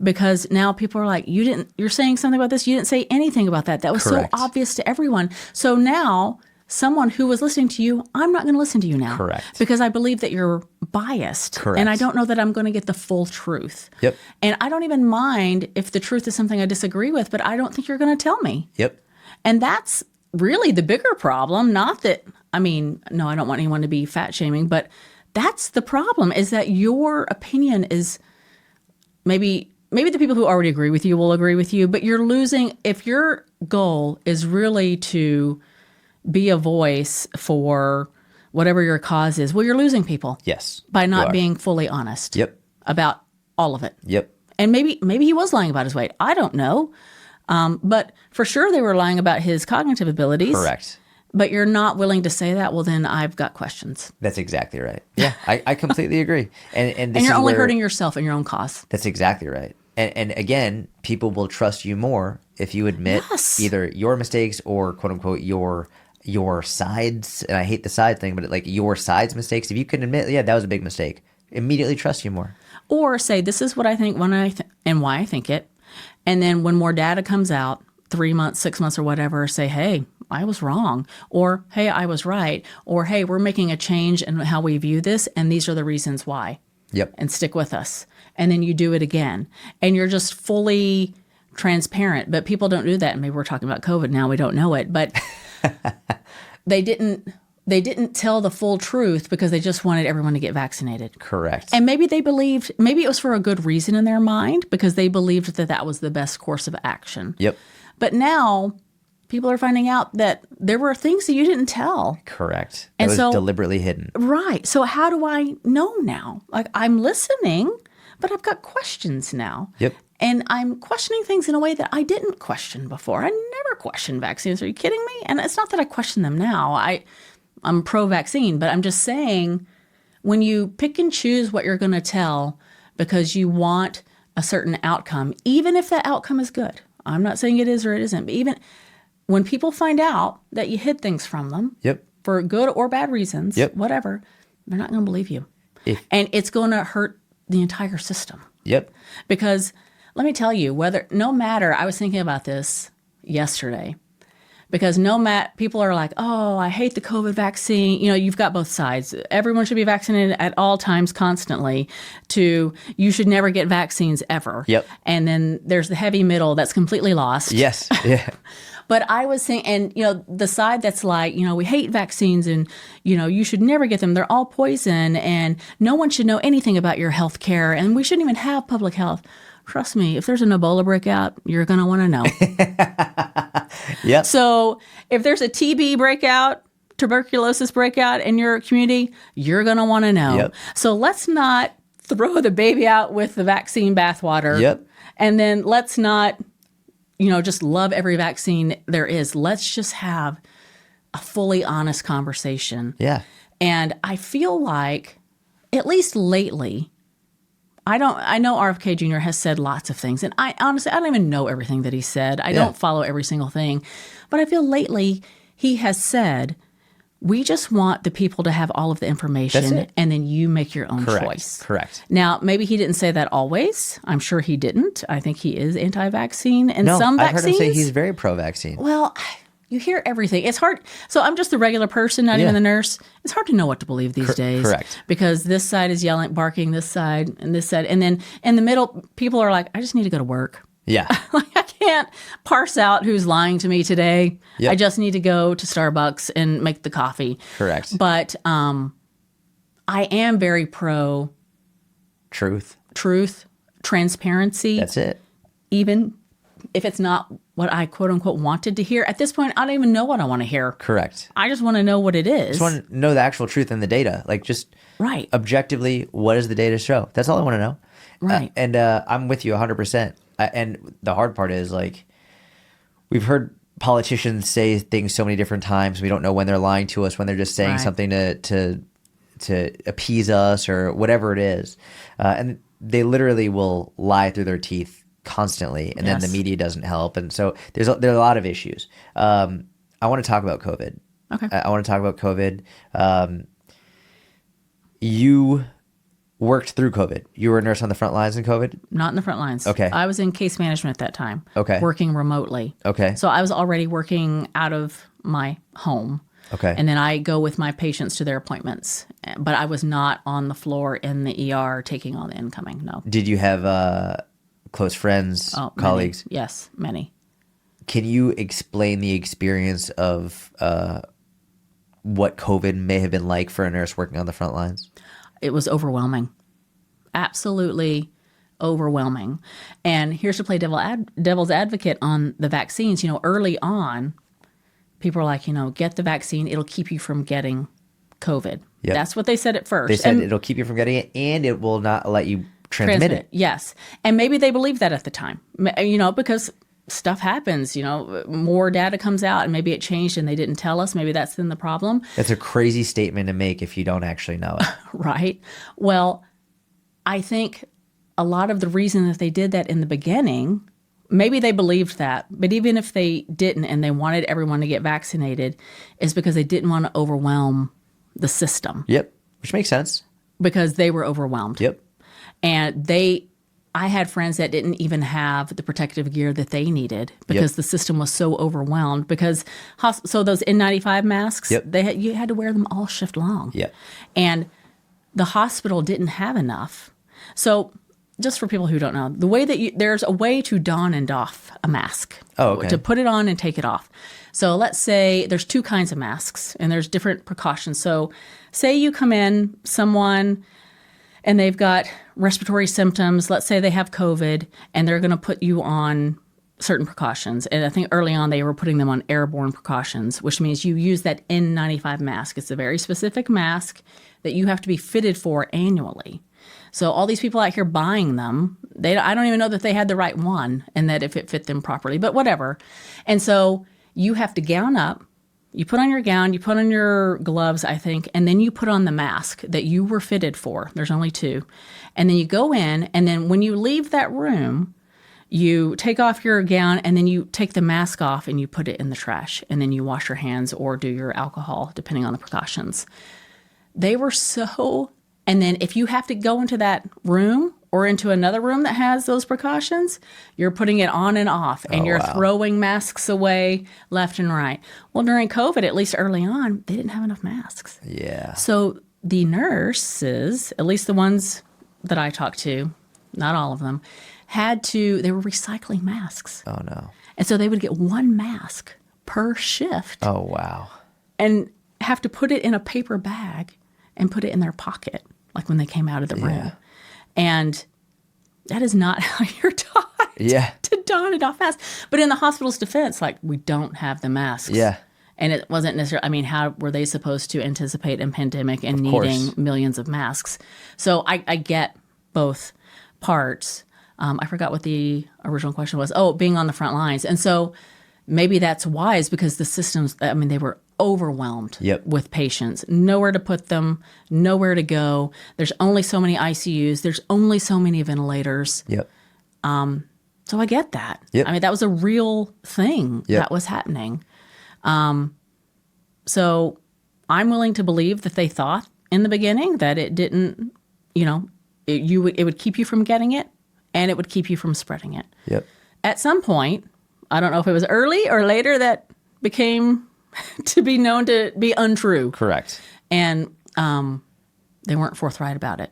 because now people are like, you're saying something about this, you didn't say anything about that. That was Correct. so obvious to everyone. So now someone who was listening to you, I'm not going to listen to you now. Correct. Because I believe that you're biased. Correct. And I don't know that I'm going to get the full truth. Yep. And I don't even mind if the truth is something I disagree with, but I don't think you're going to tell me. Yep. And that's really the bigger problem. Not that, no, I don't want anyone to be fat shaming, but that's the problem, is that your opinion is maybe the people who already agree with you will agree with you, but you're losing. If your goal is really to be a voice for whatever your cause is, well, you're losing people. Yes. By not being fully honest. Yep. About all of it. Yep. And maybe he was lying about his weight. I don't know. But for sure they were lying about his cognitive abilities. Correct. But you're not willing to say that, well, then I've got questions. That's exactly right. Yeah, I completely agree. And this And you're is only where, hurting yourself and your own cause. That's exactly right. And again, people will trust you more if you admit either your mistakes or quote unquote your sides. And I hate the side thing, but like your side's mistakes. If you can admit, yeah, that was a big mistake, immediately trust you more. Or say, this is what I think and why I think it. And then when more data comes out, 3 months, 6 months or whatever, say, hey, I was wrong. Or, hey, I was right. Or, hey, we're making a change in how we view this, and these are the reasons why. Yep. And stick with us. And then you do it again. And you're just fully transparent. But people don't do that. And maybe we're talking about COVID now. We don't know it. But they didn't they didn't tell the full truth because they just wanted everyone to get vaccinated. Correct. And maybe they believed, maybe it was for a good reason in their mind because they believed that that was the best course of action. Yep. But now people are finding out that there were things that you didn't tell. Correct. And It was so- deliberately hidden. Right. So how do I know now? Like, I'm listening, but I've got questions now. Yep. And I'm questioning things in a way that I didn't question before. I never questioned vaccines. Are you kidding me? And it's not that I question them now. I'm pro-vaccine, but I'm just saying when you pick and choose what you're going to tell because you want a certain outcome, even if that outcome is good, I'm not saying it is or it isn't, but even when people find out that you hid things from them Yep. for good or bad reasons, Yep. whatever, they're not going to believe you. If- And it's going to hurt the entire system. Yep. Because let me tell you, no matter, I was thinking about this yesterday, because people are like, oh, I hate the COVID vaccine. You know, you've got both sides. Everyone should be vaccinated at all times constantly to you should never get vaccines ever. Yep. And then there's the heavy middle that's completely lost. Yes. Yeah. But I was saying, and, you know, the side that's like, you know, we hate vaccines and, you know, you should never get them. They're all poison and no one should know anything about your health care and we shouldn't even have public health. Trust me, if there's an Ebola breakout, you're going to want to know. Yep. So if there's a TB breakout, tuberculosis breakout in your community, you're going to want to know. Yep. So let's not throw the baby out with the vaccine bathwater. Yep. And then let's not, you know, just love every vaccine there is. Let's just have a fully honest conversation. Yeah. And I feel like, at least lately, I know RFK Jr. has said lots of things, and I honestly don't even know everything that he said. I don't follow every single thing, but I feel lately he has said, we just want the people to have all of the information, That's it. and then you make your own Correct. choice. Correct. Now, maybe he didn't say that always. I'm sure he didn't. I think he is anti-vaccine, and No, some I've vaccines. heard him say he's very pro-vaccine. Well, you hear everything. It's hard. So I'm just the regular person, not even the nurse. It's hard to know what to believe these days. Correct. Because this side is yelling, barking, this side, and this side. And then in the middle, people are like, I just need to go to work. Yeah. Like, I can't parse out who's lying to me today. Yep. I just need to go to Starbucks and make the coffee. Correct. But I am very pro Truth. transparency. That's it. Even if it's not what I quote unquote wanted to hear. At this point, I don't even know what I want to hear. Correct. I just want to know what it is. Just want to know the actual truth and the data. Like just Right. objectively, what does the data show? That's all I want to know. Right. And I'm with you 100%. And the hard part is like, we've heard politicians say things so many different times. We don't know when they're lying to us, when they're just saying Right. something to appease us or whatever it is. And they literally will lie through their teeth constantly, and then the Yes. media doesn't help. And so there are a lot of issues. I want to talk about COVID. Okay. I want to talk about COVID. You worked through COVID. You were a nurse on the front lines in COVID? Not in the front lines. Okay. I was in case management at that time. Okay. Working remotely. Okay. So I was already working out of my home. Okay. And then I go with my patients to their appointments. But I was not on the floor in the ER taking on the incoming. No. Did you have close friends, Oh, colleagues? Many. Yes, many. Can you explain the experience of what COVID may have been like for a nurse working on the front lines? It was overwhelming. Absolutely overwhelming. And here's to play devil's advocate on the vaccines. You know, early on, people are like, you know, get the vaccine. It'll keep you from getting COVID. Yep. That's what they said at first. They said And it'll keep you from getting it, and it will not let you transmit it. Yes. And maybe they believed that at the time, you know, because stuff happens, you know, more data comes out and maybe it changed and they didn't tell us. Maybe that's then the problem. That's a crazy statement to make if you don't actually know it. Right. Well, I think a lot of the reason that they did that in the beginning, maybe they believed that, but even if they didn't and they wanted everyone to get vaccinated, is because they didn't want to overwhelm the system. Yep. Which makes sense. Because they were overwhelmed. Yep. And I had friends that didn't even have the protective gear that they needed because the system was so overwhelmed. Because so those N95 masks, Yep. you had to wear them all shift long. Yep. And the hospital didn't have enough. So just for people who don't know, the way that there's a way to don and doff a mask. Oh, okay. To put it on and take it off. So let's say there's two kinds of masks and there's different precautions. So say you come in, someone, and they've got respiratory symptoms. Let's say they have COVID and they're going to put you on certain precautions. And I think early on they were putting them on airborne precautions, which means you use that N95 mask. It's a very specific mask that you have to be fitted for annually. So all these people out here buying them, I don't even know that they had the right one and that if it fit them properly, but whatever. And so you have to gown up. You put on your gown, you put on your gloves, I think, and then you put on the mask that you were fitted for. There's only two. And then you go in, and then when you leave that room, you take off your gown, and then you take the mask off and you put it in the trash. And then you wash your hands or do your alcohol, depending on the precautions. They were so... And then if you have to go into that room or into another room that has those precautions, you're putting it on and off, and you're throwing masks away left and right. Well, during COVID, at least early on, they didn't have enough masks. Yeah. So the nurses, at least the ones that I talked to, not all of them, they were recycling masks. Oh, no. And so they would get one mask per shift. Oh, wow. And have to put it in a paper bag and put it in their pocket, like when they came out of the room. And that is not how you're taught to don and doff masks. But in the hospital's defense, like, we don't have the masks. Yeah. And it wasn't necessarily, I mean, how were they supposed to anticipate a pandemic and needing millions of masks? So I get both parts. I forgot what the original question was. Oh, being on the front lines. And so maybe that's wise because the systems, I mean, they were overwhelmed with patients. Nowhere to put them, nowhere to go. There's only so many ICUs. There's only so many ventilators. So I get that. I mean, that was a real thing that was happening. So I'm willing to believe that they thought in the beginning that it didn't, it would keep you from getting it and it would keep you from spreading it. At some point, I don't know if it was early or later, that became to be known to be untrue. Correct. And they weren't forthright about it.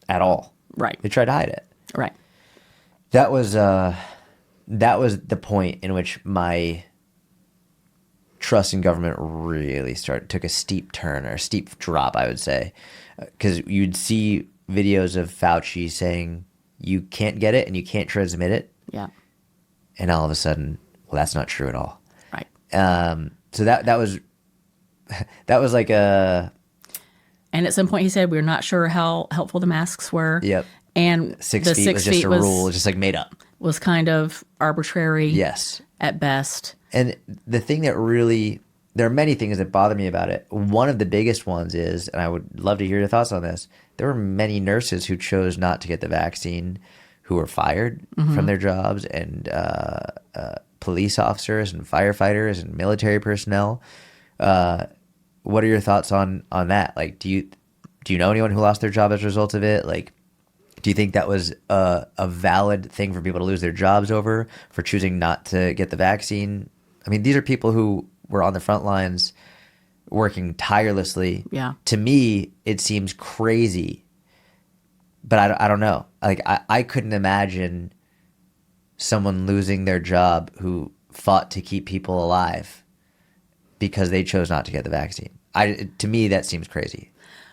At all. Right. They tried to hide it. Right. That was the point in which my trust in government really took a steep turn, or a steep drop, I would say. Because you'd see videos of Fauci saying you can't get it and you can't transmit it. Yeah. And all of a sudden, well, that's not true at all. Right. So that was like a... And at some point he said, we're not sure how helpful the masks were. Yep. And 6 feet was just a rule, just like made up. Was kind of arbitrary. Yes. At best. And the thing that really... There are many things that bother me about it. One of the biggest ones is, and I would love to hear your thoughts on this, there were many nurses who chose not to get the vaccine who were fired from their jobs, and police officers and firefighters and military personnel. What are your thoughts on that? Like, do you know anyone who lost their job as a result of it? Like, do you think that was a valid thing for people to lose their jobs over, for choosing not to get the vaccine? I mean, these are people who were on the front lines working tirelessly. Yeah. To me, it seems crazy, but I don't know. Like, I couldn't imagine someone losing their job who fought to keep people alive because they chose not to get the vaccine. To me, that seems crazy.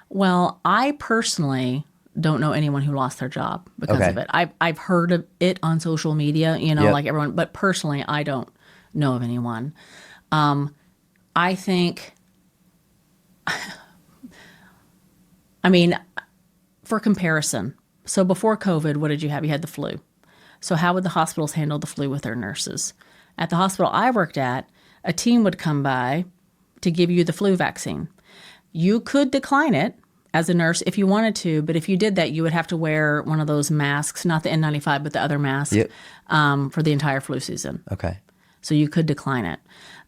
Well, I personally don't know anyone who lost their job because of it. I've heard of it on social media, like everyone, but personally, I don't know of anyone. I think, I mean, for comparison, so before COVID, what did you have? You had the flu. So how would the hospitals handle the flu with their nurses? At the hospital I worked at, a team would come by to give you the flu vaccine. You could decline it as a nurse if you wanted to, but if you did that, you would have to wear one of those masks, not the N95, but the other mask, for the entire flu season. Okay. So you could decline it.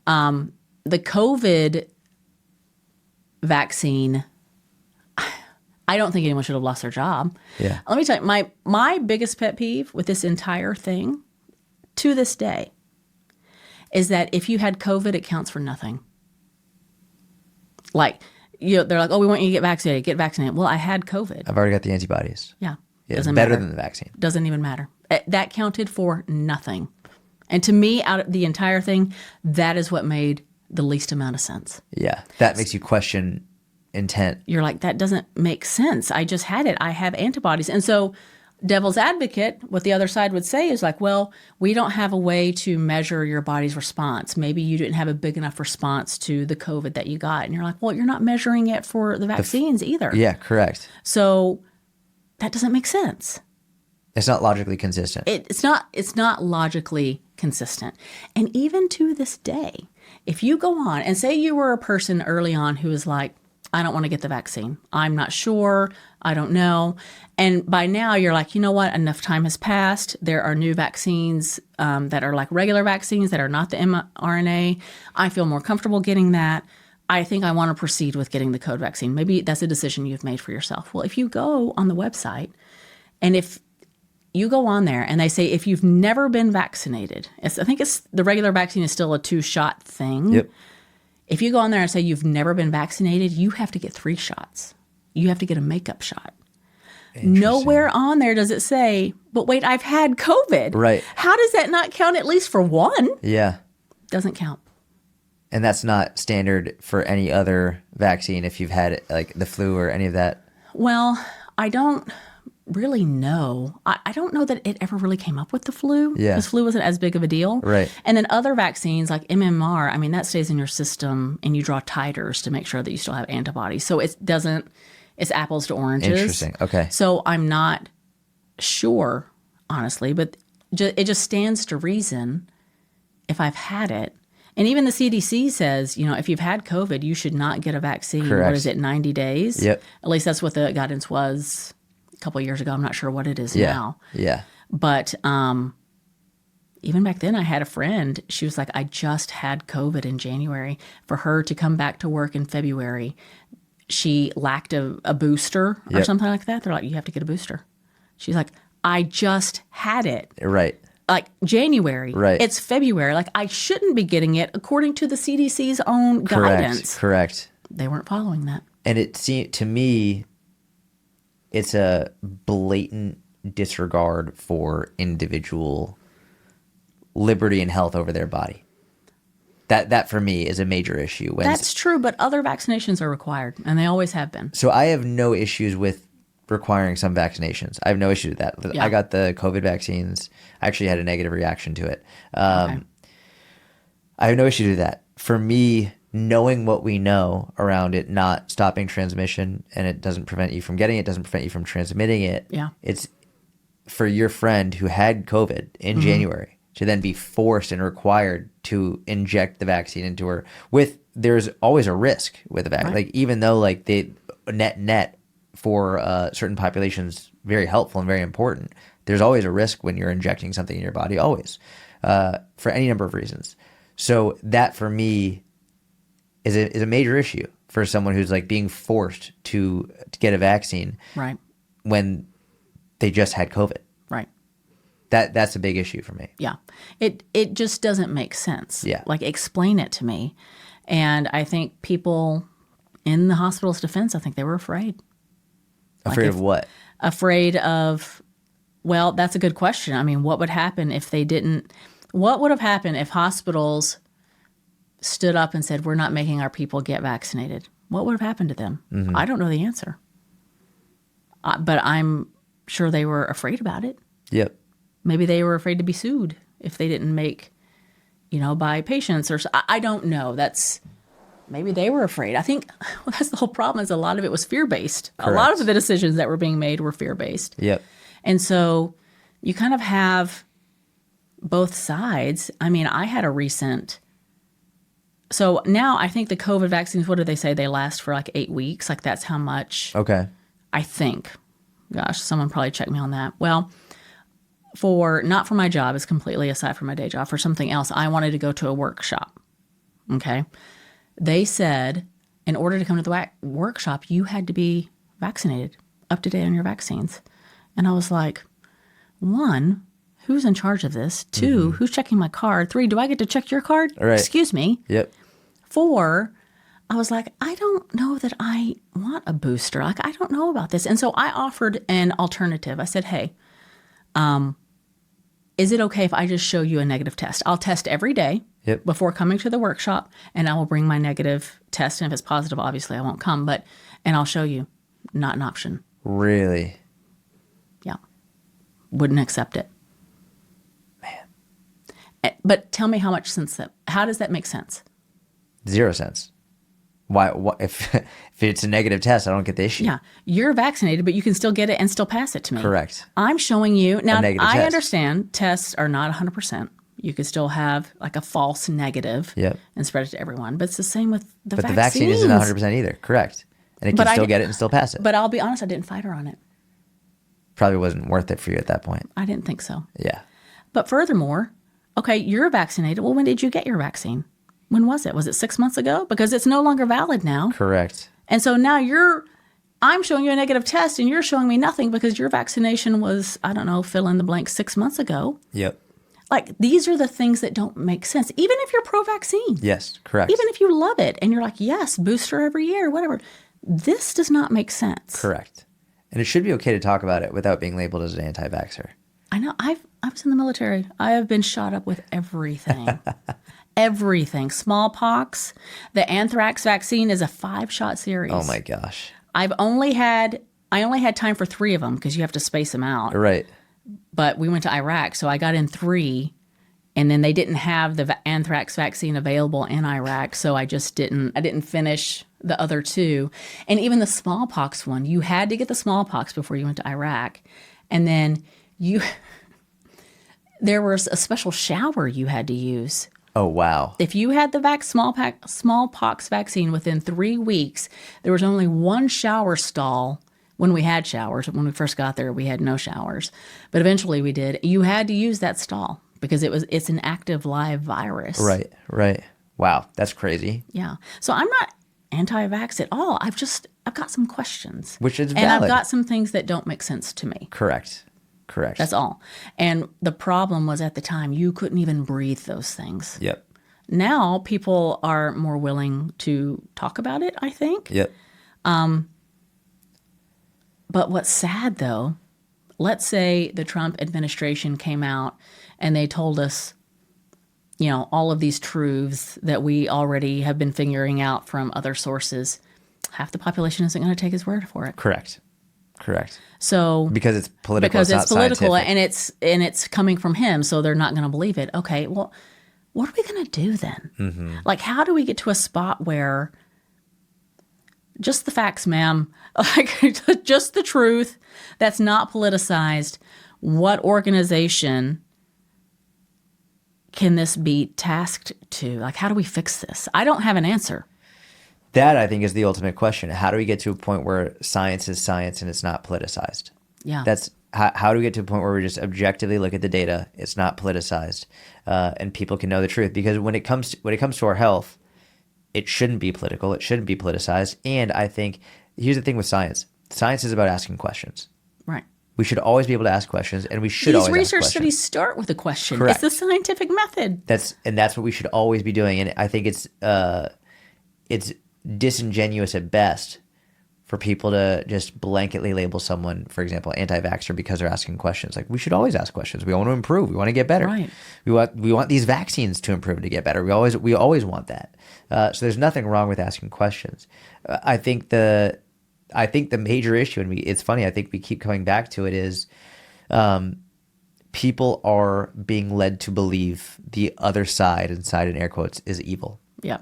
The COVID vaccine, I don't think anyone should have lost their job. Yeah. Let me tell you, my biggest pet peeve with this entire thing, to this day, is that if you had COVID, it counts for nothing. Like, they're like, oh, we want you to get vaccinated. Get vaccinated. Well, I had COVID. I've already got the antibodies. Yeah. Yeah, Doesn't better matter. than the vaccine. Doesn't even matter. That counted for nothing. And to me, out of the entire thing, that is what made the least amount of sense. Yeah, that makes you question intent. You're like, that doesn't make sense. I just had it. I have antibodies. And so devil's advocate, what the other side would say is like, well, we don't have a way to measure your body's response. Maybe you didn't have a big enough response to the COVID that you got. And you're like, well, you're not measuring it for the vaccines either. Yeah, correct. So that doesn't make sense. It's not logically consistent. It's not logically consistent. And even to this day, if you go on and say you were a person early on who was like, I don't want to get the vaccine. I'm not sure. I don't know. And by now you're like, you know what? Enough time has passed. There are new vaccines that are like regular vaccines that are not the mRNA. I feel more comfortable getting that. I think I want to proceed with getting the COVID vaccine. Maybe that's a decision you've made for yourself. Well, if you go on the website and if you go on there and they say, if you've never been vaccinated, I think the regular vaccine is still a 2-shot thing. Yep. If you go on there and say you've never been vaccinated, you have to get 3 shots. You have to get a makeup shot. Nowhere on there does it say, but wait, I've had COVID. Right. How does that not count at least for one? Yeah. Doesn't count. And that's not standard for any other vaccine if you've had like the flu or any of that. Well, I don't really know. I don't know that it ever really came up with the flu. Yeah. Because flu wasn't as big of a deal. Right. And then other vaccines like MMR, I mean, that stays in your system and you draw titers to make sure that you still have antibodies. So it's apples to oranges. Interesting. Okay. So I'm not sure, honestly, but it just stands to reason if I've had it. And even the CDC says, if you've had COVID, you should not get a vaccine. Correct. What is it, 90 days? Yep. At least that's what the guidance was a couple of years ago. I'm not sure what it is now. Yeah. But even back then, I had a friend. She was like, I just had COVID in January. For her to come back to work in February, she lacked a booster or something like that. They're like, you have to get a booster. She's like, I just had it. Right. Like January. Right. It's February. Like I shouldn't be getting it according to the CDC's own guidance. Correct. They weren't following that. And it seemed to me, it's a blatant disregard for individual liberty and health over their body. That for me is a major issue. That's true, but other vaccinations are required, and they always have been. So I have no issues with requiring some vaccinations. I have no issue with that. Yeah. I got the COVID vaccines. I actually had a negative reaction to it. Okay. I have no issue with that. For me, knowing what we know around it not stopping transmission, and it doesn't prevent you from getting it, doesn't prevent you from transmitting it. Yeah. It's for your friend who had COVID in January to then be forced and required to inject the vaccine into her there's always a risk with the vaccine. Right. Like even though like they net for certain populations very helpful and very important, there's always a risk when you're injecting something in your body, always, for any number of reasons. So that for me is a major issue for someone who's like being forced to get a vaccine Right. when they just had COVID. Right. That's a big issue for me. Yeah. It just doesn't make sense. Yeah. Like explain it to me. And I think people in the hospital's defense, I think they were afraid. Afraid of what? Afraid of, well, that's a good question. I mean, what would happen if they didn't? What would have happened if hospitals stood up and said, we're not making our people get vaccinated? What would have happened to them? Mm-hmm. I don't know the answer. But I'm sure they were afraid about it. Yep. Maybe they were afraid to be sued if they didn't make, by patients or I don't know. Maybe they were afraid. I think that's the whole problem is a lot of it was fear-based. Correct. A lot of the decisions that were being made were fear-based. Yep. And so you kind of have both sides. I mean, I had a recent. So now I think the COVID vaccines, what do they say? They last for like 8 weeks. Like that's how much. Okay. I think. Gosh, someone probably checked me on that. Well, not for my job, it's completely aside from my day job. For something else, I wanted to go to a workshop. Okay. They said in order to come to the workshop, you had to be vaccinated, up to date on your vaccines. And I was like, 1, who's in charge of this? 2, who's checking my card? 3, do I get to check your card? Right. Excuse me. Yep. 4, I was like, I don't know that I want a booster. Like, I don't know about this. And so I offered an alternative. I said, hey, is it okay if I just show you a negative test? I'll test every day Yep. before coming to the workshop, and I will bring my negative test. And if it's positive, obviously I won't come, and I'll show you. Not an option. Really? Yeah. Wouldn't accept it. Man. But tell me how much sense how does that make sense? 0 cents. Why if it's a negative test, I don't get the issue. Yeah. You're vaccinated, but you can still get it and still pass it to me. Correct. I'm showing you. Now, I test. understand tests are not 100%. You could still have like a false negative and spread it to everyone. But it's the same with the vaccine. But the vaccine isn't 100% either. Correct. And it can still get it and still pass it. But I'll be honest, I didn't fight her on it. Probably wasn't worth it for you at that point. I didn't think so. Yeah. But furthermore, okay, you're vaccinated. Well, when did you get your vaccine? When was it? Was it 6 months ago? Because it's no longer valid now. Correct. And so now I'm showing you a negative test and you're showing me nothing because your vaccination was, I don't know, fill in the blank 6 months ago. Yep. Like, these are the things that don't make sense. Even if you're pro-vaccine. Yes, correct. Even if you love it and you're like, yes, booster every year, whatever. This does not make sense. Correct. And it should be okay to talk about it without being labeled as an anti-vaxxer. I know. I was in the military. I have been shot up with everything. Everything. Smallpox. The anthrax vaccine is a 5-shot series. Oh my gosh. I only had time for 3 of them because you have to space them out. Right. But we went to Iraq, so I got in 3, and then they didn't have the anthrax vaccine available in Iraq, so I didn't finish the other 2. And even the smallpox one, you had to get the smallpox before you went to Iraq. And then there was a special shower you had to use. Oh, wow. If you had the smallpox vaccine within 3 weeks, there was only 1 shower stall when we had showers. When we first got there, we had no showers. But eventually we did. You had to use that stall because it's an active live virus. Right, right. Wow, that's crazy. Yeah. So I'm not anti-vax at all. I've got some questions. Which is valid. And I've got some things that don't make sense to me. Correct. That's all. And the problem was at the time, you couldn't even breathe those things. Yep. Now people are more willing to talk about it, I think. Yep. But what's sad, though, let's say the Trump administration came out and they told us, all of these truths that we already have been figuring out from other sources. Half the population isn't going to take his word for it. Correct. So because it's political, because it's political, scientific. and it's coming from him, so they're not going to believe it. Okay, well, what are we going to do then? Mm-hmm. Like, how do we get to a spot where just the facts, ma'am, like just the truth, that's not politicized? What organization can this be tasked to? Like, how do we fix this? I don't have an answer. That, I think, is the ultimate question. How do we get to a point where science is science and it's not politicized? Yeah. That's how do we get to a point where we just objectively look at the data, it's not politicized, and people can know the truth? Because when it comes to our health, it shouldn't be political. It shouldn't be politicized. And I think here's the thing with science. Science is about asking questions. Right. We should always be able to ask questions, and we should always ask questions. These research studies start with a question. Correct. It's the scientific method. That's what we should always be doing. And I think it's disingenuous at best for people to just blanketly label someone, for example, anti-vaxxer because they're asking questions. Like, we should always ask questions. We want to improve. We want to get better. Right. We want these vaccines to improve and to get better. We always want that. So there's nothing wrong with asking questions. I think the major issue, and it's funny, I think we keep coming back to it, is people are being led to believe the other side, inside in air quotes, is evil. Yeah.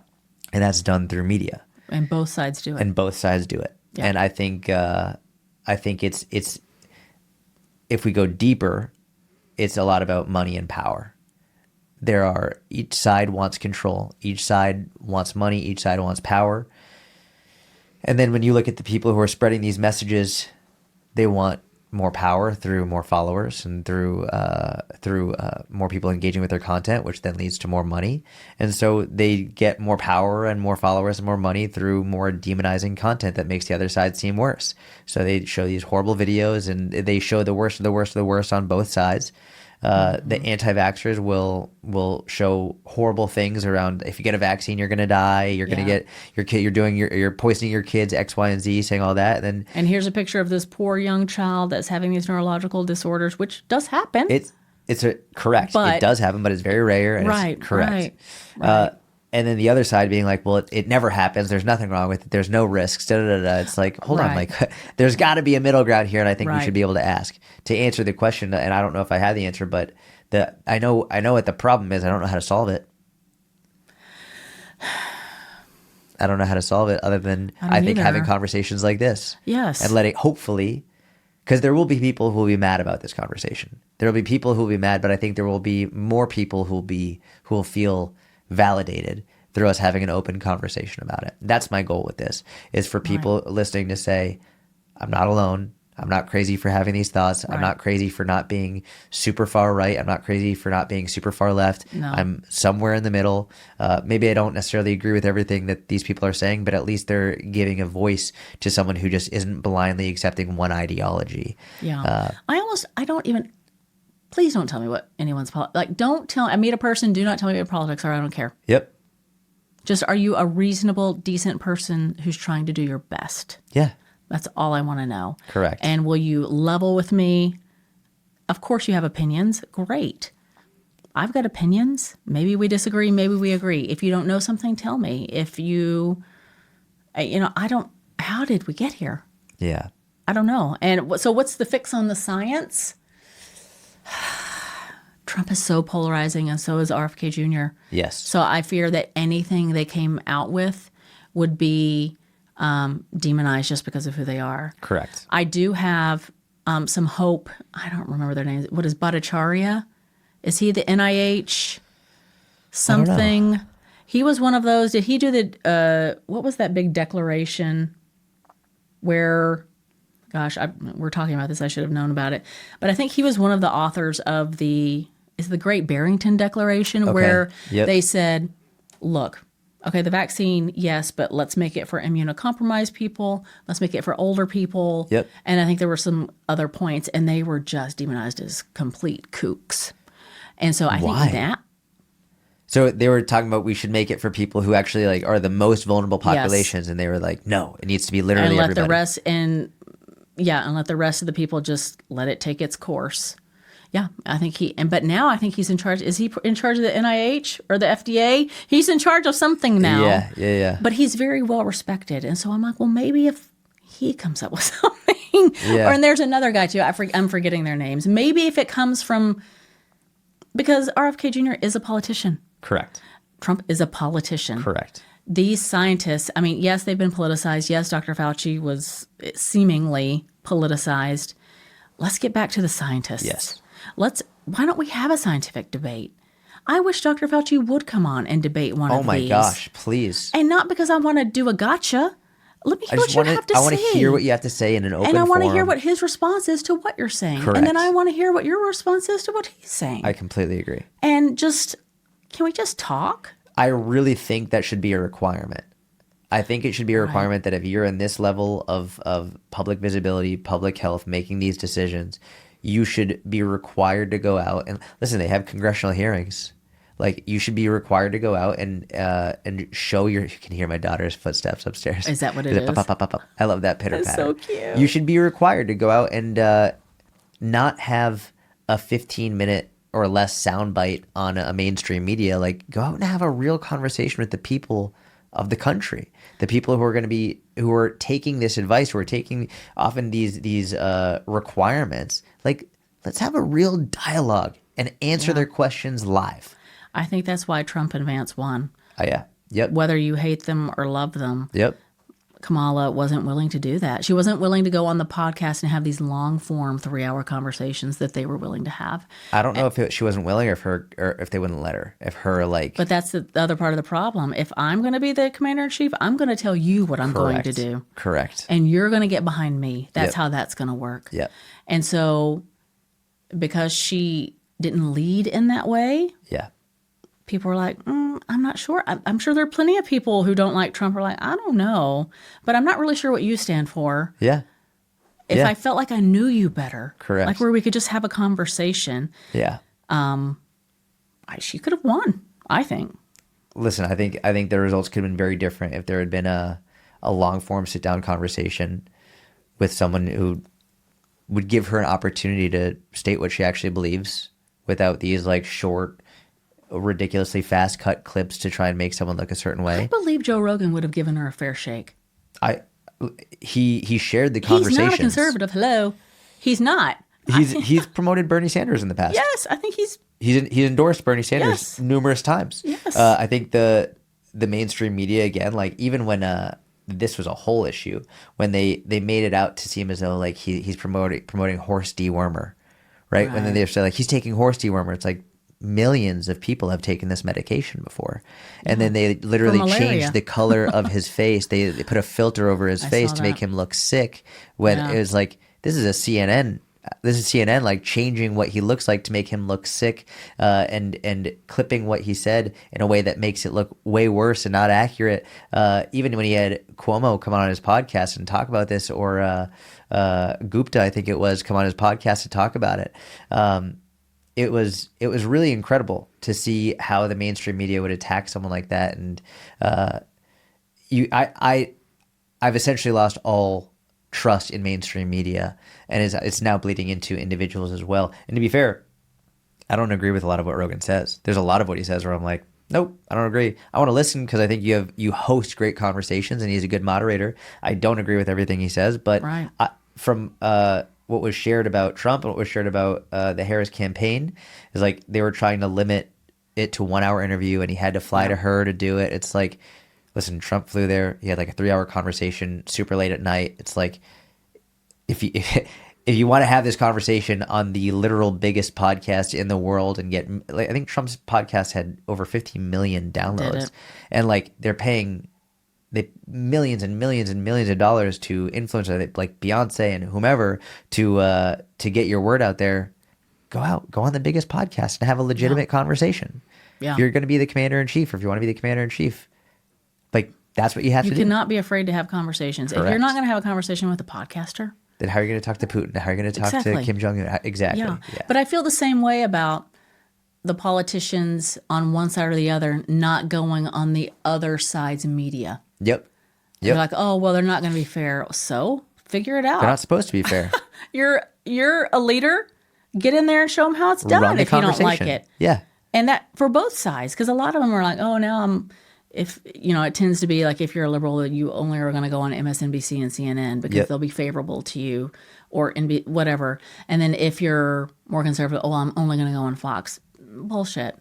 And that's done through media. And both sides do it. Yeah. And I think it's if we go deeper, it's a lot about money and power. Each side wants control. Each side wants money. Each side wants power. And then when you look at the people who are spreading these messages, they want more power through more followers and through more people engaging with their content, which then leads to more money. And so they get more power and more followers and more money through more demonizing content that makes the other side seem worse. So they show these horrible videos and they show the worst of the worst of the worst on both sides. The anti-vaxxers will show horrible things around, if you get a vaccine, you're going to die. You're going to get your kid. You're poisoning your kids, X, Y, and Z, saying all that. And here's a picture of this poor young child that's having these neurological disorders, which does happen. Correct. It does happen, but it's very rare. And it's correct. Right. And then the other side being like, well, it never happens. There's nothing wrong with it. There's no risks. Da, da, da, da. It's like, hold on, like there's got to be a middle ground here, and I think we should be able to ask to answer the question. And I don't know if I have the answer, but I know what the problem is. I don't know how to solve it. I don't know how to solve it other than I think having conversations like this. Yes. And letting, hopefully, because there will be people who will be mad about this conversation. There will be people who will be mad, but I think there will be more people who will feel validated through us having an open conversation about it. That's my goal with this, is for people listening to say, I'm not alone. I'm not crazy for having these thoughts. I'm not crazy for not being super far right. I'm not crazy for not being super far left. No. I'm somewhere in the middle. Maybe I don't necessarily agree with everything that these people are saying, but at least they're giving a voice to someone who just isn't blindly accepting one ideology. Yeah. Please don't tell me what anyone's I meet a person, do not tell me what politics are. I don't care. Yep. Just, are you a reasonable, decent person who's trying to do your best? Yeah. That's all I want to know. Correct. And will you level with me? Of course you have opinions. Great. I've got opinions. Maybe we disagree. Maybe we agree. If you don't know something, tell me. If you, how did we get here? Yeah. I don't know. And so what's the fix on the science? Trump is so polarizing, and so is RFK Jr. Yes. So I fear that anything they came out with would be demonized just because of who they are. Correct. I do have some hope. I don't remember their names. What is Bhattacharya? Is he the NIH something? He was one of those. Did he do the, what was that big declaration where, gosh, we're talking about this. I should have known about it. But I think he was one of the authors of the Great Barrington Declaration, where they said, look, okay, the vaccine, yes, but let's make it for immunocompromised people. Let's make it for older people. Yep. And I think there were some other points, and they were just demonized as complete kooks. And so I think that. So they were talking about we should make it for people who actually are the most vulnerable populations, and they were like, no, it needs to be literally everybody. And let the rest of the people just let it take its course. Yeah, I think but now I think he's in charge. Is he in charge of the NIH or the FDA? He's in charge of something now. Yeah. But he's very well respected. And so I'm like, well, maybe if he comes up with something. And there's another guy too. I'm forgetting their names. Maybe if it comes from, because RFK Jr. is a politician. Correct. Trump is a politician. Correct. These scientists, I mean, yes, they've been politicized. Yes, Dr. Fauci was seemingly politicized. Let's get back to the scientists. Yes. Why don't we have a scientific debate? I wish Dr. Fauci would come on and debate one of these. Oh my gosh, please. And not because I want to do a gotcha. Let me hear what you have to say. I want to hear what you have to say in an open forum. And I want to hear what his response is to what you're saying. Correct. And then I want to hear what your response is to what he's saying. I completely agree. And can we just talk? I really think that should be a requirement. I think it should be a requirement that if you're in this level of public visibility, public health, making these decisions, you should be required to go out and listen. They have congressional hearings. You should be required to go out and show you can hear my daughter's footsteps upstairs. Is that what it is? Pop, pop, pop, pop. I love that pitter patter. So cute. You should be required to go out and not have a 15-minute or less soundbite on a mainstream media. Go out and have a real conversation with the people of the country, the people who are taking this advice, who are taking often these requirements. Let's have a real dialogue and answer their questions live. I think that's why Trump and Vance won. Oh yeah, yep. Whether you hate them or love them, yep. Kamala wasn't willing to do that. She wasn't willing to go on the podcast and have these long form 3-hour conversations that they were willing to have. I don't know if she wasn't willing, or if they wouldn't let her. But that's the other part of the problem. If I'm going to be the commander in chief, I'm going to tell you what I'm going to do. Correct. And you're going to get behind me. That's how that's going to work. Yeah. And so, because she didn't lead in that way. Yeah. People were like, I'm not sure. I'm sure there are plenty of people who don't like Trump are like, I don't know, but I'm not really sure what you stand for. Yeah. If I felt like I knew you better. Correct. Where we could just have a conversation. Yeah. She could have won, I think. Listen, I think the results could have been very different if there had been a long form sit down conversation with someone who would give her an opportunity to state what she actually believes without these like short, ridiculously fast cut clips to try and make someone look a certain way. I believe Joe Rogan would have given her a fair shake. He shared the conversations. He's not a conservative. Hello, he's not. He's promoted Bernie Sanders in the past. Yes, I think he's endorsed Bernie Sanders numerous times. Yes. I think the mainstream media, again, like even when this was a whole issue, when they made it out to seem as though like he's promoting horse dewormer, right? And then they say like he's taking horse dewormer. It's like millions of people have taken this medication before, and then they literally changed the color of his face. They put a filter over his face to make him look sick. When it was like this is CNN like changing what he looks like to make him look sick, and clipping what he said in a way that makes it look way worse and not accurate. Even when he had Cuomo come on his podcast and talk about this, or Gupta, I think it was, come on his podcast to talk about it. It was really incredible to see how the mainstream media would attack someone like that, and I've essentially lost all trust in mainstream media, and it's now bleeding into individuals as well. And to be fair, I don't agree with a lot of what Rogan says. There's a lot of what he says where I'm like, nope, I don't agree. I want to listen because I think you host great conversations and he's a good moderator. I don't agree with everything he says, but from what was shared about Trump and what was shared about the Harris campaign is like they were trying to limit it to 1 hour interview and he had to fly to her to do it. It's like, listen, Trump flew there. He had like a 3-hour conversation super late at night. It's like, if you want to have this conversation on the literal biggest podcast in the world and get, like, I think Trump's podcast had over 50 million downloads, and like they're paying millions and millions and millions of dollars to influencers like Beyonce and whomever to get your word out there. Go on the biggest podcast and have a legitimate conversation. Yeah. If you're going to be the commander in chief, or if you want to be the commander in chief, like that's what you have to do. You cannot be afraid to have conversations. Correct. If you're not going to have a conversation with a podcaster, then how are you going to talk to Putin? How are you going to talk to Kim Jong-un? Exactly. Yeah. But I feel the same way about the politicians on one side or the other not going on the other side's media. Yep. They're like, oh, well, they're not going to be fair. So figure it out. They're not supposed to be fair. You're a leader. Get in there and show them how it's done if you don't like it. Yeah. And that for both sides, because a lot of them are like, oh, now if it tends to be like if you're a liberal, you only are going to go on MSNBC and CNN because they'll be favorable to you, or whatever. And then if you're more conservative, oh, I'm only going to go on Fox. Bullshit.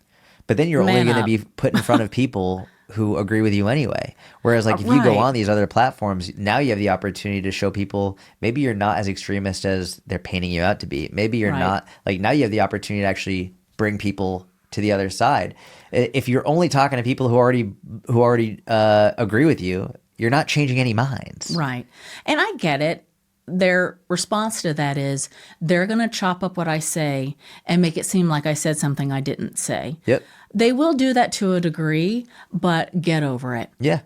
But then you're only going to be put in front of people who agree with you anyway. Whereas like if you go on these other platforms, now you have the opportunity to show people maybe you're not as extremist as they're painting you out to be. Maybe you're not, like, now you have the opportunity to actually bring people to the other side. If you're only talking to people who already agree with you, you're not changing any minds. Right. And I get it. Their response to that is they're going to chop up what I say and make it seem like I said something I didn't say. Yep. They will do that to a degree, but get over it. Yeah.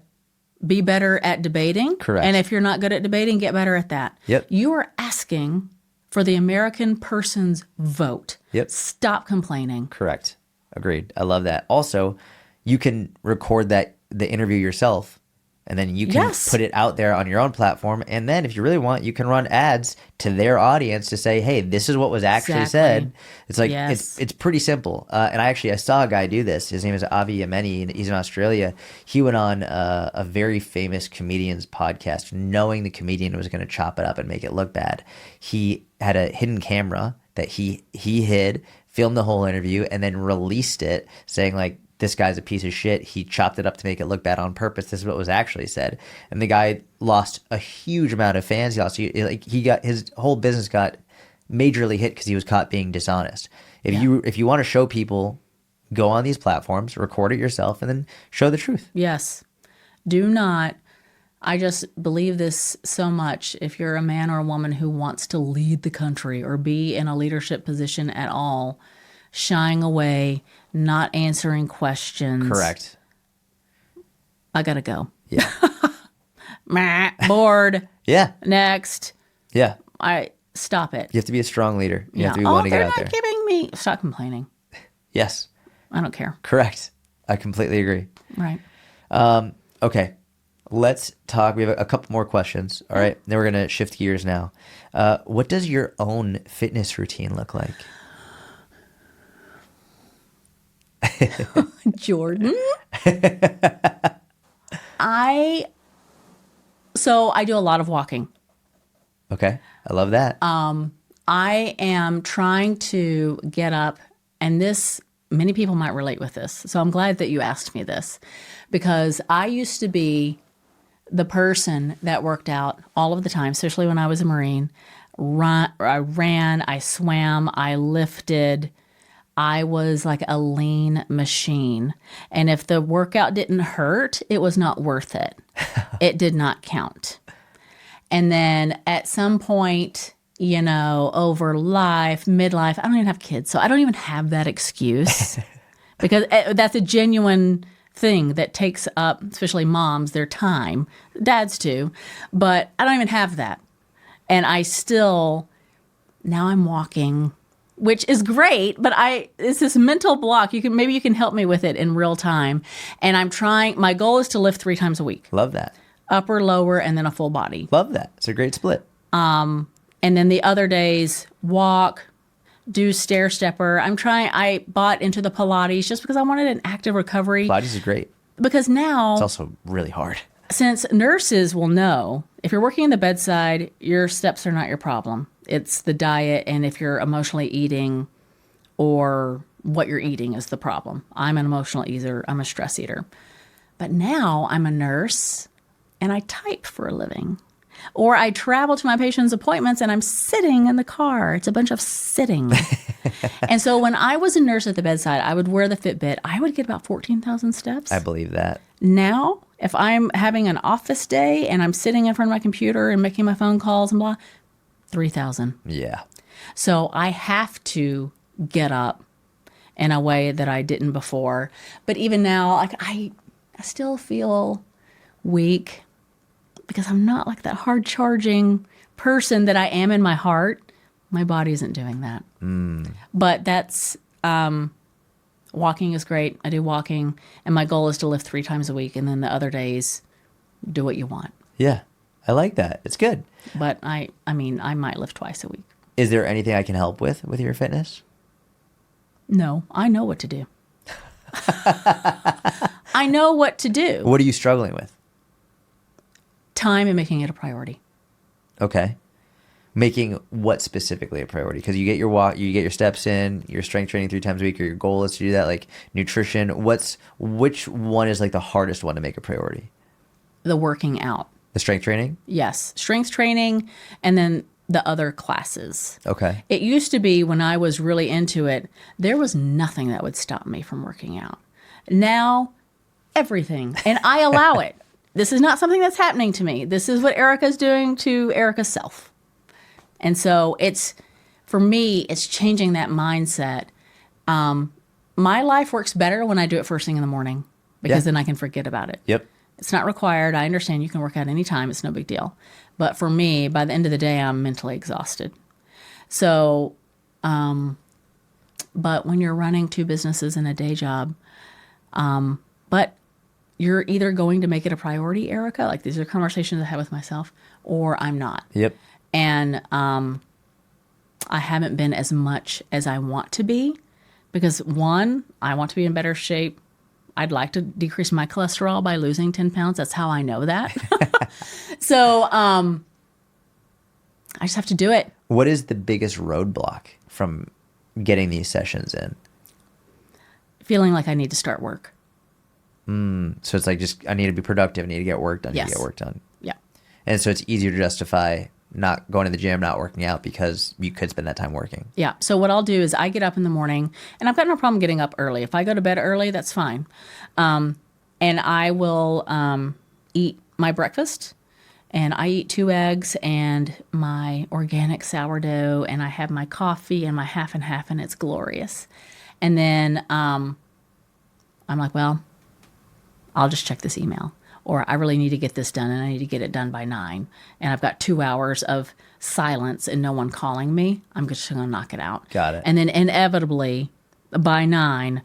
Be better at debating. Correct. And if you're not good at debating, get better at that. Yep. You are asking for the American person's vote. Yep. Stop complaining. Correct. Agreed. I love that. Also, you can record the interview yourself, and then you can put it out there on your own platform. And then if you really want, you can run ads to their audience to say, hey, this is what was actually said. It's like, it's pretty simple. And I saw a guy do this. His name is Avi Yemeni, and he's in Australia. He went on a very famous comedian's podcast, knowing the comedian was going to chop it up and make it look bad. He had a hidden camera that he hid, filmed the whole interview, and then released it saying like, this guy's a piece of shit. He chopped it up to make it look bad on purpose. This is what was actually said. And the guy lost a huge amount of fans. He got his whole business got majorly hit because he was caught being dishonest. If you want to show people, go on these platforms, record it yourself, and then show the truth. Yes. Do not. I just believe this so much. If you're a man or a woman who wants to lead the country or be in a leadership position at all, shying away, not answering questions. Correct. I gotta go. Yeah. Bored. Yeah. Next. Yeah. Stop it. You have to be a strong leader. You have to be willing to get out there. They're not giving me. Stop complaining. Yes. I don't care. Correct. I completely agree. Right. Okay. Let's talk. We have a couple more questions. All right. Then we're going to shift gears now. What does your own fitness routine look like? Jordan? I do a lot of walking. Okay. I love that. I am trying to get up, and many people might relate with this. So I'm glad that you asked me this, because I used to be the person that worked out all of the time, especially when I was a Marine. I ran, I swam, I lifted. I was like a lean machine. And if the workout didn't hurt, it was not worth it. It did not count. And then at some point, over midlife, I don't even have kids, so I don't even have that excuse because that's a genuine thing that takes up, especially moms, their time, dads too, but I don't even have that. And now I'm walking, which is great, but it's this mental block. Maybe you can help me with it in real time. And my goal is to lift 3 times a week. Love that. Upper, lower, and then a full body. Love that. It's a great split. And then the other days, walk, do stair stepper. I bought into the Pilates just because I wanted an active recovery. Pilates is great. Because now, It's also really hard. since nurses will know, if you're working in the bedside, your steps are not your problem. It's the diet, and if you're emotionally eating or what you're eating is the problem. I'm an emotional eater. I'm a stress eater. But now I'm a nurse, and I type for a living. Or I travel to my patients' appointments and I'm sitting in the car. It's a bunch of sitting. And so when I was a nurse at the bedside, I would wear the Fitbit. I would get about 14,000 steps. I believe that. Now, if I'm having an office day and I'm sitting in front of my computer and making my phone calls and blah, 3,000. Yeah. So I have to get up in a way that I didn't before. But even now, I still feel weak, because I'm not like that hard charging person that I am in my heart. My body isn't doing that. But that's, walking is great. I do walking, and my goal is to lift 3 times a week. And then the other days, do what you want. Yeah. I like that. It's good. But I might lift twice a week. Is there anything I can help with your fitness? No, I know what to do. I know what to do. What are you struggling with? Time and making it a priority. Okay. Making what specifically a priority? Because you get your walk, you get your steps in, your strength training 3 times a week, or your goal is to do that, like nutrition. Which one is like the hardest one to make a priority? The working out. The strength training? Yes. Strength training, and then the other classes. Okay. It used to be, when I was really into it, there was nothing that would stop me from working out. Now, everything. And I allow it. This is not something that's happening to me. This is what Erika's doing to Erika's self. And so for me, it's changing that mindset. My life works better when I do it first thing in the morning, because then I can forget about it. Yep. It's not required. I understand you can work out anytime. It's no big deal. But for me, by the end of the day, I'm mentally exhausted. So, but when you're running 2 businesses and a day job, but you're either going to make it a priority, Erika, like these are conversations I have with myself, or I'm not. Yep. And I haven't been as much as I want to be, because one, I want to be in better shape. I'd like to decrease my cholesterol by losing 10 pounds. That's how I know that. So I just have to do it. What is the biggest roadblock from getting these sessions in? Feeling like I need to start work. So it's like, I need to be productive. I need to get work done. Yes. Need to get work done. Yeah. And so it's easier to justify not going to the gym, not working out, because you could spend that time working. Yeah. So what I'll do is I get up in the morning, and I've got no problem getting up early. If I go to bed early, that's fine. And I will eat my breakfast, and I eat 2 eggs and my organic sourdough, and I have my coffee and my half and half, and it's glorious. And then I'm like, well, I'll just check this email. Or I really need to get this done, and I need to get it done by 9. And I've got 2 hours of silence and no one calling me. I'm just going to knock it out. Got it. And then inevitably, by 9,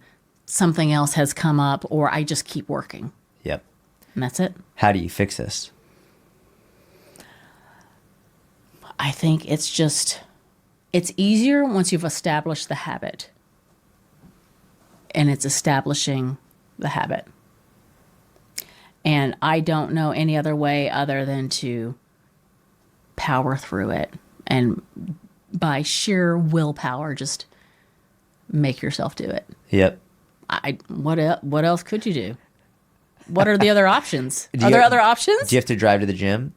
something else has come up, or I just keep working. Yep. And that's it. How do you fix this? I think it's easier once you've established the habit. And it's establishing the habit. And I don't know any other way other than to power through it. And by sheer willpower, just make yourself do it. Yep. What else could you do? What are the other options? Are there other options? Do you have to drive to the gym?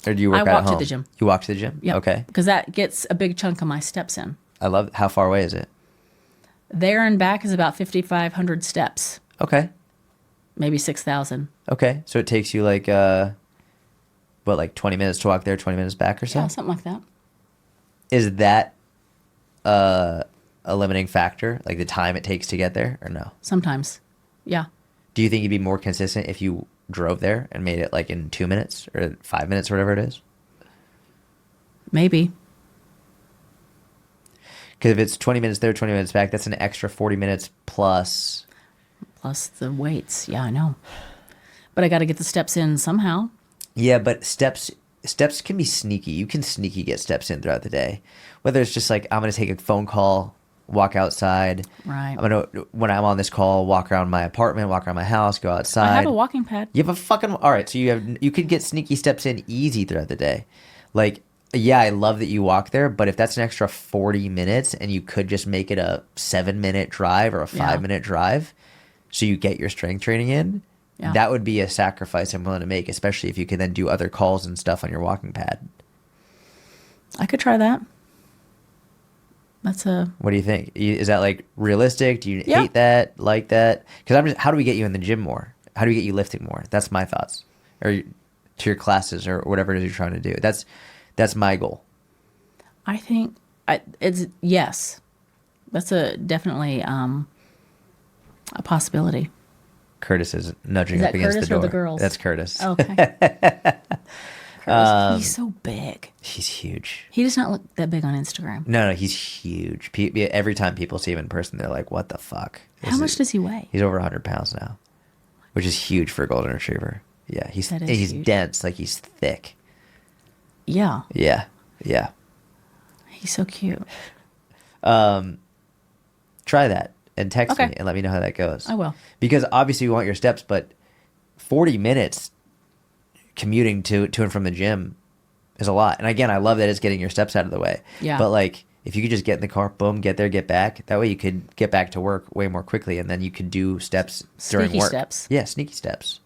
Or do you work out at home? I walk to the gym. You walk to the gym? Yep. Okay. Because that gets a big chunk of my steps in. I love it. How far away is it? There and back is about 5,500 steps. Okay. Maybe 6,000. Okay. So it takes you like, like 20 minutes to walk there, 20 minutes back or so? Yeah, something like that. Is that a limiting factor? Like the time it takes to get there or no? Sometimes. Yeah. Do you think you'd be more consistent if you drove there and made it like in 2 minutes or 5 minutes or whatever it is? Maybe. Because if it's 20 minutes there, 20 minutes back, that's an extra 40 minutes plus. Plus the weights. Yeah, I know. But I got to get the steps in somehow. Yeah, but steps can be sneaky. You can sneaky get steps in throughout the day. Whether it's just like, I'm going to take a phone call, walk outside. Right. I'm going to, when I'm on this call, walk around my apartment, walk around my house, go outside. I have a walking pad. You have a fucking, all right. So you could get sneaky steps in easy throughout the day. Like, yeah, I love that you walk there, but if that's an extra 40 minutes and you could just make it a 7-minute drive or a 5-minute drive so you get your strength training in, that would be a sacrifice I'm willing to make, especially if you can then do other calls and stuff on your walking pad. I could try that. What do you think? Is that like realistic? Do you hate that, like that? Because how do we get you in the gym more? How do we get you lifting more? That's my thoughts. Or to your classes or whatever it is you're trying to do. That's my goal. I think it's yes. That's definitely a possibility. Curtis is nudging Is that up against Curtis the door. Or the girls? That's Curtis. Okay. Curtis, he's so big. He's huge. He does not look that big on Instagram. No, he's huge. Every time people see him in person, they're like, "What the fuck?" How much does he weigh? He's over 100 pounds now, which is huge for a golden retriever. Yeah, he's huge. dense, like he's thick. Yeah. Yeah. He's so cute. Try that and text Okay. me and let me know how that goes. I will. Because obviously you want your steps, but 40 minutes commuting to and from the gym is a lot. And again, I love that it's getting your steps out of the way. Yeah. But like, if you could just get in the car, boom, get there, get back. That way you could get back to work way more quickly, and then you could do steps during Sneaky work. steps. Yeah, sneaky steps.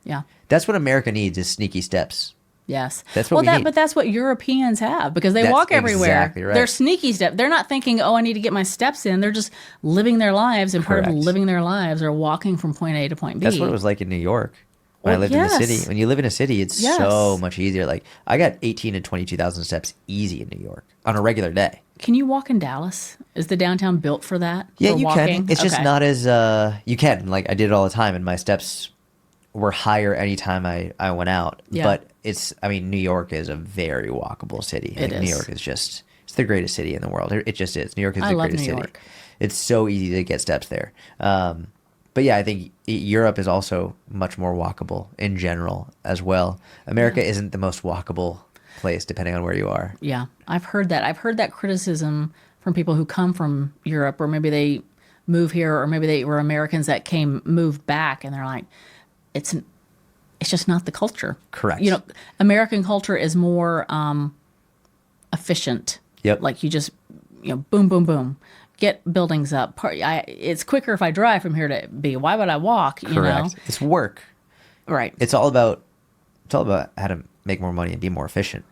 Yeah. That's what America needs is sneaky steps. Yes. That's what we need. But that's what Europeans have because they That's walk everywhere. exactly right. They're sneaky steps. They're not thinking, oh, I need to get my steps in. They're just living their lives, and part of Correct. living their lives are walking from point A to point B. That's what it was like in New York. When I Well, lived in the yes. city. When you live in a city, it's Yes. so much easier. Like, I got 18 to 22,000 steps easy in New York on a regular day. Can you walk in Dallas? Is the downtown built for that? Yeah, for you walking? can. It's just Okay. not as you can. Like, I did it all the time, and my steps were higher anytime I went out. Yeah. But New York is a very walkable city. It New is. York is just, it's the greatest city in the world. It just is. New York is I the love greatest New city. York. It's so easy to get steps there. But yeah, I think Europe is also much more walkable in general as well. America isn't the most walkable place, depending on where you are. Yeah, I've heard that. I've heard that criticism from people who come from Europe, or maybe they move here, or maybe they were Americans that moved back, and they're like, it's just not the culture. Correct. You know, American culture is more efficient. Yep. Like you just, boom, boom, boom, get buildings up. It's quicker if I drive from here to B. Why would I walk? You know, Correct. It's work. right? It's all about how to make more money and be more efficient.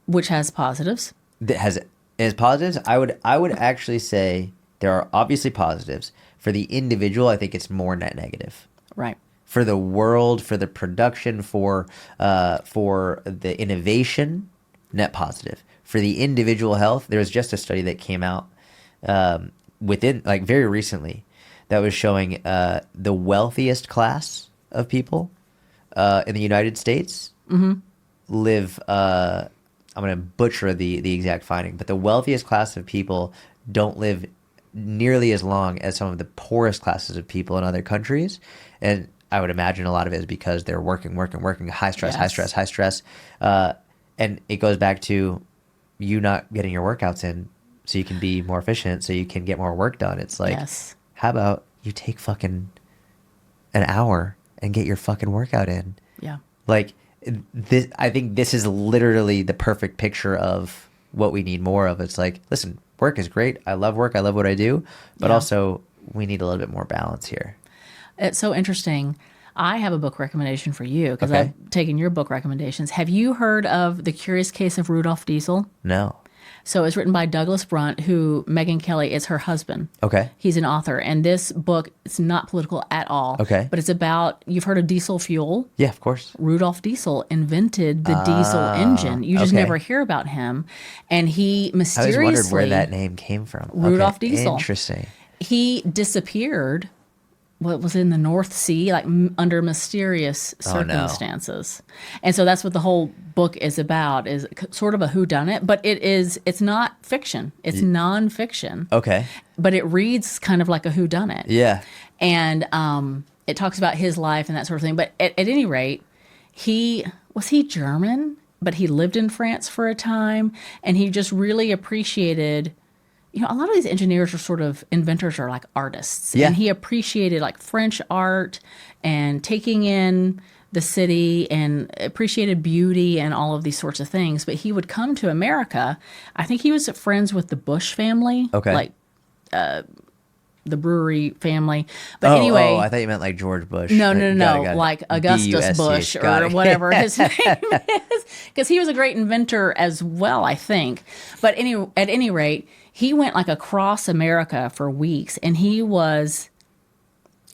Which has positives. That has positives. I would actually say there are obviously positives. For the individual, I think it's more net negative. Right. For the world, for the production, for the innovation, net positive. For the individual health, there was just a study that came out within like very recently that was showing the wealthiest class of people in the United States live. I'm going to butcher the exact finding, but the wealthiest class of people don't live nearly as long as some of the poorest classes of people in other countries. And I would imagine a lot of it is because they're working, high stress, high stress, Yes. high stress. And it goes back to you not getting your workouts in so you can be more efficient, so you can get more work done. It's like, Yes. how about you take fucking an hour and get your fucking workout in? Yeah. Like this, I think this is literally the perfect picture of what we need more of. It's like, listen, work is great. I love work. I love what I do, but Yeah. also we need a little bit more balance here. It's so interesting. I have a book recommendation for you because Okay. I've taken your book recommendations. Have you heard of The Curious Case of Rudolph Diesel? No. So it's written by Douglas Brunt, who Megyn Kelly is her husband. Okay. He's an author. And this book, it's not political at all. Okay. But it's about, you've heard of diesel fuel. Yeah, of course. Rudolph Diesel invented the diesel engine. You just okay. never hear about him. And he I mysteriously... always wondered where that name came from. Rudolph Okay, Diesel. Interesting. He disappeared, what was in the North Sea, like under mysterious Oh, no. circumstances. And so that's what the whole book is about, is sort of a whodunit, but it's not fiction. It's nonfiction. Okay. But it reads kind of like a whodunit. Yeah. And it talks about his life and that sort of thing. But at any rate, he German, but he lived in France for a time, and he just really appreciated, a lot of these engineers are sort of inventors, are like artists. Yeah. And he appreciated like French art and taking in the city and appreciated beauty and all of these sorts of things. But he would come to America. I think he was friends with the Bush family. Okay. Like the brewery famfamily. But anyway. Oh, I thought you meant like George Bush. No, Got it. like Augustus B-U-S-C-H. Bush Got or it. whatever his name is, because he was a great inventor as well, I think. But at any rate, he went like across America for weeks, and he was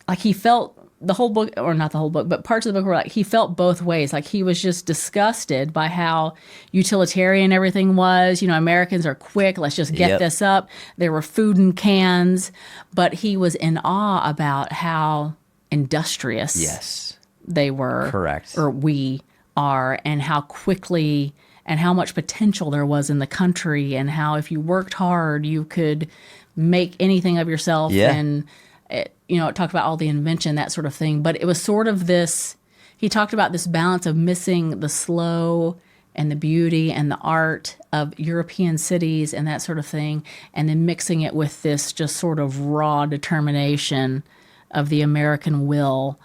like, he felt the whole book, or not the whole book, but parts of the book were like, he felt both ways. Like he was just disgusted by how utilitarian everything was. Americans are quick. Let's just get Yep. this up. There were food in cans, but he was in awe about how industrious Yes. they were. Correct. Or we are, and how quickly and how much potential there was in the country, and how if you worked hard, you could make anything of yourself. Yeah. And it talked about all the invention, that sort of thing. But it was sort of this, he talked about this balance of missing the slow and the beauty and the art of European cities and that sort of thing, and then mixing it with this just sort of raw determination of the American will.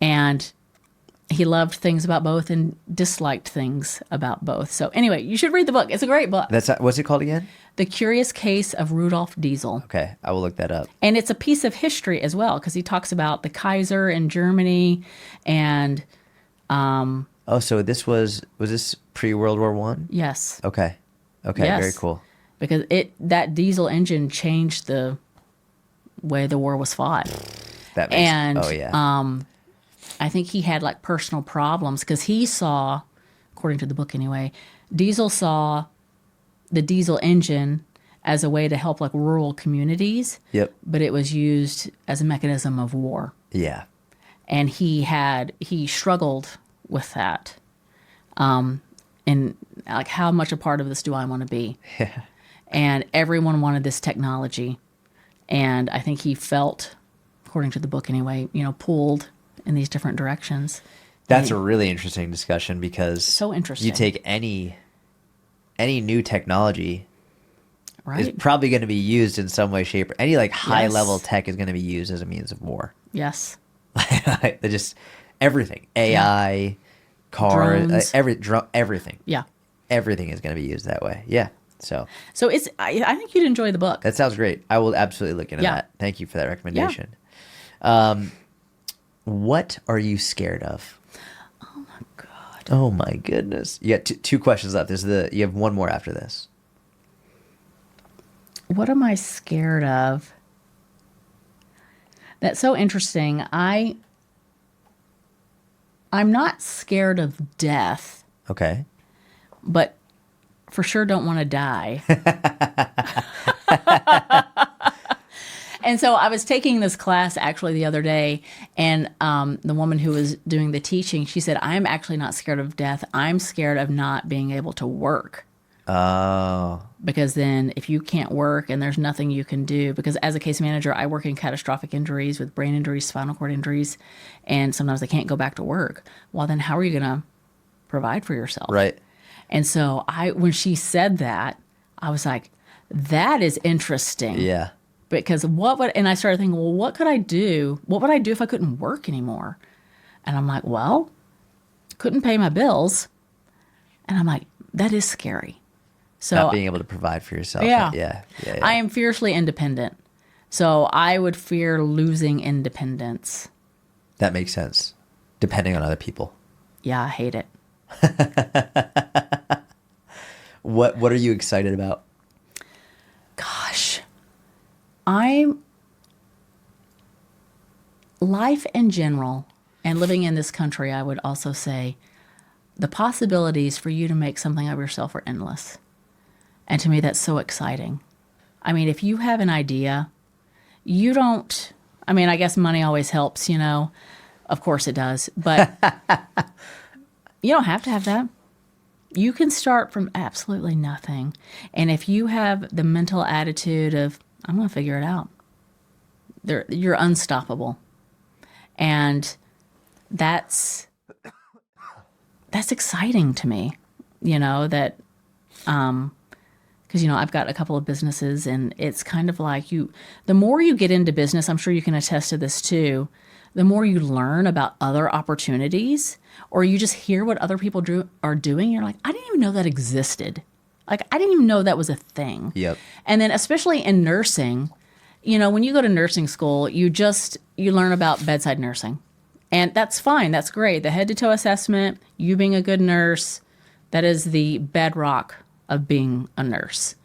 And he loved things about both and disliked things about both. So anyway, you should read the book. It's a great book. What's it called again? The Curious Case of Rudolph Diesel. Okay, I will look that up. And it's a piece of history as well, because he talks about the Kaiser in Germany and Oh, so was this pre-World War One? yes. Okay. Okay, Yes. very cool. Because that diesel engine changed the way the war was fought. That makes And oh yeah. I think he had like personal problems because he saw, according to the book anyway, Diesel saw the diesel engine as a way to help like rural communities, Yep. but it was used as a mechanism of war. Yeah. And he struggled with that. And like, how much a part of this do I want to be? Yeah. And everyone wanted this technology. And I think he felt, according to the book anyway, pulled in these different directions. That's a really interesting discussion because So interesting. you take any new technology is Right? probably going to be used in some way, shape, or any like high Yes. level tech is going to be used as a means of war. Yes. Just everything, AI, cars, Drones. everything, Yeah. everything is going to be used that way. Yeah. So So I think you'd enjoy the book. that sounds great. I will absolutely look into Yeah. that. Thank you for that recommendation. What are you scared of? God. Oh my goodness! You got two questions left. You have one more after this. What am I scared of? That's so interesting. I'm not scared of death, Okay. but for sure don't want to die. And so I was taking this class actually the other day, and the woman who was doing the teaching, she said, I'm actually not scared of death. I'm scared of not being able to work. Oh, Because then if you can't work and there's nothing you can do, because as a case manager, I work in catastrophic injuries with brain injuries, spinal cord injuries, and sometimes they can't go back to work. Well, then how are you going to provide for yourself? right. And so when she said that, I was like, that is interesting. Yeah. Because and I started thinking, well, what could I do? What would I do if I couldn't work anymore? And I'm like, well, couldn't pay my bills. And I'm like, that is scary. So Not being able to provide for yourself. yeah, Yeah. I am fiercely independent. So I would fear losing independence. That makes sense. Depending on other people. Yeah, I hate it. What are you excited about? Gosh, life in general and living in this country, I would also say the possibilities for you to make something of yourself are endless. And to me, that's so exciting. I mean, if you have an idea, I guess money always helps, Of course it does. But you don't have to have that. You can start from absolutely nothing. And if you have the mental attitude of, I'm going to figure it out, you're unstoppable. And that's exciting to me, that, because, I've got a couple of businesses and it's kind of like the more you get into business, I'm sure you can attest to this too, the more you learn about other opportunities, or you just hear what other people are doing. You're like, I didn't even know that existed. Like, I didn't even know that was a thing. Yep. And then especially in nursing, when you go to nursing school, you learn about bedside nursing. And that's fine. That's great. The head to toe assessment, you being a good nurse, that is the bedrock of being a nurse.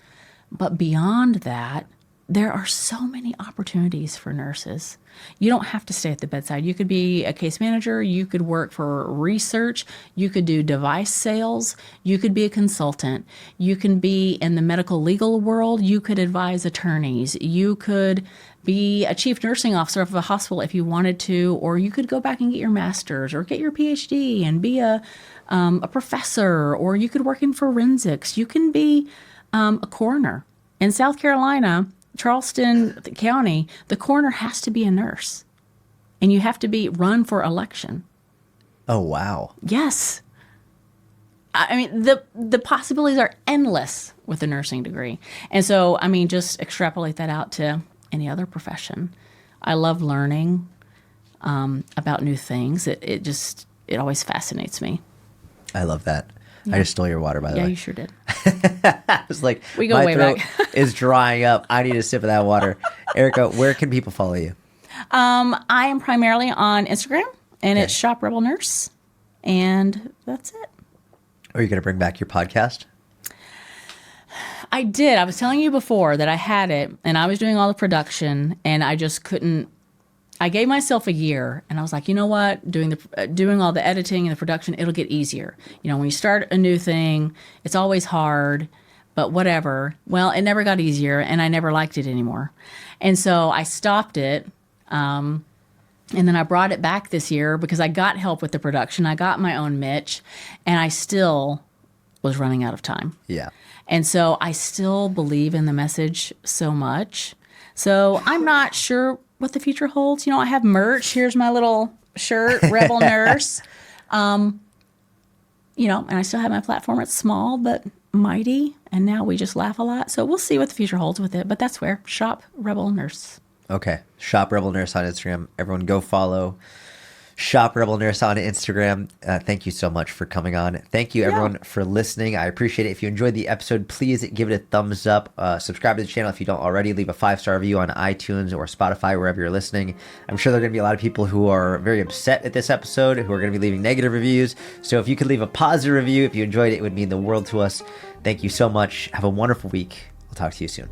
But beyond that, there are so many opportunities for nurses. You don't have to stay at the bedside. You could be a case manager. You could work for research. You could do device sales. You could be a consultant. You can be in the medical legal world. You could advise attorneys. You could be a chief nursing officer of a hospital if you wanted to, or you could go back and get your master's or get your PhD and be a professor, or you could work in forensics. You can be a coroner. In South Carolina, Charleston County, the coroner has to be a nurse, and you have to run for election. Oh, wow. Yes. I mean, the possibilities are endless with a nursing degree. And so, just extrapolate that out to any other profession. I love learning about new things. It always fascinates me. I love that. Yeah. I just stole your water, by the way. Yeah, you sure did. I was like, we go my way throat back. is drying up. I need a sip of that water. Erika, where can people follow you? I am primarily on Instagram, and it's Shop Rebel Nurse, and that's it. Are you going to bring back your podcast? I did. I was telling you before that I had it, and I was doing all the production, and I just couldn't. I gave myself a year, and I was like, you know what? Doing all the editing and the production, it'll get easier. When you start a new thing, it's always hard, but whatever. Well, it never got easier, and I never liked it anymore. And so I stopped it, and then I brought it back this year because I got help with the production. I got my own Mitch, and I still was running out of time. Yeah. And so I still believe in the message so much. So I'm not sure what the future holds. I have merch. Here's my little shirt, Rebel Nurse. And I still have my platform. It's small but mighty. And now we just laugh a lot. So we'll see what the future holds with it. But that's where Shop Rebel Nurse. Okay. Shop Rebel Nurse on Instagram. Everyone go follow Shop Rebel Nurse on Instagram. Thank you so much for coming on. Thank you, everyone, for listening. I appreciate it. If you enjoyed the episode, please give it a thumbs up. Subscribe to the channel if you don't already. Leave a 5-star review on iTunes or Spotify, wherever you're listening. I'm sure there are going to be a lot of people who are very upset at this episode, who are going to be leaving negative reviews. So if you could leave a positive review, if you enjoyed it, it would mean the world to us. Thank you so much. Have a wonderful week. I'll talk to you soon.